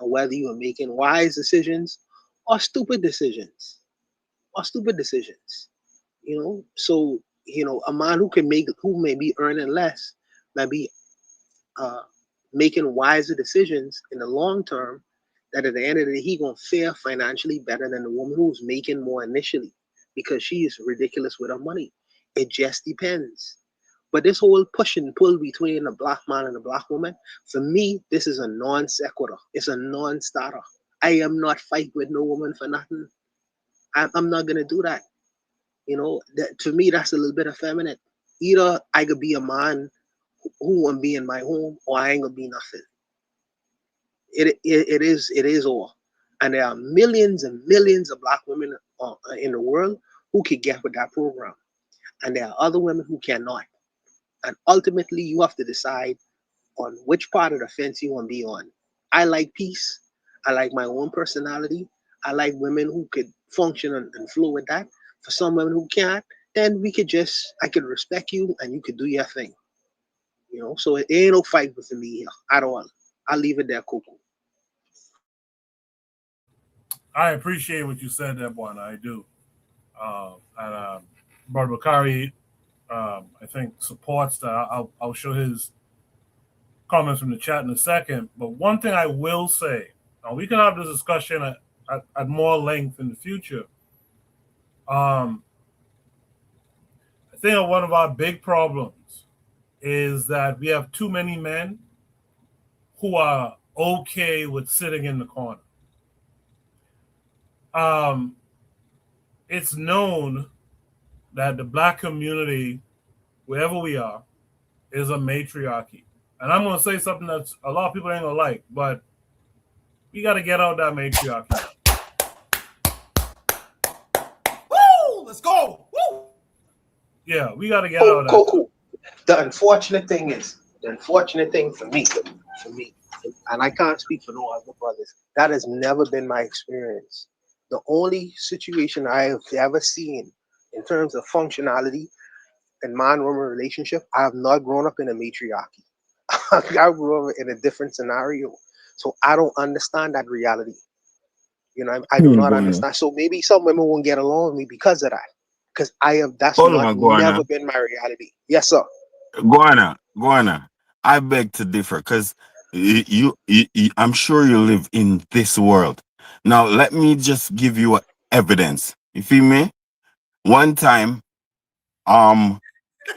and whether you are making wise decisions or stupid decisions, So a man who may be earning less, may be uh, making wiser decisions in the long term that at the end of the day, he gonna fare financially better than the woman who's making more initially because she is ridiculous with her money. It just depends. But this whole push and pull between the black man and the black woman, for me, this is a non sequitur. It's a non-starter. I am not fighting with no woman for nothing. I'm not gonna do that. You know, that, to me, that's a little bit effeminate. Either I could be a man who want to be in my home, or I ain't gonna be nothing. It is all. And there are millions and millions of black women in the world who could get with that program, and there are other women who cannot. And ultimately, you have to decide on which part of the fence you want to be on. I like peace. I like my own personality. I like women who could function and flow with that. For some women who can't, then I could respect you and you could do your thing. You know, so it ain't no fight with me here at all. I'll leave it there, Coco. I appreciate what you said there, Buana. I do. And Brother Bakari, I think, supports that. I'll show his comments from the chat in a second. But one thing I will say, we can have this discussion at more length in the future. I think one of our big problems is that we have too many men who are okay with sitting in the corner. It's known that the black community, wherever we are, is a matriarchy. And I'm going to say something that a lot of people ain't going to like, but we got to get out that matriarchy. Woo! Let's go! Woo! Yeah, we got to get out of that. Coco. The unfortunate thing for me, and I can't speak for no other brothers, that has never been my experience. The only situation I have ever seen in terms of functionality and man-woman relationship, I have not grown up in a matriarchy. I grew up in a different scenario. So I don't understand that reality. You know, I do not understand. So maybe some women won't get along with me because of that. Because that's never been my reality. Yes, sir. Guana, I beg to differ because I'm sure you live in this world. Now, let me just give you evidence. You feel me? One time,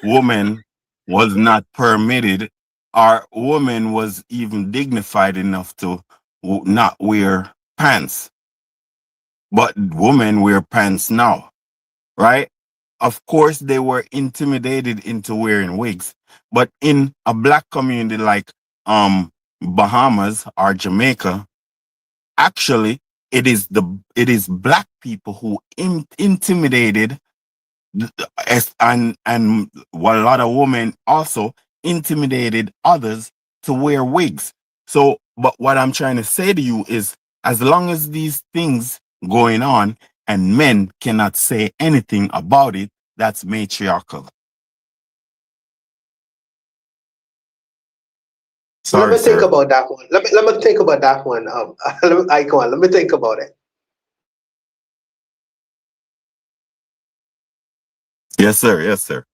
woman was not permitted, or woman was even dignified enough to not wear pants. But women wear pants now, right? Of course, they were intimidated into wearing wigs. But in a black community like Bahamas or Jamaica, actually, it is black people who intimidated, and a lot of women also intimidated others to wear wigs. So, but what I'm trying to say to you is, as long as these things going on and men cannot say anything about it, that's matriarchal. Sorry, let me think about that one. Let me think about that one. Icon, let me think about it. Yes, sir. Yes, sir.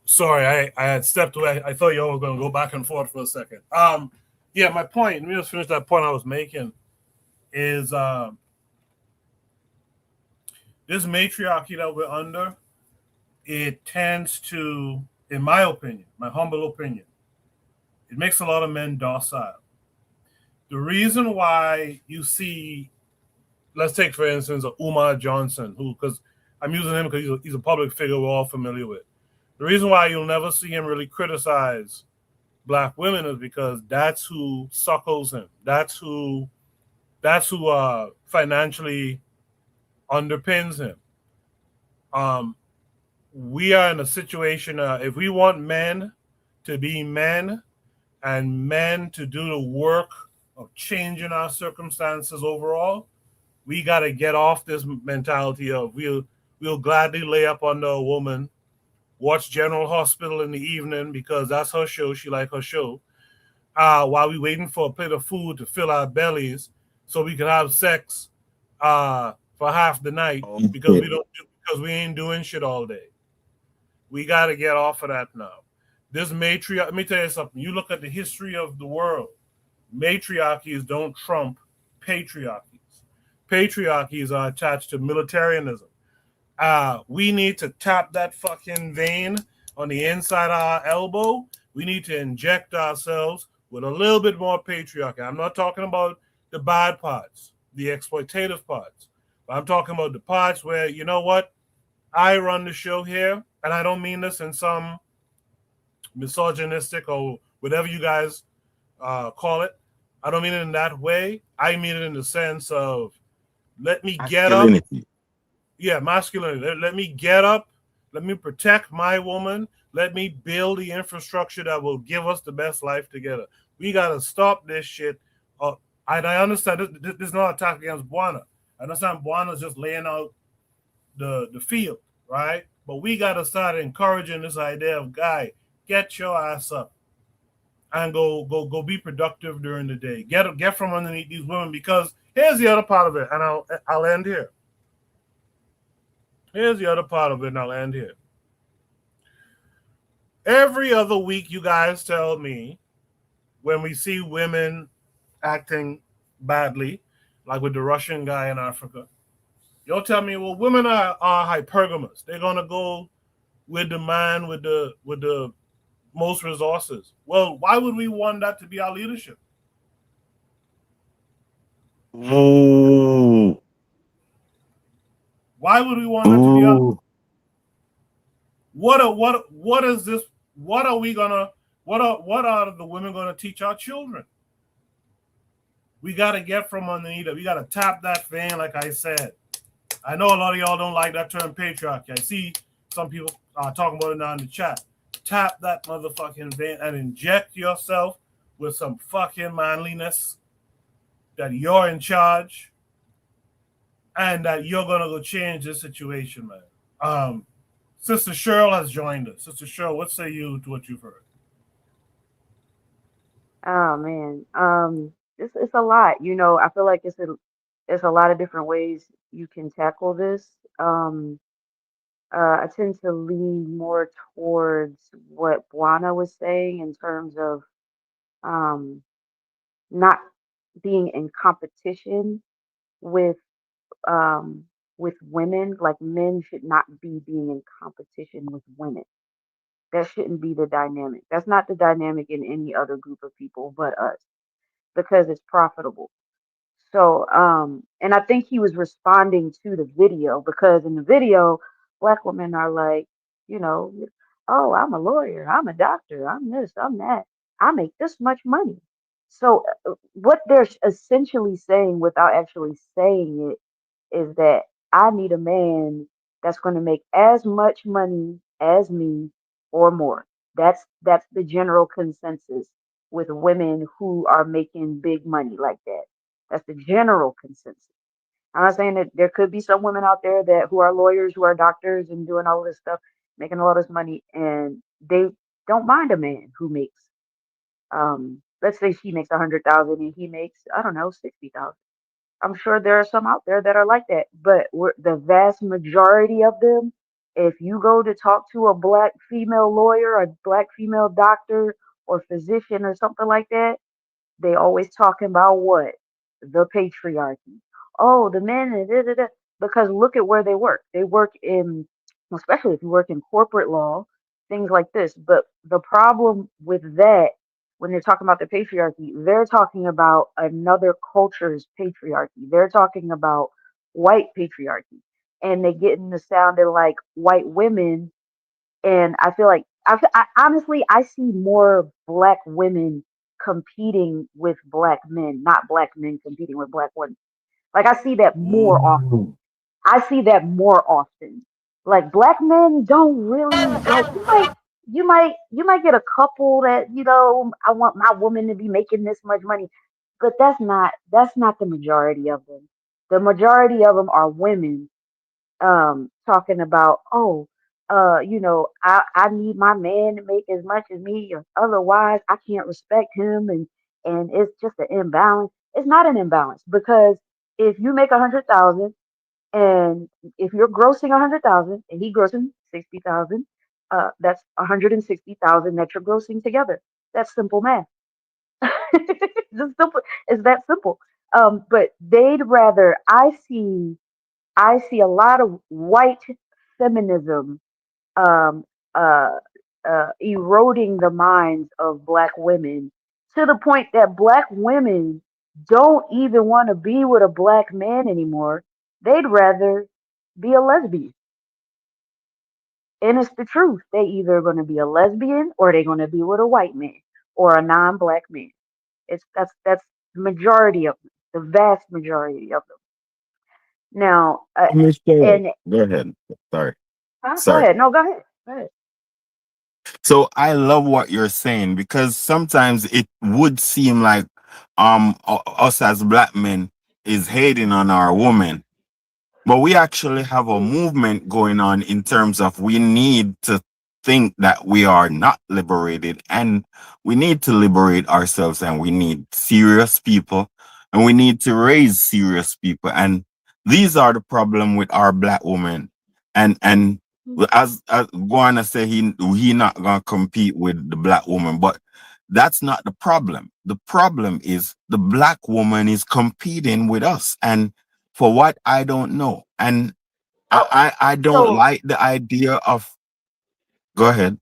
Sorry, I had stepped away. I thought y'all were going to go back and forth for a second. Yeah, my point, let me just finish that point I was making, is this matriarchy that we're under, it tends to, in my opinion, my humble opinion, it makes a lot of men docile. The reason why you see, let's take, for instance, Umar Johnson, because I'm using him because he's a public figure we're all familiar with. The reason why you'll never see him really criticize black women is because that's who suckles him. That's who financially underpins him. We are in a situation, if we want men to be men and men to do the work of changing our circumstances overall, we got to get off this mentality of we'll gladly lay up under a woman, watch General Hospital in the evening because that's her show. She like her show. While we waiting for a plate of food to fill our bellies so we can have sex for half the night because we ain't doing shit all day. We got to get off of that now. This matriarchy, let me tell you something. You look at the history of the world, matriarchies don't trump patriarchies. Patriarchies are attached to militarism. We need to tap that fucking vein on the inside of our elbow. We need to inject ourselves with a little bit more patriarchy. I'm not talking about the bad parts, the exploitative parts. But I'm talking about the parts where, you know what, I run the show here, and I don't mean this in some misogynistic or whatever you guys call it. I don't mean it in that way. I mean it in the sense of let me get up. Masculinity. Yeah, masculinity. Let me get up. Let me protect my woman. Let me build the infrastructure that will give us the best life together. We got to stop this shit. I understand this is not an attack against Buana. I understand Buana's just laying out the field, right? But we got to start encouraging this idea of, guy, get your ass up and go be productive during the day. Get from underneath these women, because here's the other part of it, and I'll end here. Here's the other part of it, and I'll end here. Every other week, you guys tell me when we see women acting badly, like with the Russian guy in Africa, you'll tell me, well, women are hypergamous. They're gonna go with the man with the most resources. Well, why would we want that to be our leadership? Ooh. Why would we want that to be our? What is this? What are we gonna? What are the women gonna teach our children? We gotta get from underneath it. We gotta tap that vein, like I said. I know a lot of y'all don't like that term patriarchy. I see some people talking about it now in the chat. Tap that motherfucking vein and inject yourself with some fucking manliness, that you're in charge and that you're gonna go change this situation, man. Sister Cheryl has joined us. Sister Cheryl, what say you to what you've heard? Oh man, it's a lot. You know, I feel like it's a lot of different ways you can tackle this. Um, I tend to lean more towards what Buana was saying in terms of um not being in competition with with women. Like men should not be being in competition with women. That shouldn't be the dynamic. That's not the dynamic in any other group of people but us, because it's profitable. So, and I think he was responding to the video, because in the video, black women are like, you know, oh, I'm a lawyer, I'm a doctor, I'm this, I'm that, I make this much money. So, what they're essentially saying without actually saying it is that I need a man that's going to make as much money as me or more. That's the general consensus with women who are making big money like that. That's the general consensus. I'm not saying that there could be some women out there that who are lawyers, who are doctors, and doing all this stuff, making a lot of this money, and they don't mind a man who makes, let's say she makes 100,000 and he makes, I don't know, 60,000. I'm sure there are some out there that are like that, but the vast majority of them, if you go to talk to a black female lawyer, a black female doctor or physician or something like that, they always talking about what? The patriarchy. Oh, the men, and da, da, da. Because look at where they work. They work in, especially if you work in corporate law, things like this. But the problem with that, when they're talking about the patriarchy, they're talking about another culture's patriarchy. They're talking about white patriarchy. And they get into sounding like white women, and I feel like I honestly I see more black women competing with black men, not black men competing with black women. Like I see that more often. I see that more often. Like black men don't really like you might get a couple that, you know, I want my woman to be making this much money, but that's not the majority of them. The majority of them are women talking about, oh, you know, I need my man to make as much as me, or otherwise I can't respect him, and it's just an imbalance. It's not an imbalance, because if you make 100,000, and if you're grossing 100,000 and he grossing 60,000, that's 160,000 that you're grossing together. That's simple math. Just simple. It's that simple. But they'd rather. I see a lot of white feminism um, uh, eroding the minds of black women to the point that black women don't even want to be with a black man anymore. They'd rather be a lesbian. And it's the truth. They either going to be a lesbian or they're going to be with a white man or a non-black man. That's the majority of them, the vast majority of them. Now, Michelle, and go ahead. Sorry. go Sorry. ahead. No, go ahead. Go ahead. So I love what you're saying because sometimes it would seem like us as black men is hating on our women. But we actually have a movement going on in terms of we need to think that we are not liberated and we need to liberate ourselves and we need serious people and we need to raise serious people. And these are the problem with our black women. And as Guana said, he not gonna compete with the black woman, but that's not the problem. The problem is the black woman is competing with us. And for what I don't know. And I don't So, like the idea of go ahead.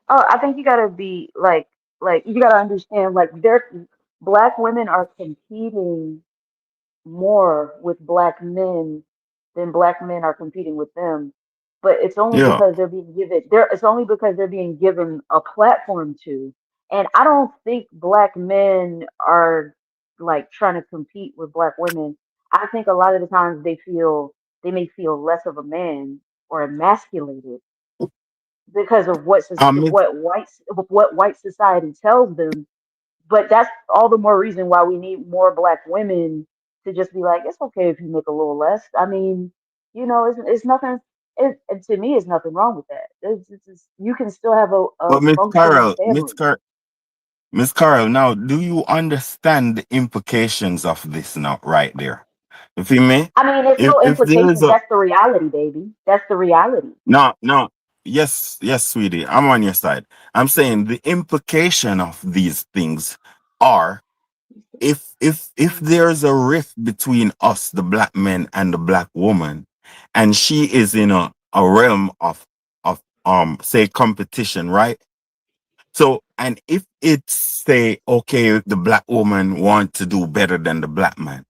I think you gotta be like you gotta understand like they're black women are competing more with black men than black men are competing with them. But it's only Yeah. because they're being given there it's only because they're being given a platform to. And I don't think black men are like trying to compete with black women. I think a lot of the times they may feel less of a man or emasculated because of Miss what white society tells them. But that's all the more reason why we need more black women to just be like, it's okay if you make a little less. I mean, it's nothing. To me, it's nothing wrong with that. You can still have a but Miss functioning Carol, family. Miss Carol, now do you understand the implications of this now right there? You feel me? I mean, there's no If there is implications. a That's the reality, baby. That's the reality. no, yes, yes, sweetie, I'm on your side. I'm saying the implication of these things are if there's a rift between us, the black men and the black woman, and she is in a realm of say competition, right? So and if it's say okay, the black woman want to do better than the black man,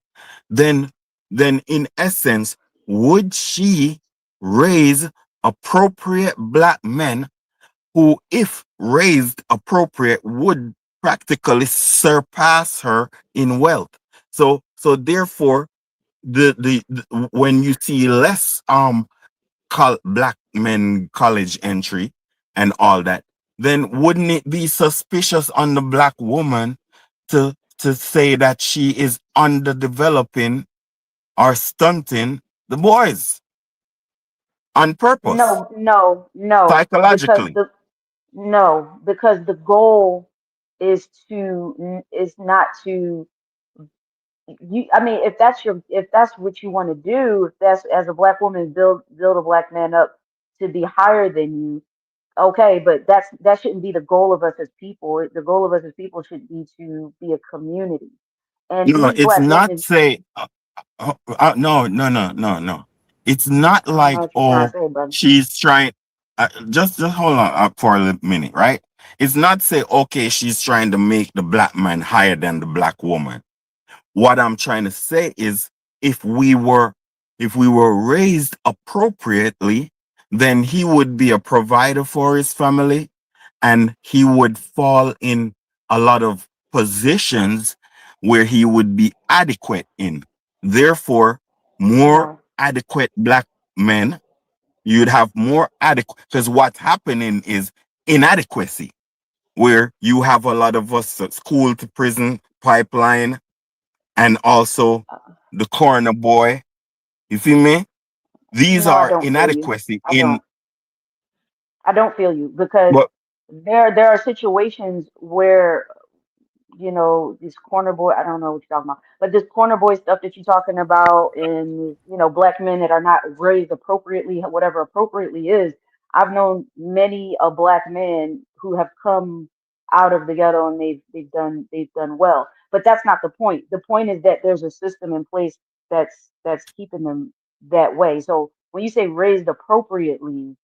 then in essence, would she raise appropriate black men who, if raised appropriate, would practically surpass her in wealth. So therefore, the when you see less black men college entry and all that, then wouldn't it be suspicious on the black woman to say that she is underdeveloping or stunting the boys on purpose, No, psychologically? because the goal is not to I mean, if that's what you want to do, if that's as a black woman build a black man up to be higher than you, okay, but that shouldn't be the goal of us as people. The goal of us as people should be to be a community. And No, these it's black not women, say no. It's not I don't know like what you're trying oh to say, brother. she's trying. Just hold on for a minute, right? It's not say okay she's trying to make the black man higher than the black woman. What I'm trying to say is if we were raised appropriately, then he would be a provider for his family and he would fall in a lot of positions where he would be adequate in. Therefore, more No, adequate black men, you'd have more adequate because what's happening is inadequacy, where you have a lot of us at school to prison pipeline and also the corner boy. You see me? These no, I are don't feel you. inadequacy I in don't. I don't feel you because but there are situations where this corner boy, I don't know what you're talking about, but this corner boy stuff that you're talking about and, black men that are not raised appropriately, whatever appropriately is. I've known many a black men who have come out of the ghetto and they've done well. But that's not the point. The point is that there's a system in place that's keeping them that way. So when you say raised appropriately,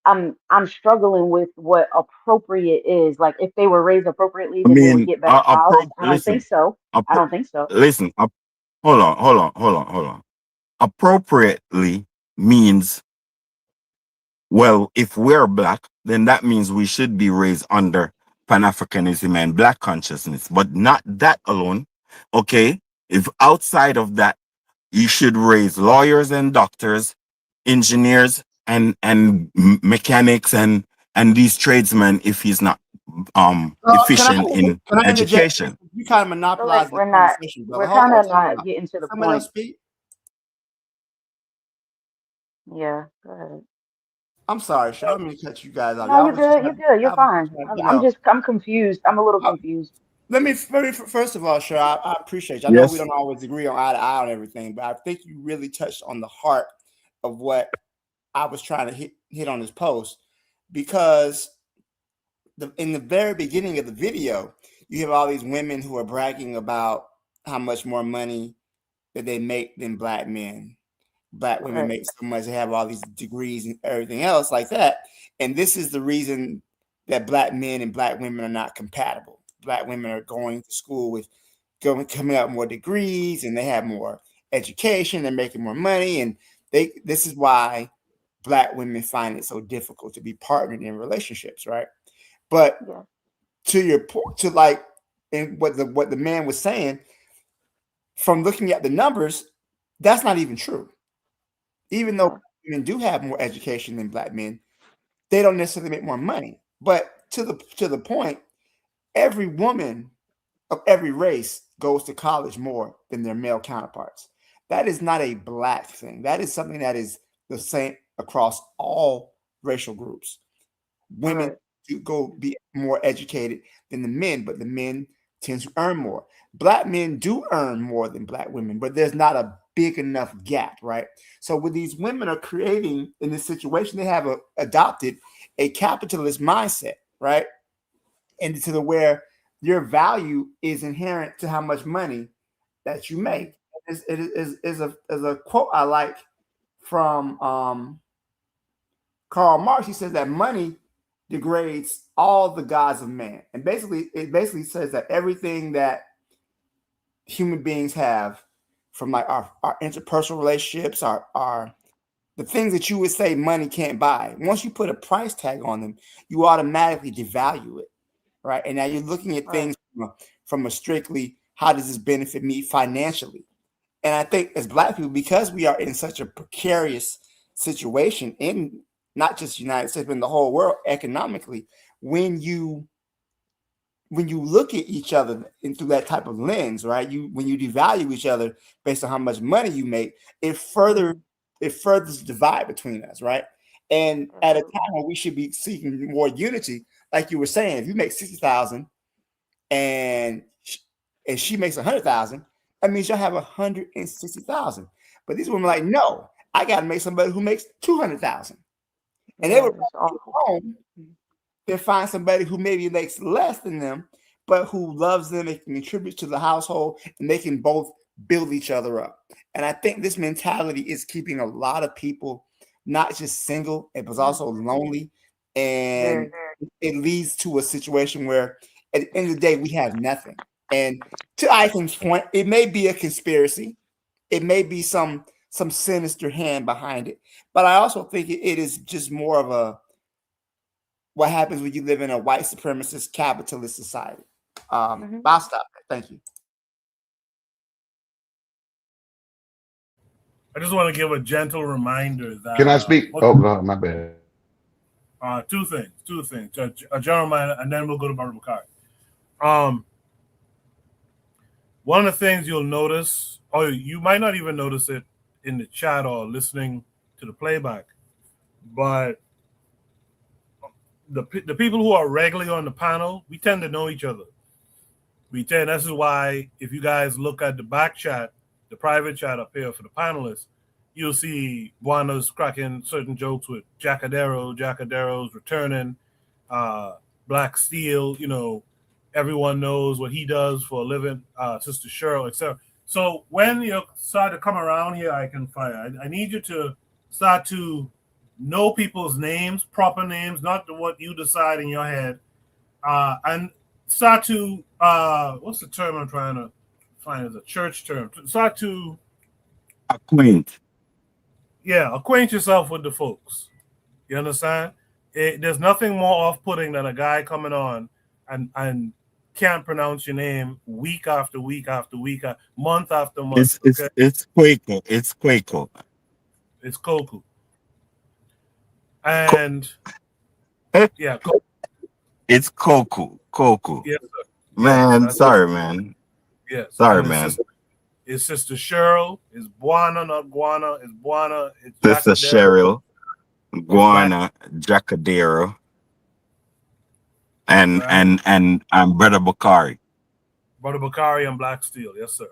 I'm struggling with what appropriate is. Like if they were raised appropriately, I then they would mean, get better jobs. I don't think listen, so. I don't think so. listen. Hold on. Appropriately means, well, if we're black, then that means we should be raised under Pan-Africanism and black consciousness, but not that alone. Okay, if outside of that, you should raise lawyers and doctors, engineers and mechanics and these tradesmen if he's not efficient in Can I interject? education. You kind of I feel like monopolizing the conversation, brother. we're Hold kind on, of not getting to the somebody else point. speak. Yeah, go ahead. I'm sorry, Sean. I don't mean to cut you guys out. No, Y'all you're was just good. You're good. You're fine. I'm confused. I'm a little confused. Let me first of all, sure, I appreciate you. I know we Yes. don't always agree on eye to eye on everything, but I think you really touched on the heart of what I was trying to hit on this post, because in the very beginning of the video, you have all these women who are bragging about how much more money that they make than black men. Black women Right. make so much, they have all these degrees and everything else like that. And this is the reason that black men and black women are not compatible. Black women are going to school with coming out more degrees, and they have more education, they're making more money, and this is why black women find it so difficult to be partnered in relationships, right? But Yeah. to your point, to like, and what the man was saying, from looking at the numbers, that's not even true. Even though women do have more education than black men, they don't necessarily make more money. But to the point, every woman of every race goes to college more than their male counterparts. That is not a black thing. That is something that is the same across all racial groups. Women do go be more educated than the men, but the men tend to earn more. Black men do earn more than black women, but there's not a big enough gap, right? So when these women are creating in this situation, they have adopted a capitalist mindset, right? And to the where your value is inherent to how much money that you make. It is a quote I like from Karl Marx. He says that money degrades all the gods of man, and it basically says that everything that human beings have, from like our interpersonal relationships, our the things that you would say money can't buy, once you put a price tag on them, you automatically devalue it, right? And now you're looking at things from a strictly, how does this benefit me financially? And I think as black people, because we are in such a precarious situation in not just the United States, but in the whole world economically, when you look at each other through that type of lens, right? When you devalue each other based on how much money you make, it furthers the divide between us, right? And at a time when we should be seeking more unity, like you were saying, if you make 60,000 and she makes 100,000, that means y'all have 160,000. But these women are like, no, I got to make somebody who makes 200,000, and they would go home and find somebody who maybe makes less than them, but who loves them and can contribute to the household, and they can both build each other up. And I think this mentality is keeping a lot of people not just single, it was also lonely, and it leads to a situation where at the end of the day we have nothing. And to Icon's point, it may be a conspiracy, it may be some sinister hand behind it, but I also think it is just more of a what happens when you live in a white supremacist capitalist society. I'll stop there. Thank you. I just want to give a gentle reminder that. Can I speak? Oh, God, my bad. Two things. A general reminder, and then we'll go to Barbara Bakari. One of the things you'll notice, or you might not even notice it in the chat or listening to the playback, but the people who are regularly on the panel, we tend to know each other. This is why if you guys look at the back chat, the private chat up here for the panelists, you'll see Buana's cracking certain jokes with Jacadero's returning, Black Steel, Everyone knows what he does for a living, Sister Cheryl, etc. So when you start to come around here, I need you to start to know people's names, proper names, not what you decide in your head, and start to what's the term I'm trying to find as a church term? Start to acquaint yourself with the folks. You understand? There's nothing more off-putting than a guy coming on and can't pronounce your name week after week after week, month after month. It's Quaker. It's Quaker. It's Koku. And yeah, it's Koku. Koku. Yes, sir. Man, Yes, sorry, man. Yes. Sorry, man. It's Sister Cheryl. It's Buana, not Guana. It's Buana. It's Sister Cheryl, Guana, Jacadero, and Brother Bakari. Brother Bakari and Black Steel. Yes, sir.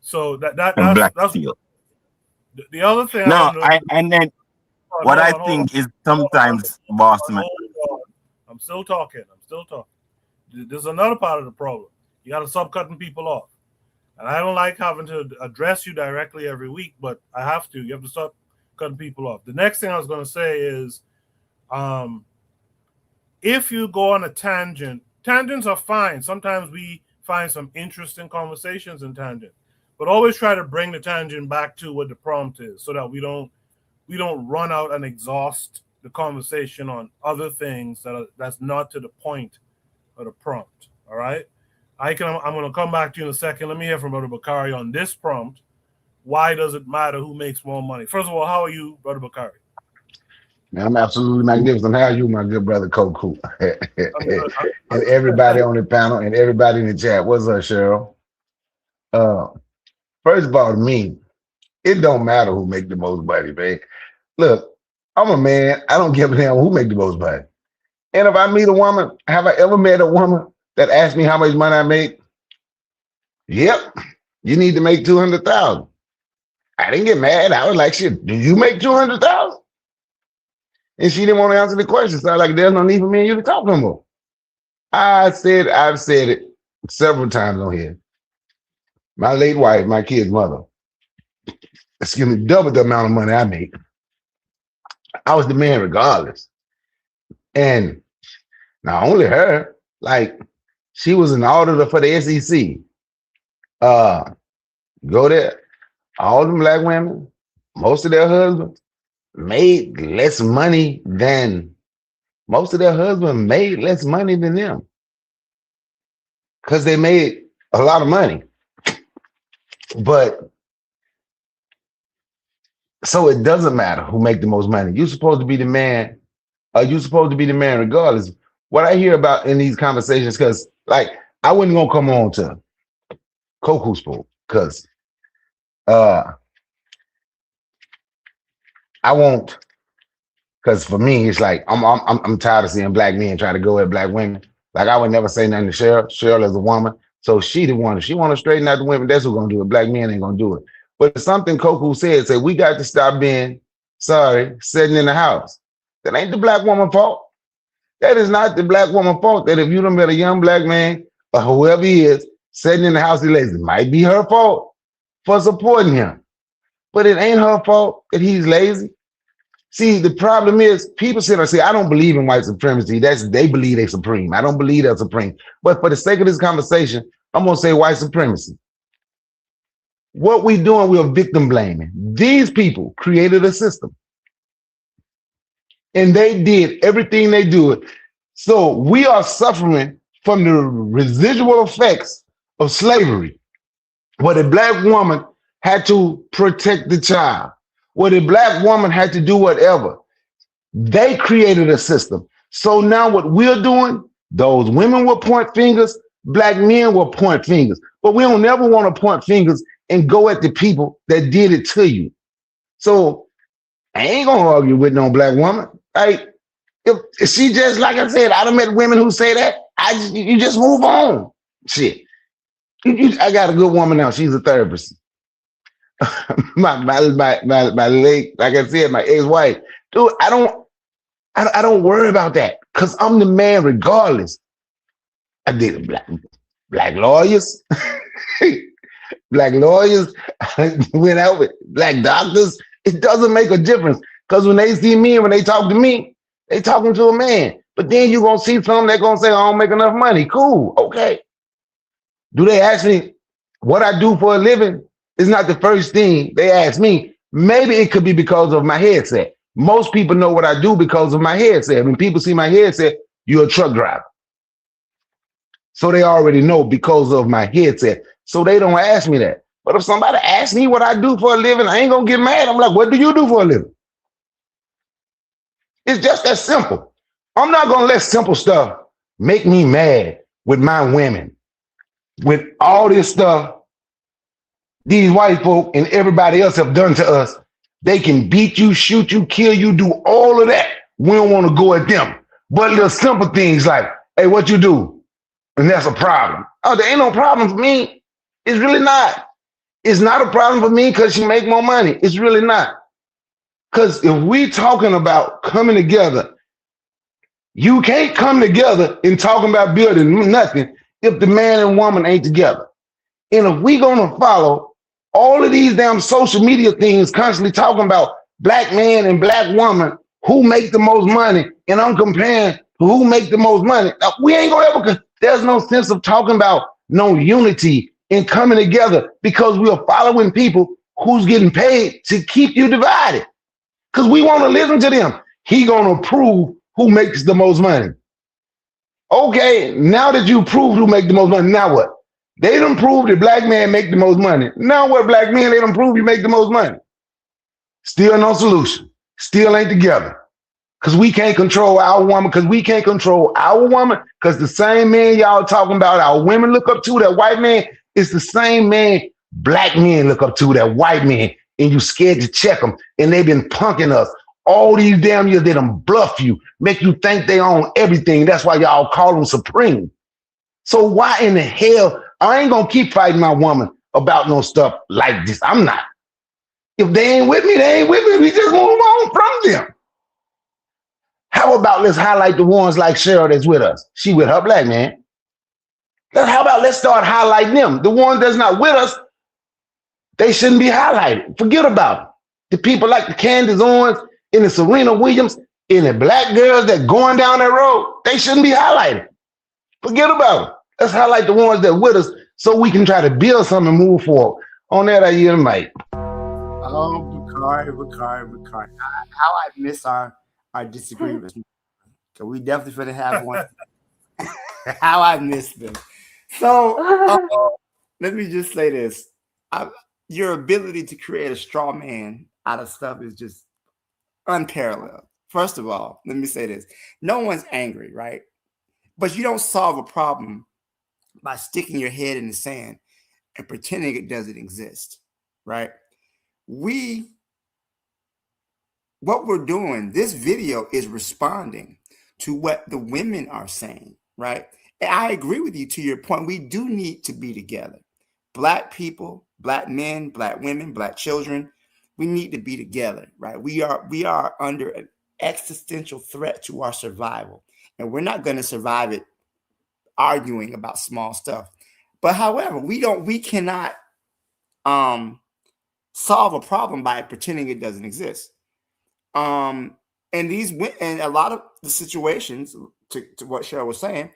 So that's Black Steel. The other thing. No, and then what I think is sometimes, boss man. I'm still talking. There's another part of the problem. You got to stop cutting people off. And I don't like having to address you directly every week, but I have to. You have to stop cutting people off. The next thing I was going to say is, if you go on a tangent, tangents are fine. Sometimes we find some interesting conversations in tangent, but always try to bring the tangent back to what the prompt is, so that we don't run out and exhaust the conversation on other things that's not to the point of the prompt. All right. I'm going to come back to you in a second. Let me hear from Brother Bakari on this prompt. Why does it matter who makes more money? First of all, how are you, Brother Bakari? Man, I'm absolutely magnificent. How are you, my good brother Koku? And everybody on the panel and everybody in the chat. What's up, Cheryl? First of all, to me, it don't matter who make the most money, man. Look, I'm a man. I don't give a damn who make the most money. And if I meet a woman, have I ever met a woman that asked me how much money I make? Yep, you need to make 200,000. I didn't get mad. I was like, shit, do you make 200,000? And she didn't want to answer the question. So I was like, there's no need for me and you to talk no more. I've said it several times on here. My late wife, my kid's mother, excuse me, double the amount of money I make. I was the man regardless. And not only her, like, she was an auditor for the SEC. Go there. All them black women, most of their husbands made less money than them. Because they made a lot of money. But so it doesn't matter who make the most money. You're supposed to be the man. You're supposed to be the man regardless. What I hear about in these conversations, because like I wasn't gonna come on to Koku's Spool, because I won't, because for me it's like I'm tired of seeing black men try to go at black women. Like I would never say nothing to Cheryl. Cheryl is a woman, so she want to straighten out the women. That's who's gonna do it. Black men ain't gonna do it. But something Koku said, we got to stop being sitting in the house. That ain't the black woman's fault. That is not the black woman's fault. That if you done met a young black man or whoever he is sitting in the house, he lazy. It might be her fault for supporting him, but it ain't her fault that he's lazy. See, the problem is people sit and say, I don't believe in white supremacy. They believe they're supreme. I don't believe they're supreme. But for the sake of this conversation, I'm gonna say white supremacy. What we doing, we're victim blaming. These people created a system. And they did everything they do. So we are suffering from the residual effects of slavery, where the black woman had to protect the child, where the black woman had to do whatever. They created a system. So now what we're doing, those women will point fingers, black men will point fingers, but we don't never want to point fingers and go at the people that did it to you. So I ain't gonna argue with no black woman. Like, if she just, like I said, I done met women who say that. You just move on. Shit. I got a good woman now. She's a therapist. my late, like I said, my ex-wife. Dude, I don't worry about that because I'm the man regardless. I did black lawyers. Black lawyers went out with black doctors. It doesn't make a difference because when they see me and when they talk to me, they talking to a man. But then you're going to see some that going to say, I don't make enough money. Cool. Okay. Do they ask me what I do for a living? It's not the first thing they ask me. Maybe it could be because of my headset. Most people know what I do because of my headset. When people see my headset, you're a truck driver. So they already know because of my headset. So they don't ask me that. But if somebody asks me what I do for a living, I ain't gonna get mad. I'm like, what do you do for a living? It's just that simple. I'm not gonna let simple stuff make me mad with my women. With all this stuff these white folk and everybody else have done to us, they can beat you, shoot you, kill you, do all of that. We don't want to go at them. But little simple things like, hey, what you do? And that's a problem. Oh, there ain't no problem for me. It's really not. It's not a problem for me because you make more money. It's really not. Because if we talking about coming together, you can't come together and talking about building nothing if the man and woman ain't together. And if we gonna follow all of these damn social media things constantly talking about black man and black woman, who make the most money, and I'm comparing who make the most money, we ain't gonna ever, there's no sense of talking about no unity and coming together because we are following people who's getting paid to keep you divided. Because we want to listen to them. He gonna prove who makes the most money. Okay, now that you proved who make the most money, now what? They done proved that black men make the most money. Now what, black men, they done proved you make the most money. Still no solution. Still ain't together. Because we can't control our woman, because we can't control our woman, because the same man y'all talking about our women look up to, that white man, is the same man black men look up to, that white man, and you scared to check them, and they've been punking us. All these damn years, they done bluff you, make you think they own everything. That's why y'all call them supreme. So why in the hell, I ain't gonna keep fighting my woman about no stuff like this. I'm not. If they ain't with me, they ain't with me. We just move on from them. How about let's highlight the ones like Cheryl that's with us? She with her black man. How about let's start highlighting them? The ones that's not with us, they shouldn't be highlighted. Forget about it. The people like the Candace Owens and the Serena Williams and the black girls that going down that road, they shouldn't be highlighted. Forget about it. Let's highlight the ones that with us so we can try to build something and move forward. On that, I yield the mic. Oh, Bakari. How I miss our disagreements. So we definitely finna have one. How I miss them. So let me just say this. Your ability to create a straw man out of stuff is just unparalleled. First of all, let me say this. No one's angry, right? But you don't solve a problem by sticking your head in the sand and pretending it doesn't exist, right? What we're doing, this video is responding to what the women are saying, right? And I agree with you to your point. We do need to be together. Black people, black men, black women, black children, we need to be together, right? We are under an existential threat to our survival, and we're not going to survive it arguing about small stuff. But however, we cannot solve a problem by pretending it doesn't exist. And a lot of the situations, to what Cheryl was saying,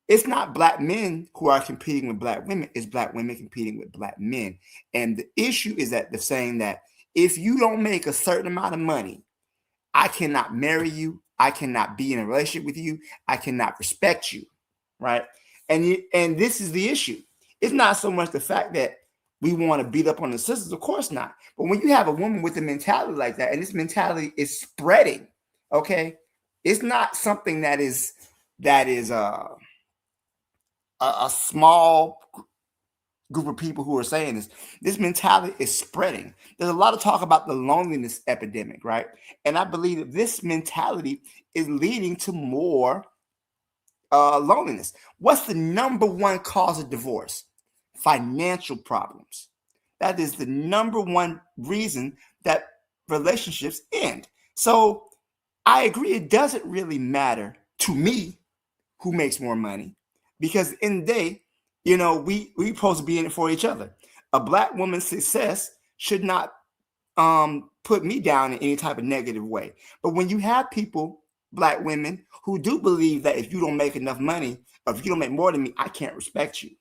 it's not black men who are competing with black women, it's black women competing with black men. And the issue is that they're saying that if you don't make a certain amount of money, I cannot marry you, I cannot be in a relationship with you, I cannot respect you, right? And this is the issue. It's not so much the fact that we want to beat up on the sisters, of course not. But when you have a woman with a mentality like that, and this mentality is spreading, okay, it's not something that is a small group of people who are saying this. This mentality is spreading. There's a lot of talk about the loneliness epidemic, right? And I believe that this mentality is leading to more loneliness. What's the number one cause of divorce? Financial problems. That is the number one reason that relationships end. So I agree, it doesn't really matter to me who makes more money. because in the day, you know, we supposed to be in it for each other. A Black woman's success should not put me down in any type of negative way. But when you have people, Black women, who do believe that if you don't make enough money, or if you don't make more than me, I can't respect you.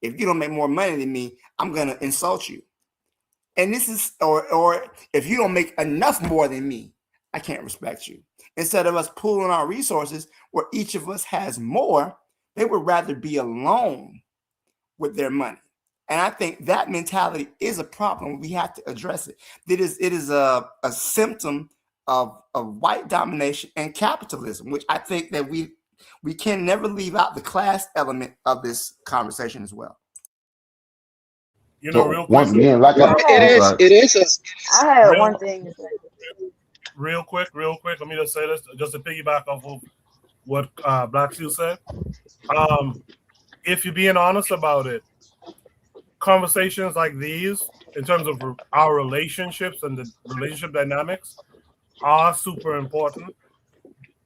If you don't make more money than me, I'm gonna insult you. And this is, or if you don't make enough more than me, I can't respect you. Instead of us pooling our resources where each of us has more, they would rather be alone with their money. And I think that mentality is a problem. We have to address it. It is a symptom of white domination and capitalism, which I think that we can never leave out the class element of this conversation as well. You know, real quick. Once again, like it is. I had one thing to say. Real quick. Let me just say this, just to piggyback off of what Black Steel said. If you're being honest about it, conversations like these, in terms of our relationships and the relationship dynamics, are super important.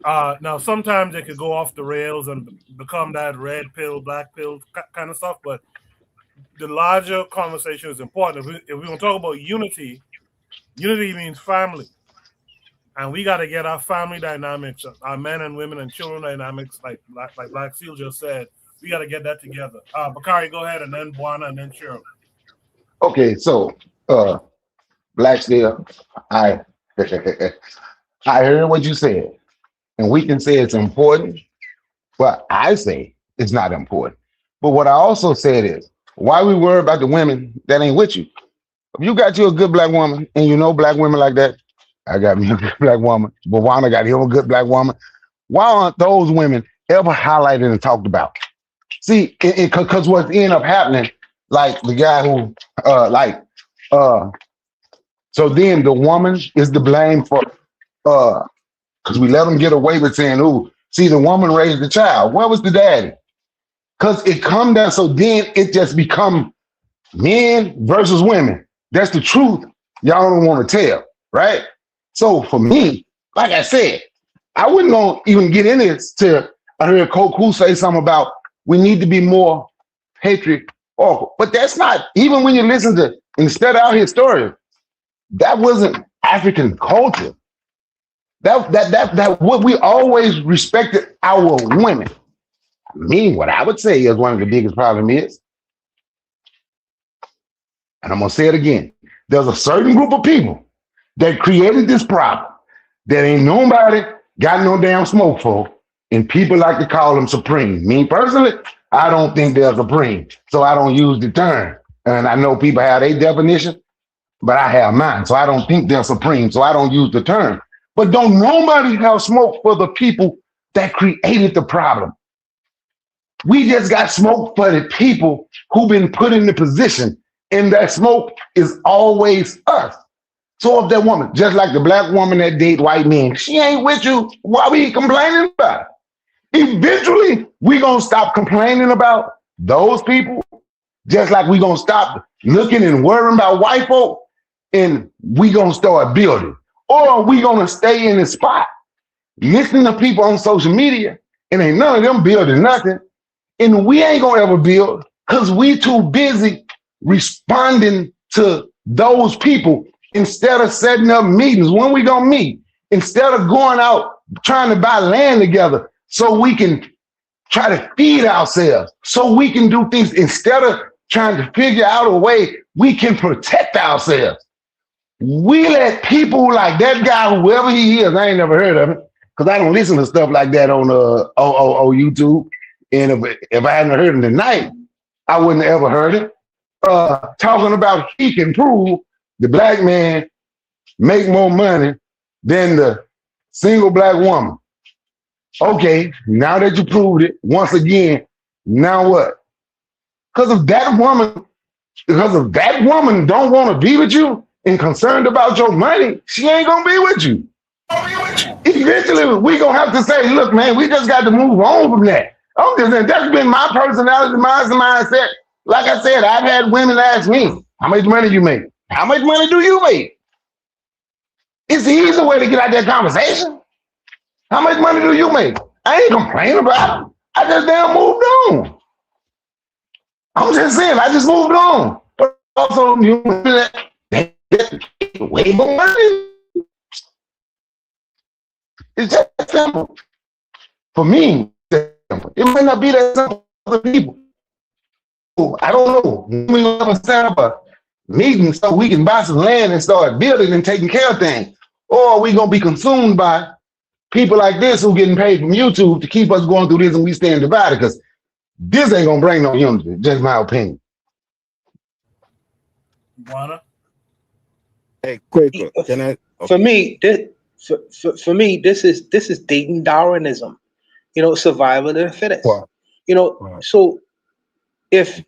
Now, sometimes it could go off the rails and become that red pill, black pill kind of stuff, but the larger conversation is important. If we're going to talk about unity means family. And we got to get our family dynamics, our men and women and children dynamics, like Black Seal just said. We got to get that together. Bakari, go ahead, and then Buana, and then Cheryl. Okay, so Black Steel, I heard what you said, and we can say it's important, but I say it's not important. But what I also said is, why we worry about the women that ain't with you? If you got you a good Black woman, and you know Black women like that, I got me a good Black woman, Buana got him a good Black woman. Why aren't those women ever highlighted and talked about? See, because what's end up happening, like the guy who, so then the woman is to blame for, because we let them get away with saying, "Ooh, see, the woman raised the child. Where was the daddy?" Because it come down, so then it just become men versus women. That's the truth. Y'all don't want to tell, right? So for me, like I said, I wouldn't gonna even get in this till I heard Koku say something about we need to be more patriarchal. But that's not, even when you listen to, instead of our historians, that wasn't African culture. That what we always respected our women. Me, what I would say is one of the biggest problem is, and I'm gonna say it again, there's a certain group of people that created this problem that ain't nobody got no damn smoke for, and people like to call them supreme. Me personally, I don't think they're supreme, so I don't use the term. And I know people have their definition, but I have mine, so I don't think they're supreme, so I don't use the term. But don't nobody have smoke for the people that created the problem. We just got smoke for the people who've been put in the position, and that smoke is always us. So if that woman, just like the Black woman that date white men, she ain't with you, why we complaining about it? Eventually, we gonna stop complaining about those people, just like we gonna stop looking and worrying about white folk, and we gonna start building. Or we gonna stay in the spot, listening to people on social media, and ain't none of them building nothing, and we ain't gonna ever build because we too busy responding to those people instead of setting up meetings. When we gonna meet? Instead of going out trying to buy land together so we can try to feed ourselves, so we can do things instead of trying to figure out a way we can protect ourselves. We let people like that guy, whoever he is, I ain't never heard of him, because I don't listen to stuff like that on YouTube. And if I hadn't heard him tonight, I wouldn't have ever heard him. Talking about he can prove the Black man make more money than the single Black woman. Okay, now that you proved it, once again, now what? Because if that woman don't want to be with you and concerned about your money, she ain't gonna be with you. Eventually, we gonna have to say, look, man, we just got to move on from that. I'm just saying, that's been my personality, mindset. Like I said, I've had women ask me, how much money you make? How much money do you make? It's the easy way to get out that conversation. How much money do you make? I ain't complaining about it. I just damn moved on. I'm just saying, I just moved on. But also, you know, they get way more money. It's just simple. For me, it might not be that simple for other people. I don't know. We gonna set up a meeting so we can buy some land and start building and taking care of things. Or are we gonna be consumed by people like this who getting paid from YouTube to keep us going through this and we staying divided? Because this ain't gonna bring no unity, just my opinion. Juana? Hey, Quaker, can I? For me, for me, this is dating Darwinism. You know, survival of the fittest. Wow. You know, Wow. so if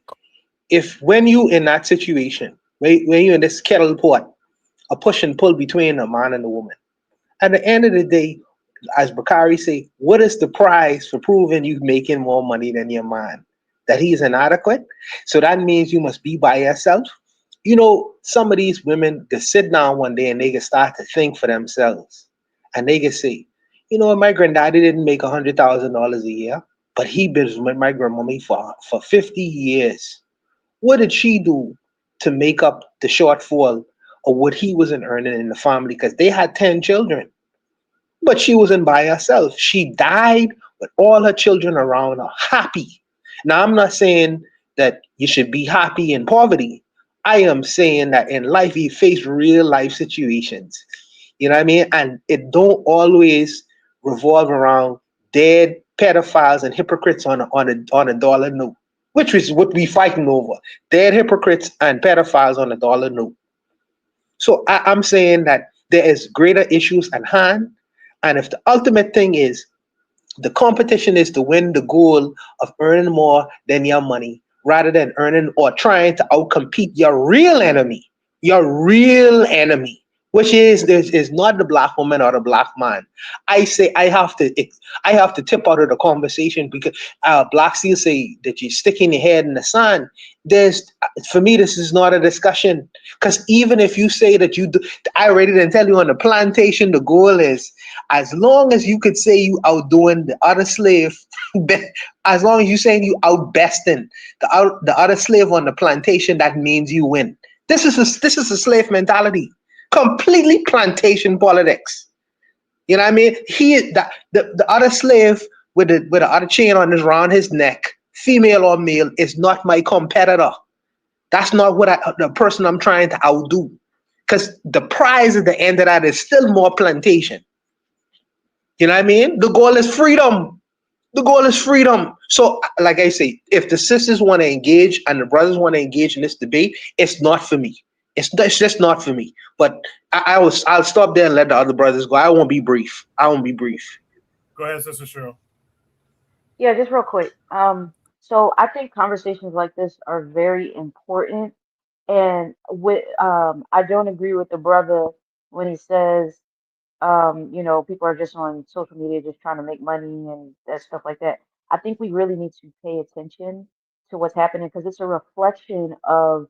when you in that situation, when you're in this kettle pot, a push and pull between a man and a woman, at the end of the day, as Bakari say, what is the prize for proving you making more money than your man? That he is inadequate. So that means you must be by yourself. You know, some of these women can sit down one day and they can start to think for themselves. And they can say, you know, my granddaddy didn't make $100,000 a year, but he been with my grandmommy for 50 years. What did she do to make up the shortfall of what he wasn't earning in the family? Because they had 10 children. But she wasn't by herself. She died with all her children around her, happy. Now, I'm not saying that you should be happy in poverty. I am saying that in life, you face real life situations. You know what I mean? And it don't always revolve around dead pedophiles and hypocrites on a dollar note, which is what we fighting over. Dead hypocrites and pedophiles on a dollar note. So I'm saying that there is greater issues at hand. And if the ultimate thing is the competition is to win the goal of earning more than your money, rather than earning or trying to outcompete your real enemy, which is not the black woman or the black man. I say I have to tip out of the conversation because black still say that you're sticking your head in the sand. For me, this is not a discussion, because even if you say that you do, I already didn't tell you on the plantation, the goal is as long as you could say you outdoing the other slave, as long as you saying you outbesting the other slave on the plantation, that means you win. This is a slave mentality, completely plantation politics. You know what I mean? The other slave with the other chain on his around his neck, female or male, is not my competitor. That's not the person I'm trying to outdo. Because the prize at the end of that is still more plantation. You know what I mean? The goal is freedom. The goal is freedom. So, like I say, if the sisters want to engage and the brothers want to engage in this debate, it's not for me. It's just not for me. But I'll stop there and let the other brothers go. I won't be brief. Go ahead, Sister Cheryl. Yeah, just real quick. So I think conversations like this are very important. And I don't agree with the brother when he says, people are just on social media just trying to make money and that stuff like that. I think we really need to pay attention to what's happening because it's a reflection of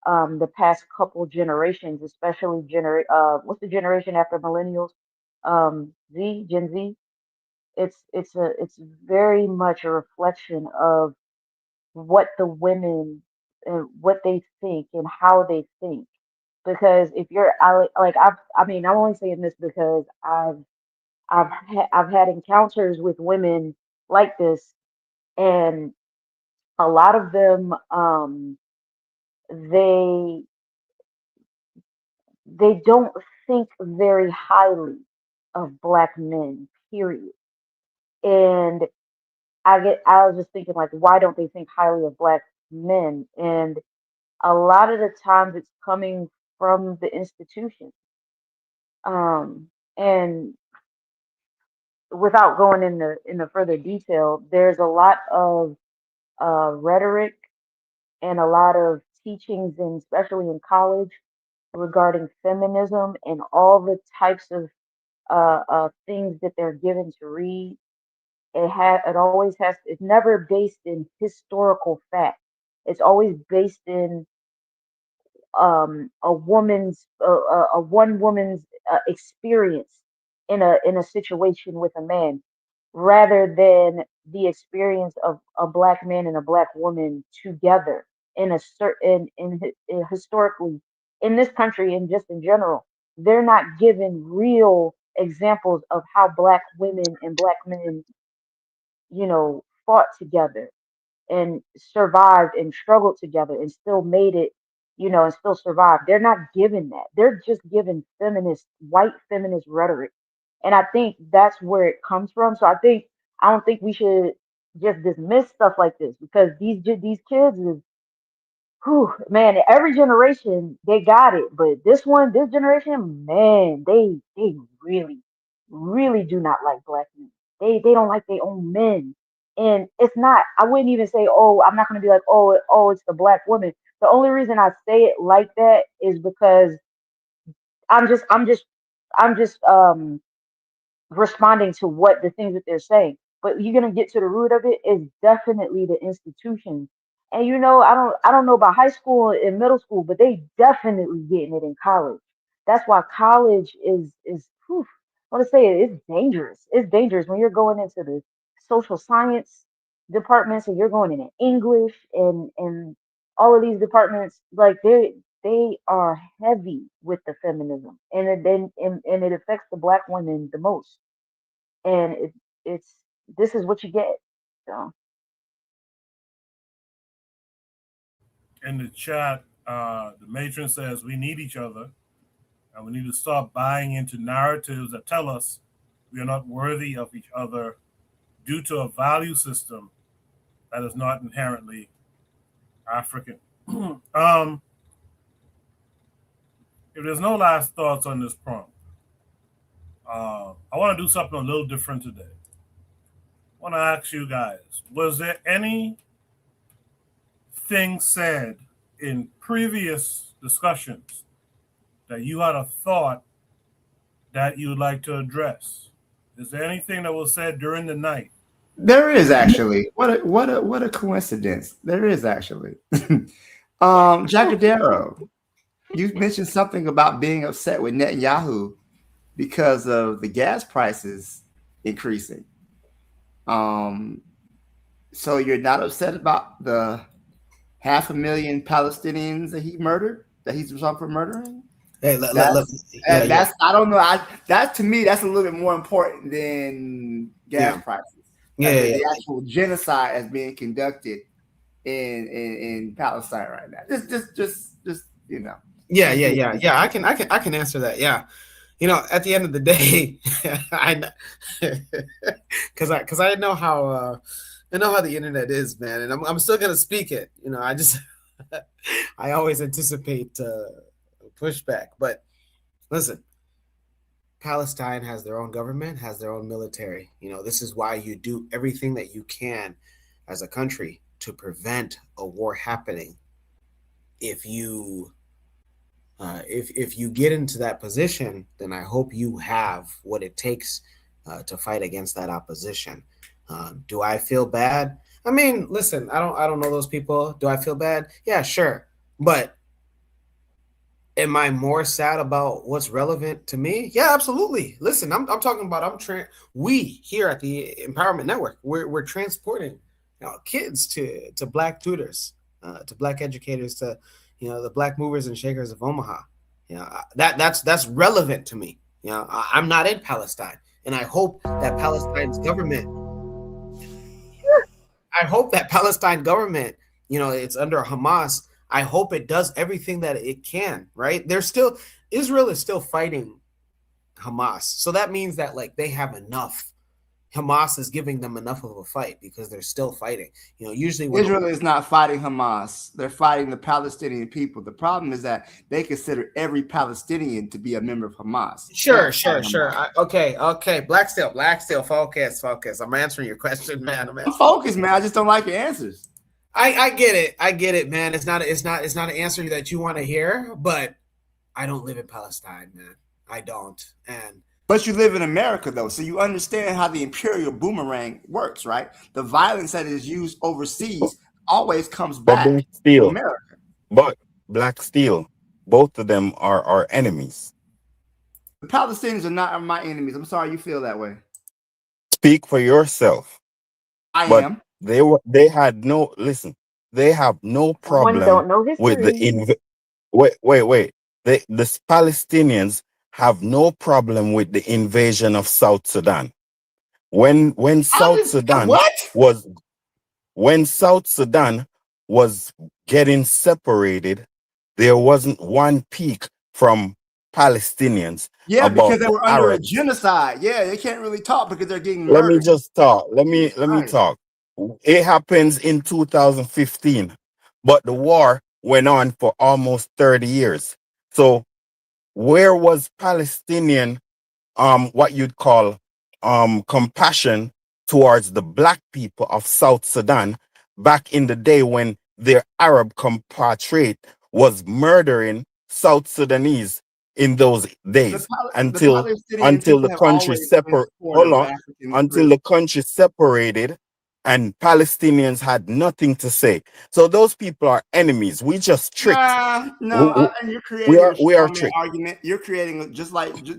the past couple generations, especially what's the generation after millennials? Gen Z. It's very much a reflection of what the women and what they think and how they think. Because if you're I'm only saying this because I've had encounters with women like this, and a lot of them they they don't think very highly of black men, period. And I was just thinking like, why don't they think highly of black men? And a lot of the times it's coming from the institution. And without going into further detail, there's a lot of rhetoric and a lot of teachings, and especially in college, regarding feminism and all the types of things that they're given to read. It always has. It's never based in historical fact. It's always based in one woman's experience in a situation with a man. rather than the experience of a black man and a black woman together in a certain in historically in this country and just in general. They're not given real examples of how black women and black men, fought together and survived and struggled together and still made it, and still survived. They're not given that. They're just given white feminist rhetoric. And I think that's where it comes from. So I don't think we should just dismiss stuff like this, because these kids is, whew, man, every generation they got it, but this generation, man, they really, really do not like black men. They don't like their own men, and it's not. I wouldn't even say, oh, I'm not gonna be like, oh, it's the black woman. The only reason I say it like that is because I'm just responding to what the things that they're saying. But you're gonna get to the root of it is definitely the institutions. And I don't know about high school and middle school, but they definitely getting it in college. That's why college is whew, I want to say it's dangerous. It's dangerous when you're going into the social science departments and you're going into English and all of these departments. Like they are heavy with the feminism, and it affects the black women the most. And it's this is what you get. So In the chat, the matron says we need each other, and we need to stop buying into narratives that tell us we are not worthy of each other due to a value system that is not inherently African. If there's no last thoughts on this prompt, I want to do something a little different today. I want to ask you guys, was there anything said in previous discussions that you had a thought that you would like to address? Is there anything that was said during the night? There is actually. What a coincidence. There is actually. Jacadero, you mentioned something about being upset with Netanyahu because of the gas prices increasing. So you're not upset about the 500,000 Palestinians that he murdered, that he's responsible for murdering? Hey, that's I don't know. That to me, that's a little bit more important than gas prices. The actual genocide is being conducted in Palestine right now. Just Yeah. I can answer that. Yeah. At the end of the day, because I know how the internet is, man, and I'm still gonna speak it. I always anticipate pushback, but listen, Palestine has their own government, has their own military. This is why you do everything that you can as a country to prevent a war happening. If you get into that position, then I hope you have what it takes to fight against that opposition. Do I feel bad? I mean, listen, I don't know those people. Do I feel bad? Yeah, sure. But am I more sad about what's relevant to me? Yeah, absolutely. Listen, I'm talking about we here at the Empowerment Network, we're transporting kids to Black tutors, to Black educators, to the Black movers and shakers of Omaha. That's relevant to me. I'm not in Palestine, and I hope that Palestine's government. It's under Hamas. I hope it does everything that it can. Right? Israel is still fighting Hamas, so that means that they have enough. Hamas is giving them enough of a fight because they're still fighting. Usually when Israel is not fighting Hamas. They're fighting the Palestinian people. The problem is that they consider every Palestinian to be a member of Hamas. Sure. Okay. Black Steel, focus. I'm answering your question, man. I'm focused, man. I just don't like your answers. I get it, man. It's not an answer that you want to hear, but I don't live in Palestine, man. I don't. But you live in America, though, so you understand how the imperial boomerang works, right? The violence that is used overseas always comes back to America. But Black Steel, both of them are our enemies. The Palestinians are not my enemies. I'm sorry you feel that way. Speak for yourself. I But am. they had no listen. They have no Someone problem don't know with the history. wait. The Palestinians have no problem with the invasion of South Sudan. When South Sudan What? was when South Sudan was getting separated, there wasn't one peak from Palestinians Yeah, because about they the were under a Arabs. genocide. Yeah, they can't really talk because they're getting Let me murdered. just talk. Let me Jesus Christ. talk. It happens in 2015, but the war went on for almost 30 years. So where was Palestinian what you'd call compassion towards the black people of South Sudan back in the day when their Arab compatriot was murdering South Sudanese in those days The until Palestinian people the have country always been separate supportive hold of on African until groups. the country separated and Palestinians had nothing to say. So those people are enemies. We just tricked. Nah, no, W- w- and you're creating a we are straw man tricked. argument. You're creating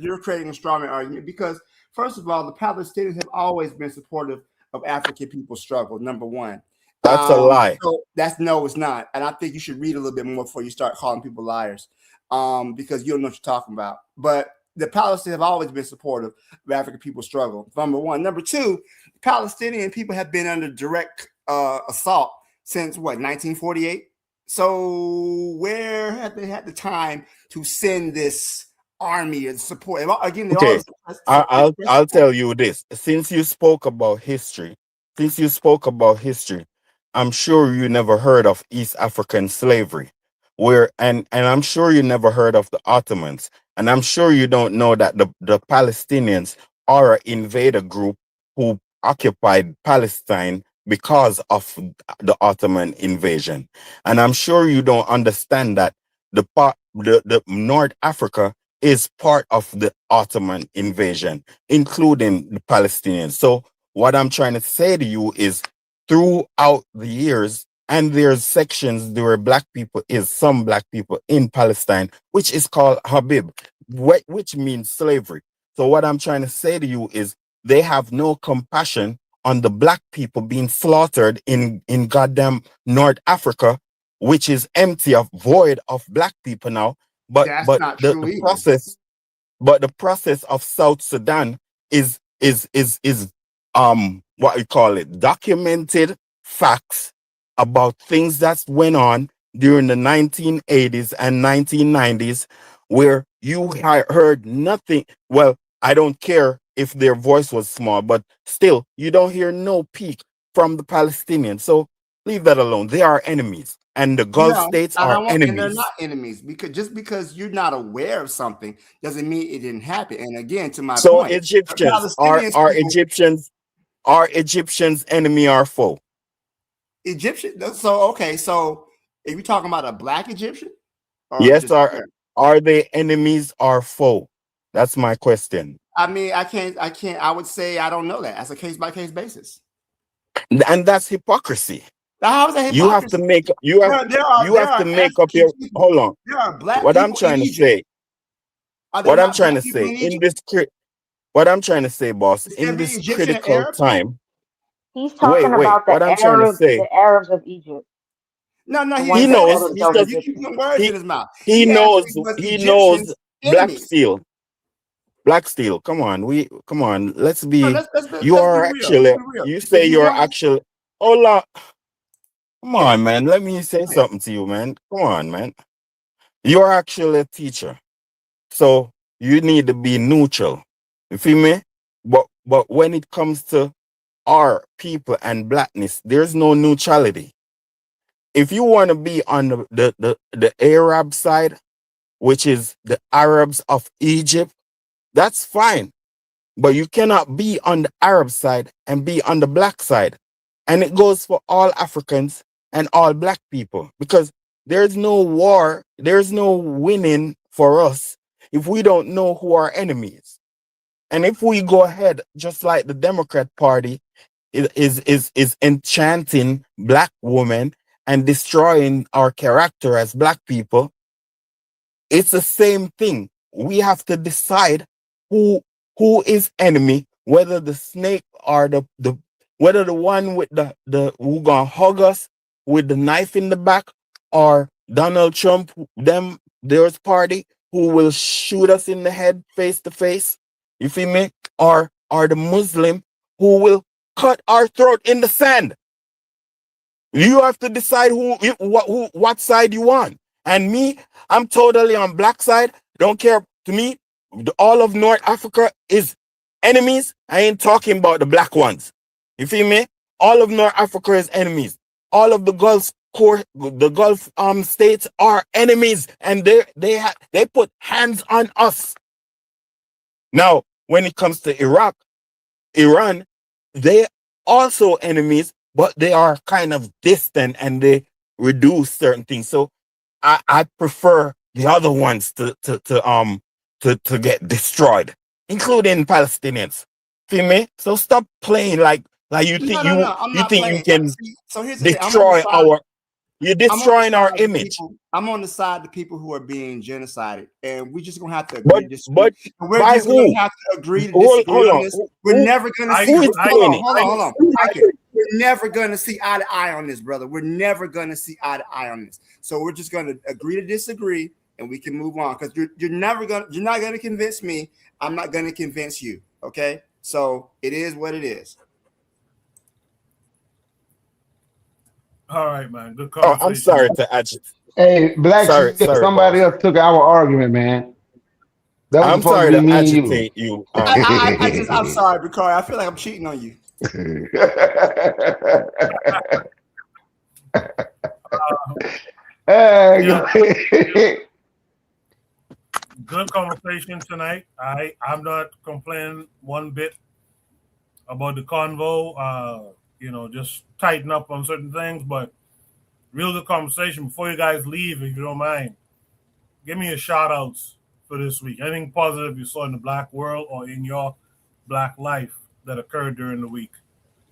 you're creating a straw man argument because first of all, the Palestinians have always been supportive of African people's struggle. Number one, That's a lie. so that's no, it's not, and I think you should read a little bit more before you start calling people liars, because you don't know what you're talking about. But the Palestinians have always been supportive of African people's struggle. Number one, number two, Palestinian people have been under direct assault since what 1948. So where have they had the time to send this army and support? Again, they Okay, always I'll tell you this. Since you spoke about history, I'm sure you never heard of East African slavery, where and I'm sure you never heard of the Ottomans, and I'm sure you don't know that the Palestinians are an invader group who occupied Palestine because of the Ottoman invasion, and I'm sure you don't understand that the North Africa is part of the Ottoman invasion, including the Palestinians. So what I'm trying to say to you is throughout the years, and there's sections there were some black people in Palestine, which is called Habib, which means slavery. So what I'm trying to say to you is they have no compassion on the black people being slaughtered in goddamn North Africa, which is empty of void of black people now. But That's but not the true either. process of South Sudan is what we call it documented facts about things that went on during the 1980s and 1990s where you heard nothing. Well, I don't care if their voice was small, but still you don't hear no peak from the Palestinians. So leave that alone. They are enemies, and the Gulf No, states I are don't want, and they're not enemies. enemies because just because you're not aware of something doesn't mean it didn't happen. And again, to my So point, the Egyptians Palestinians people, are Egyptians enemy or foe? Egyptian. So okay, so are you talking about a black Egyptian or Yes, just? are they enemies or foe? That's my question. I mean, I can't. I would say I don't know that. That's a case by case basis. And that's hypocrisy. Now, how is that You have to hypocrisy? make There are African people. hold on. There are black What I'm people in trying to Egypt. say, Are there what I'm not trying black to people say in in Egypt? this what I'm trying to say, boss, Is in every this Egyptian critical Arab? time. He's talking Wait, about what I'm trying to say, The Arabs of Egypt, No, no, the he he ones didn't that say call that. knows themselves because You keep Egyptians. putting words in he his mouth. he He asked knows me, was he knows Egyptians black enemies? steel. Black steel. Come on, No, you let's be are real. Let's actually be real. you If say you you're want, actually hold on. Come yeah, on, man. Let me say go ahead. something to you, man. Come on, man. You're actually a teacher. So you need to be neutral. You feel me? But when it comes to our people and blackness, there's no neutrality. If you want to be on the Arab side, which is the Arabs of Egypt, that's fine. But you cannot be on the Arab side and be on the black side. And it goes for all Africans and all black people because there's no war, there's no winning for us if we don't know who our enemies. And if we go ahead, just like the Democrat Party is enchanting black women and destroying our character as black people, it's the same thing. We have to decide who who is enemy, whether the snake or the whether the one with the who gonna hug us with the knife in the back, or Donald Trump, there's party who will shoot us in the head face to face. You feel me? Or the Muslim who will cut our throat in the sand. You have to decide what side you want. And me, I'm totally on black side. Don't care. To me, all of North Africa is enemies. I ain't talking about the black ones. You feel me? All of North Africa is enemies. All of the Gulf states are enemies, and they put hands on us. Now, when it comes to Iraq, Iran, they also enemies, but they are kind of distant and they reduce certain things. So I prefer the other ones to get destroyed, including Palestinians. Feel me? So stop playing like you think you think you can So here's the thing. destroy our. You're destroying our image. I'm on the side of the people who are being genocided, and we're just gonna have to agree to disagree. But We're by just who? gonna have to agree to disagree on this. We're never gonna see. Who is doing it? Hold on. We're never gonna see eye to eye on this, brother. We're never gonna see eye to eye on this. So we're just gonna agree to disagree, and we can move on. Because you're not gonna convince me. I'm not gonna convince you. Okay. So it is what it is. All right, man. Good conversation. Oh, I'm sorry to agitate. Hey, Black, Sorry, somebody else took our argument, man. That was I'm supposed sorry to to be me and you. agitate you. I'm sorry, Bakari. I feel like I'm cheating on you. Good conversation tonight. I'm not complaining one bit about the convo. Just tighten up on certain things, but real good conversation. Before you guys leave, if you don't mind, give me your shout outs for this week. Anything positive you saw in the black world or in your black life that occurred during the week.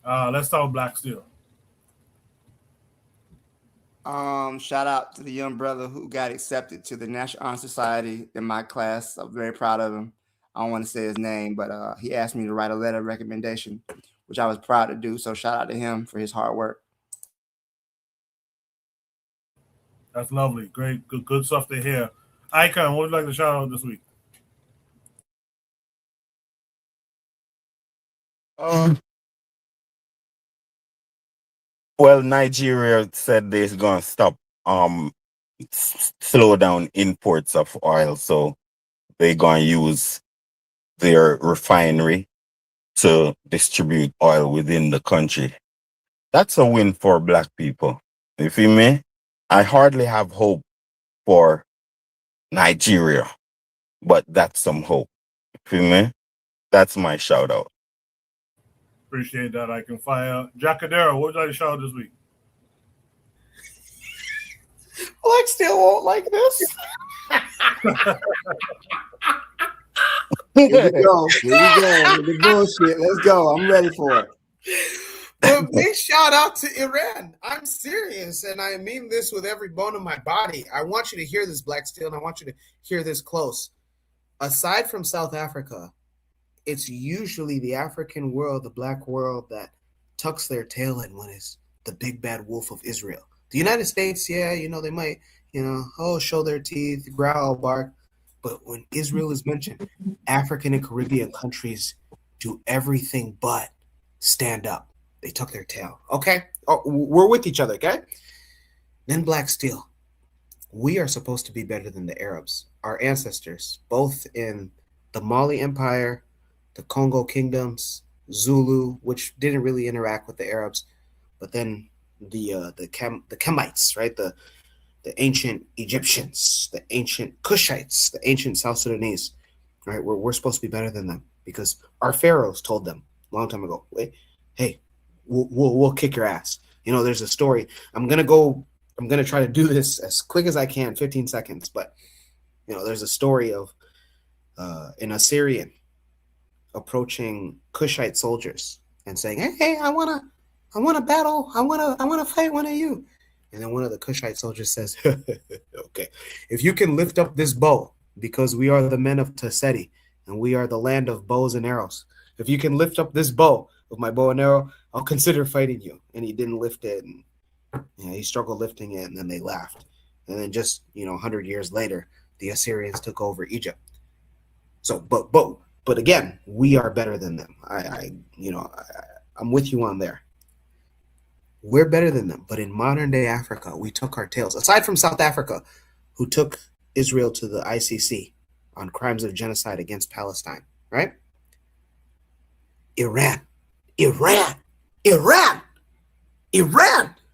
Let's start with Black Steel. Shout out to the young brother who got accepted to the National Honor Society in my class. I'm very proud of him. I don't want to say his name, but he asked me to write a letter of recommendation, which I was proud to do. So shout out to him for his hard work. That's lovely. Great. Good stuff to hear. Icon, what would you like to shout out this week? Well, Nigeria said they're gonna stop slow down imports of oil, so they're gonna use their refinery to distribute oil within the country. That's a win for black people. You feel me? I hardly have hope for Nigeria, but that's some hope. You feel me? That's my shout out. Appreciate that. I can fire. Jacadero, what would you like to shout out this week? Black still won't like this. Here we go. With the bullshit. Let's go. I'm ready for it. But big shout out to Iran. I'm serious, and I mean this with every bone in my body. I want you to hear this, Black Steel, and I want you to hear this close. Aside from South Africa, it's usually the African world, the black world, that tucks their tail in when it's the big bad wolf of Israel. The United States, yeah, they might, show their teeth, growl, bark. But when Israel is mentioned, African and Caribbean countries do everything but stand up. They tuck their tail. Okay? Oh, we're with each other, okay? Then Black Steel. We are supposed to be better than the Arabs. Our ancestors, both in the Mali Empire, the Congo Kingdoms, Zulu, which didn't really interact with the Arabs, but then the Kemites, right? The ancient Egyptians, the ancient Cushites, the ancient South Sudanese, right? We're supposed to be better than them because our pharaohs told them a long time ago, hey, we'll kick your ass. There's a story. I'm gonna try to do this as quick as I can, 15 seconds. But there's a story of an Assyrian approaching Cushite soldiers and saying, "Hey, I wanna battle. I wanna fight one of you." And then one of the Cushite soldiers says, "Okay, if you can lift up this bow, because we are the men of Taseti, and we are the land of bows and arrows. If you can lift up this bow with my bow and arrow, I'll consider fighting you. And he didn't lift it, and he struggled lifting it, and then they laughed. And then just 100 years later, the Assyrians took over Egypt. So, but again, we are better than them. I'm with you on there. We're better than them. But in modern day Africa, we took our tails. Aside from South Africa, who took Israel to the ICC on crimes of genocide against Palestine, right? Iran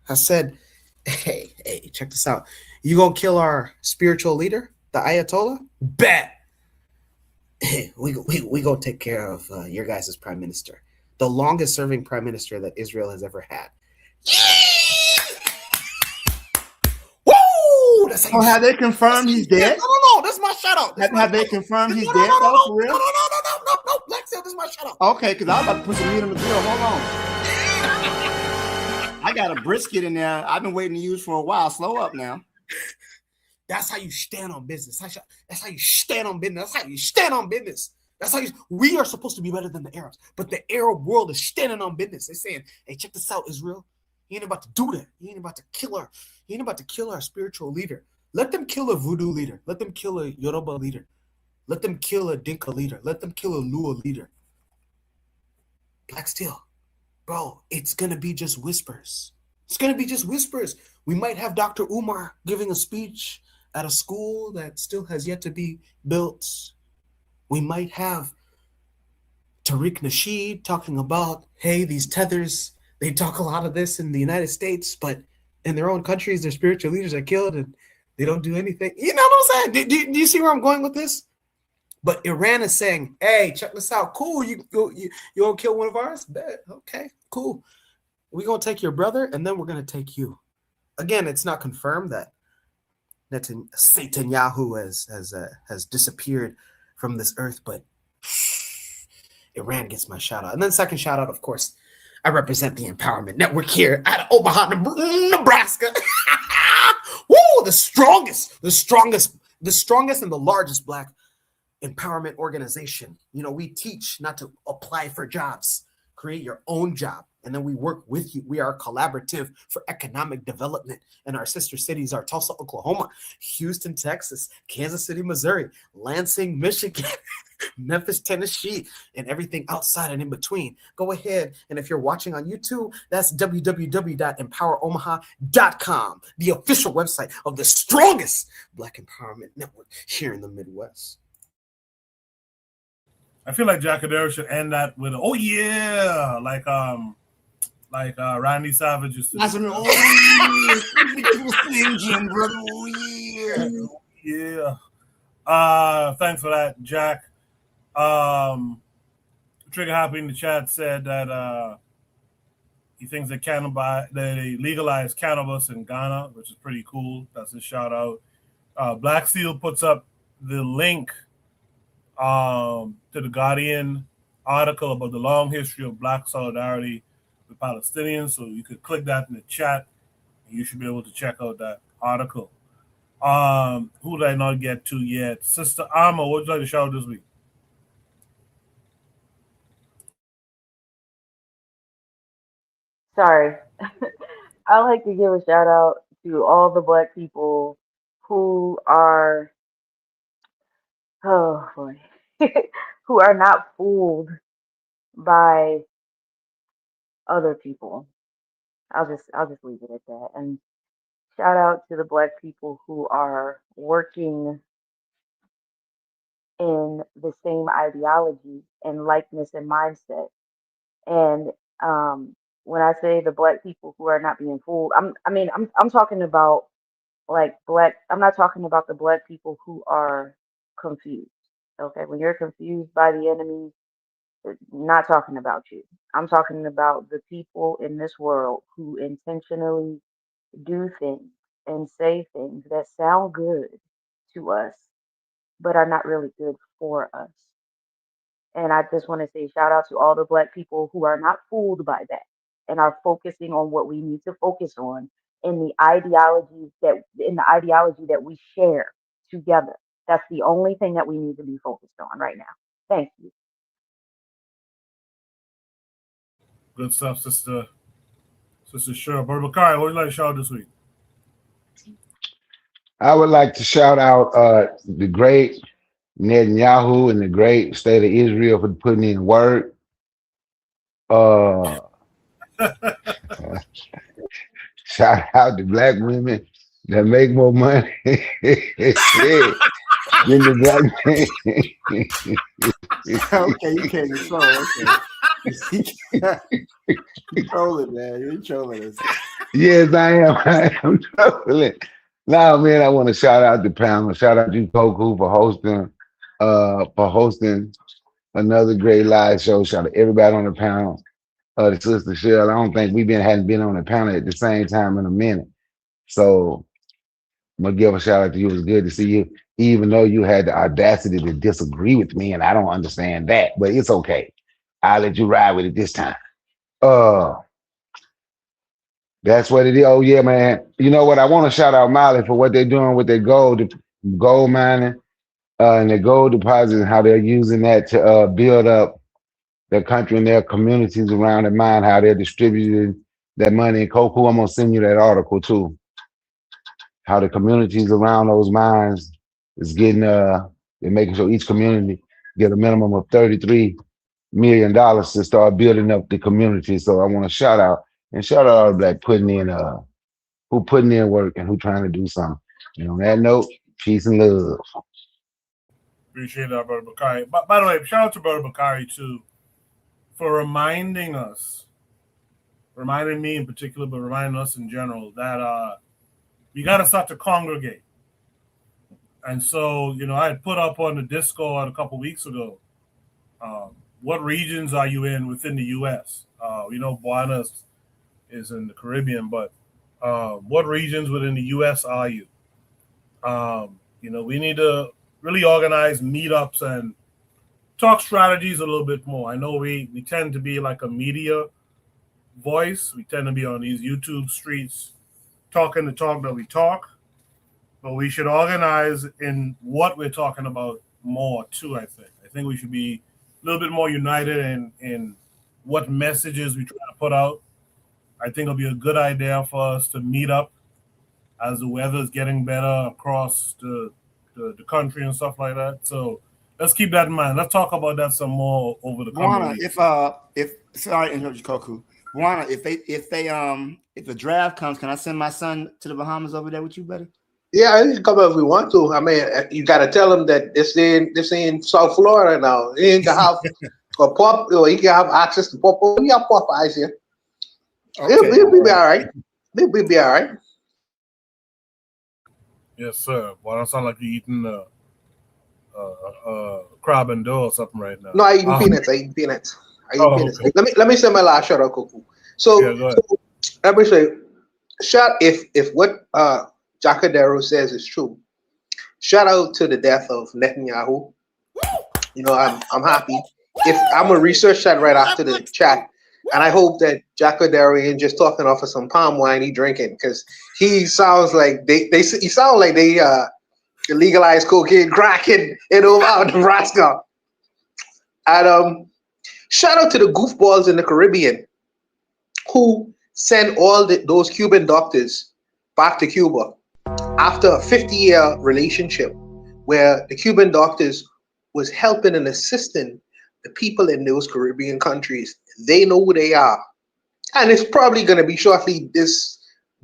has said, hey, check this out. You gonna kill our spiritual leader, the Ayatollah? Bet. We gonna take care of your guys' prime minister, the longest serving prime minister that Israel has ever had. Woo! That's how have they confirmed he's dead? No, that's my shout out. Have they confirmed he's dead though, for real? No, Black Seal, this is my shout out. Okay, because I was about to put some meat on the grill. Hold on. I got a brisket in there. I've been waiting to use for a while. Slow up now. That's how you stand on business. That's how you stand on business. That's how you stand on business. That's how we are supposed to be better than the Arabs. But the Arab world is standing on business. They're saying, hey, check this out, Israel. He ain't about to do that. He ain't about to kill her. He ain't about to kill our spiritual leader. Let them kill a voodoo leader. Let them kill a Yoruba leader. Let them kill a Dinka leader. Let them kill a Lua leader. Black Steel. Bro, it's going to be just whispers. It's going to be just whispers. We might have Dr. Umar giving a speech at a school that still has yet to be built. We might have Tariq Nasheed talking about, hey, these tethers, they talk a lot of this in the United States, but in their own countries, their spiritual leaders are killed and they don't do anything. You know what I'm saying? Do you see where I'm going with this? But Iran is saying, hey, check this out. Cool, you gonna kill one of ours? Bet. Okay, cool. We're going to take your brother, and then we're going to take you. Again, it's not confirmed that Netanyahu has disappeared from this earth, but Iran gets my shout out. And then second shout out, of course, I represent the Empowerment Network here out of Omaha, Nebraska. Woo! The strongest and the largest Black empowerment organization. We teach not to apply for jobs. Create your own job. And then we work with you. We are collaborative for economic development. And our sister cities are Tulsa, Oklahoma, Houston, Texas, Kansas City, Missouri, Lansing, Michigan, Memphis, Tennessee, and everything outside and in between. Go ahead. And if you're watching on YouTube, that's www.empoweromaha.com, the official website of the strongest Black empowerment network here in the Midwest. I feel like Jacadero should end that with, oh yeah, like Randy Savage used to. That's an brother. Oh yeah. Thanks for that, Jack. Trigger Happy in the chat said that he thinks that they legalized cannabis in Ghana, which is pretty cool. That's a shout out. Black Seal puts up the link to the Guardian article about the long history of Black solidarity with Palestinians. So you could click that in the chat and you should be able to check out that article. Who did I not get to yet? Sister Alma, what would you like to shout out this week? Sorry. I like to give a shout out to all the Black people who are, oh boy, who are not fooled by other people. I'll just leave it at that. And shout out to the Black people who are working in the same ideology and likeness and mindset. And when I say the Black people who are not being fooled, I'm talking about I'm not talking about the Black people who are confused. Okay, when you're confused by the enemy, not talking about you. I'm talking about the people in this world who intentionally do things and say things that sound good to us, but are not really good for us. And I just want to say shout out to all the Black people who are not fooled by that and are focusing on what we need to focus on in the ideology that we share together. That's the only thing that we need to be focused on right now. Thank you. Good stuff, Sister Cheryl. Brother Bakari, what would you like to shout out this week? I would like to shout out the great Netanyahu and the great state of Israel for putting in work. Shout out to black women that make more money than the black men. Okay, you can't control. Okay. You trolling, man. You're trolling us. Yes, I am. I am trolling. Now, man, I want to shout out the panel. Shout out to Koku for hosting another great live show. Shout out to everybody on the panel. The Sister Cheryl. I don't think hadn't been on the panel at the same time in a minute. So I'm gonna give a shout out to you. It was good to see you, even though you had the audacity to disagree with me, and I don't understand that, but it's okay. I'll let you ride with it this time. That's what it is. Oh yeah, man. You know what? I want to shout out Mali for what they're doing with their gold mining, and their gold deposits, and how they're using that to build up their country and their communities around the mine, how they're distributing that money. And Koku, I'm gonna send you that article too. How the communities around those mines is getting they're making sure each community get a minimum of $33 million to start building up the community. So I want to shout out all the black putting in work and who trying to do something. And on that note, peace and love. Appreciate that, Brother Bakari. By the way, shout out to Brother Bakari too for reminding me in particular, but reminding us in general that we got to start to congregate. And so, I had put up on the Discord a couple weeks ago, what regions are you in within the U.S.? Buenos is in the Caribbean, but what regions within the U.S. are you? We need to really organize meetups and talk strategies a little bit more. I know we tend to be like a media voice. We tend to be on these YouTube streets talking the talk that we talk, but we should organize in what we're talking about more too, I think we should be a little bit more united in what messages we try to put out. I think it'll be a good idea for us to meet up as the weather is getting better across the country and stuff like that. So let's keep that in mind. Let's talk about that some more over the coming weeks. If sorry to interrupt you, Koku. Buana, if the draft comes, can I send my son to the Bahamas over there with you, buddy? Yeah, you can come up if we want to. I mean, you got to tell him that this in South Florida now. He ain't gonna have a pop, or he can have access to pop. We have Popeyes here. Okay. He'll be all right. He'll be all right. Yes, sir. Well, I don't sound like you're eating crab and dough or something right now. No, I eat peanuts. I eat peanuts. Okay. Let me say my last shout out, Koku. So let me say, if what Jacadero says is true, shout out to the death of Netanyahu. I'm happy. If I'm gonna research that right after the chat, and I hope that Jacadero ain't just talking off of some palm wine he drinking, because he sounds like they legalized cocaine, crack in Nebraska. And shout out to the goofballs in the Caribbean who send all those Cuban doctors back to Cuba after a 50-year relationship where the Cuban doctors was helping and assisting the people in those Caribbean countries. They know who they are. And it's probably going to be shortly this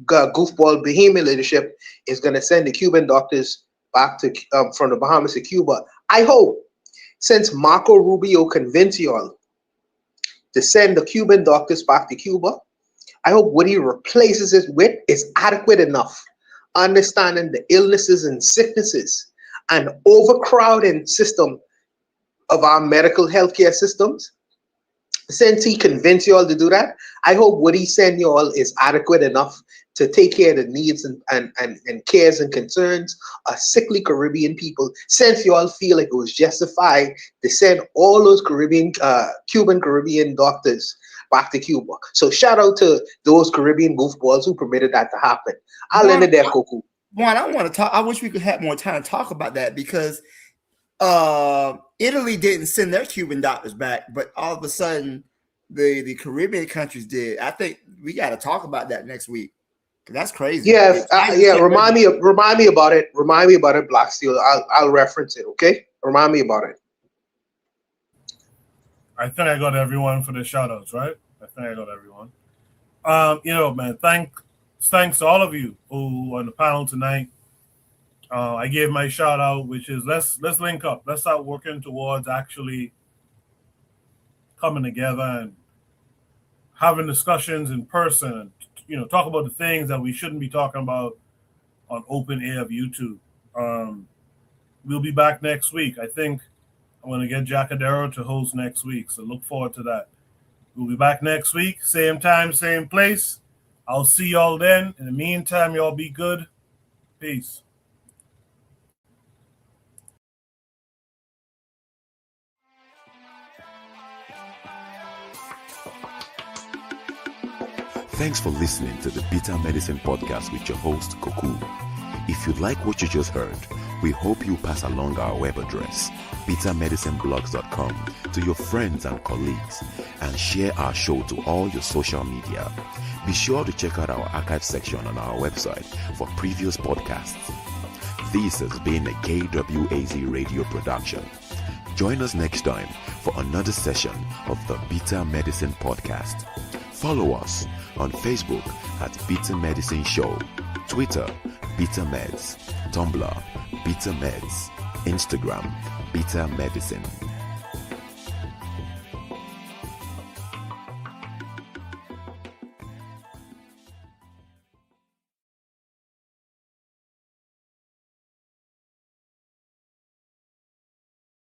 goofball Bahamian leadership is going to send the Cuban doctors back to from the Bahamas to Cuba. I hope, since Marco Rubio convinced y'all to send the Cuban doctors back to Cuba, I hope what he replaces it with is adequate enough, understanding the illnesses and sicknesses and overcrowding system of our medical healthcare systems. Since he convinced y'all to do that, I hope what he sent y'all is adequate enough to take care of the needs and cares and concerns of sickly Caribbean people, since y'all feel like it was justified to send all those Cuban Caribbean doctors back to Cuba. So shout out to those Caribbean goofballs who permitted that to happen. I'll end it there, Koku. Juan, I want to talk. I wish we could have more time to talk about that, because Italy didn't send their Cuban doctors back, but all of a sudden the Caribbean countries did. I think we got to talk about that next week. That's crazy. Yeah, Remind me about it. Remind me about it, Black Steel. I'll reference it. Okay, remind me about it. I think I got everyone for the shout outs, right? I think I got everyone. Man, thanks to all of you who on the panel tonight. I gave my shout out, which is let's link up. Let's start working towards actually coming together and having discussions in person and talk about the things that we shouldn't be talking about on open air of YouTube. We'll be back next week. I think I'm going to get Jacadero to host next week, so look forward to that. We'll be back next week, same time, same place. I'll see y'all then. In the meantime, y'all be good. Peace. Thanks for listening to the Bitter Medicine Podcast with your host, Koku. If you like what you just heard, we hope you pass along our web address, bittermedicineblogs.com, to your friends and colleagues, and share our show to all your social media. Be sure to check out our archive section on our website for previous podcasts. This has been a KWAZ radio production. Join us next time for another session of the Bitter Medicine Podcast. Follow us on Facebook at Bitter Medicine Show, Twitter, Bitter Meds, Tumblr, Bitter Meds, Instagram, Bitter Medicine.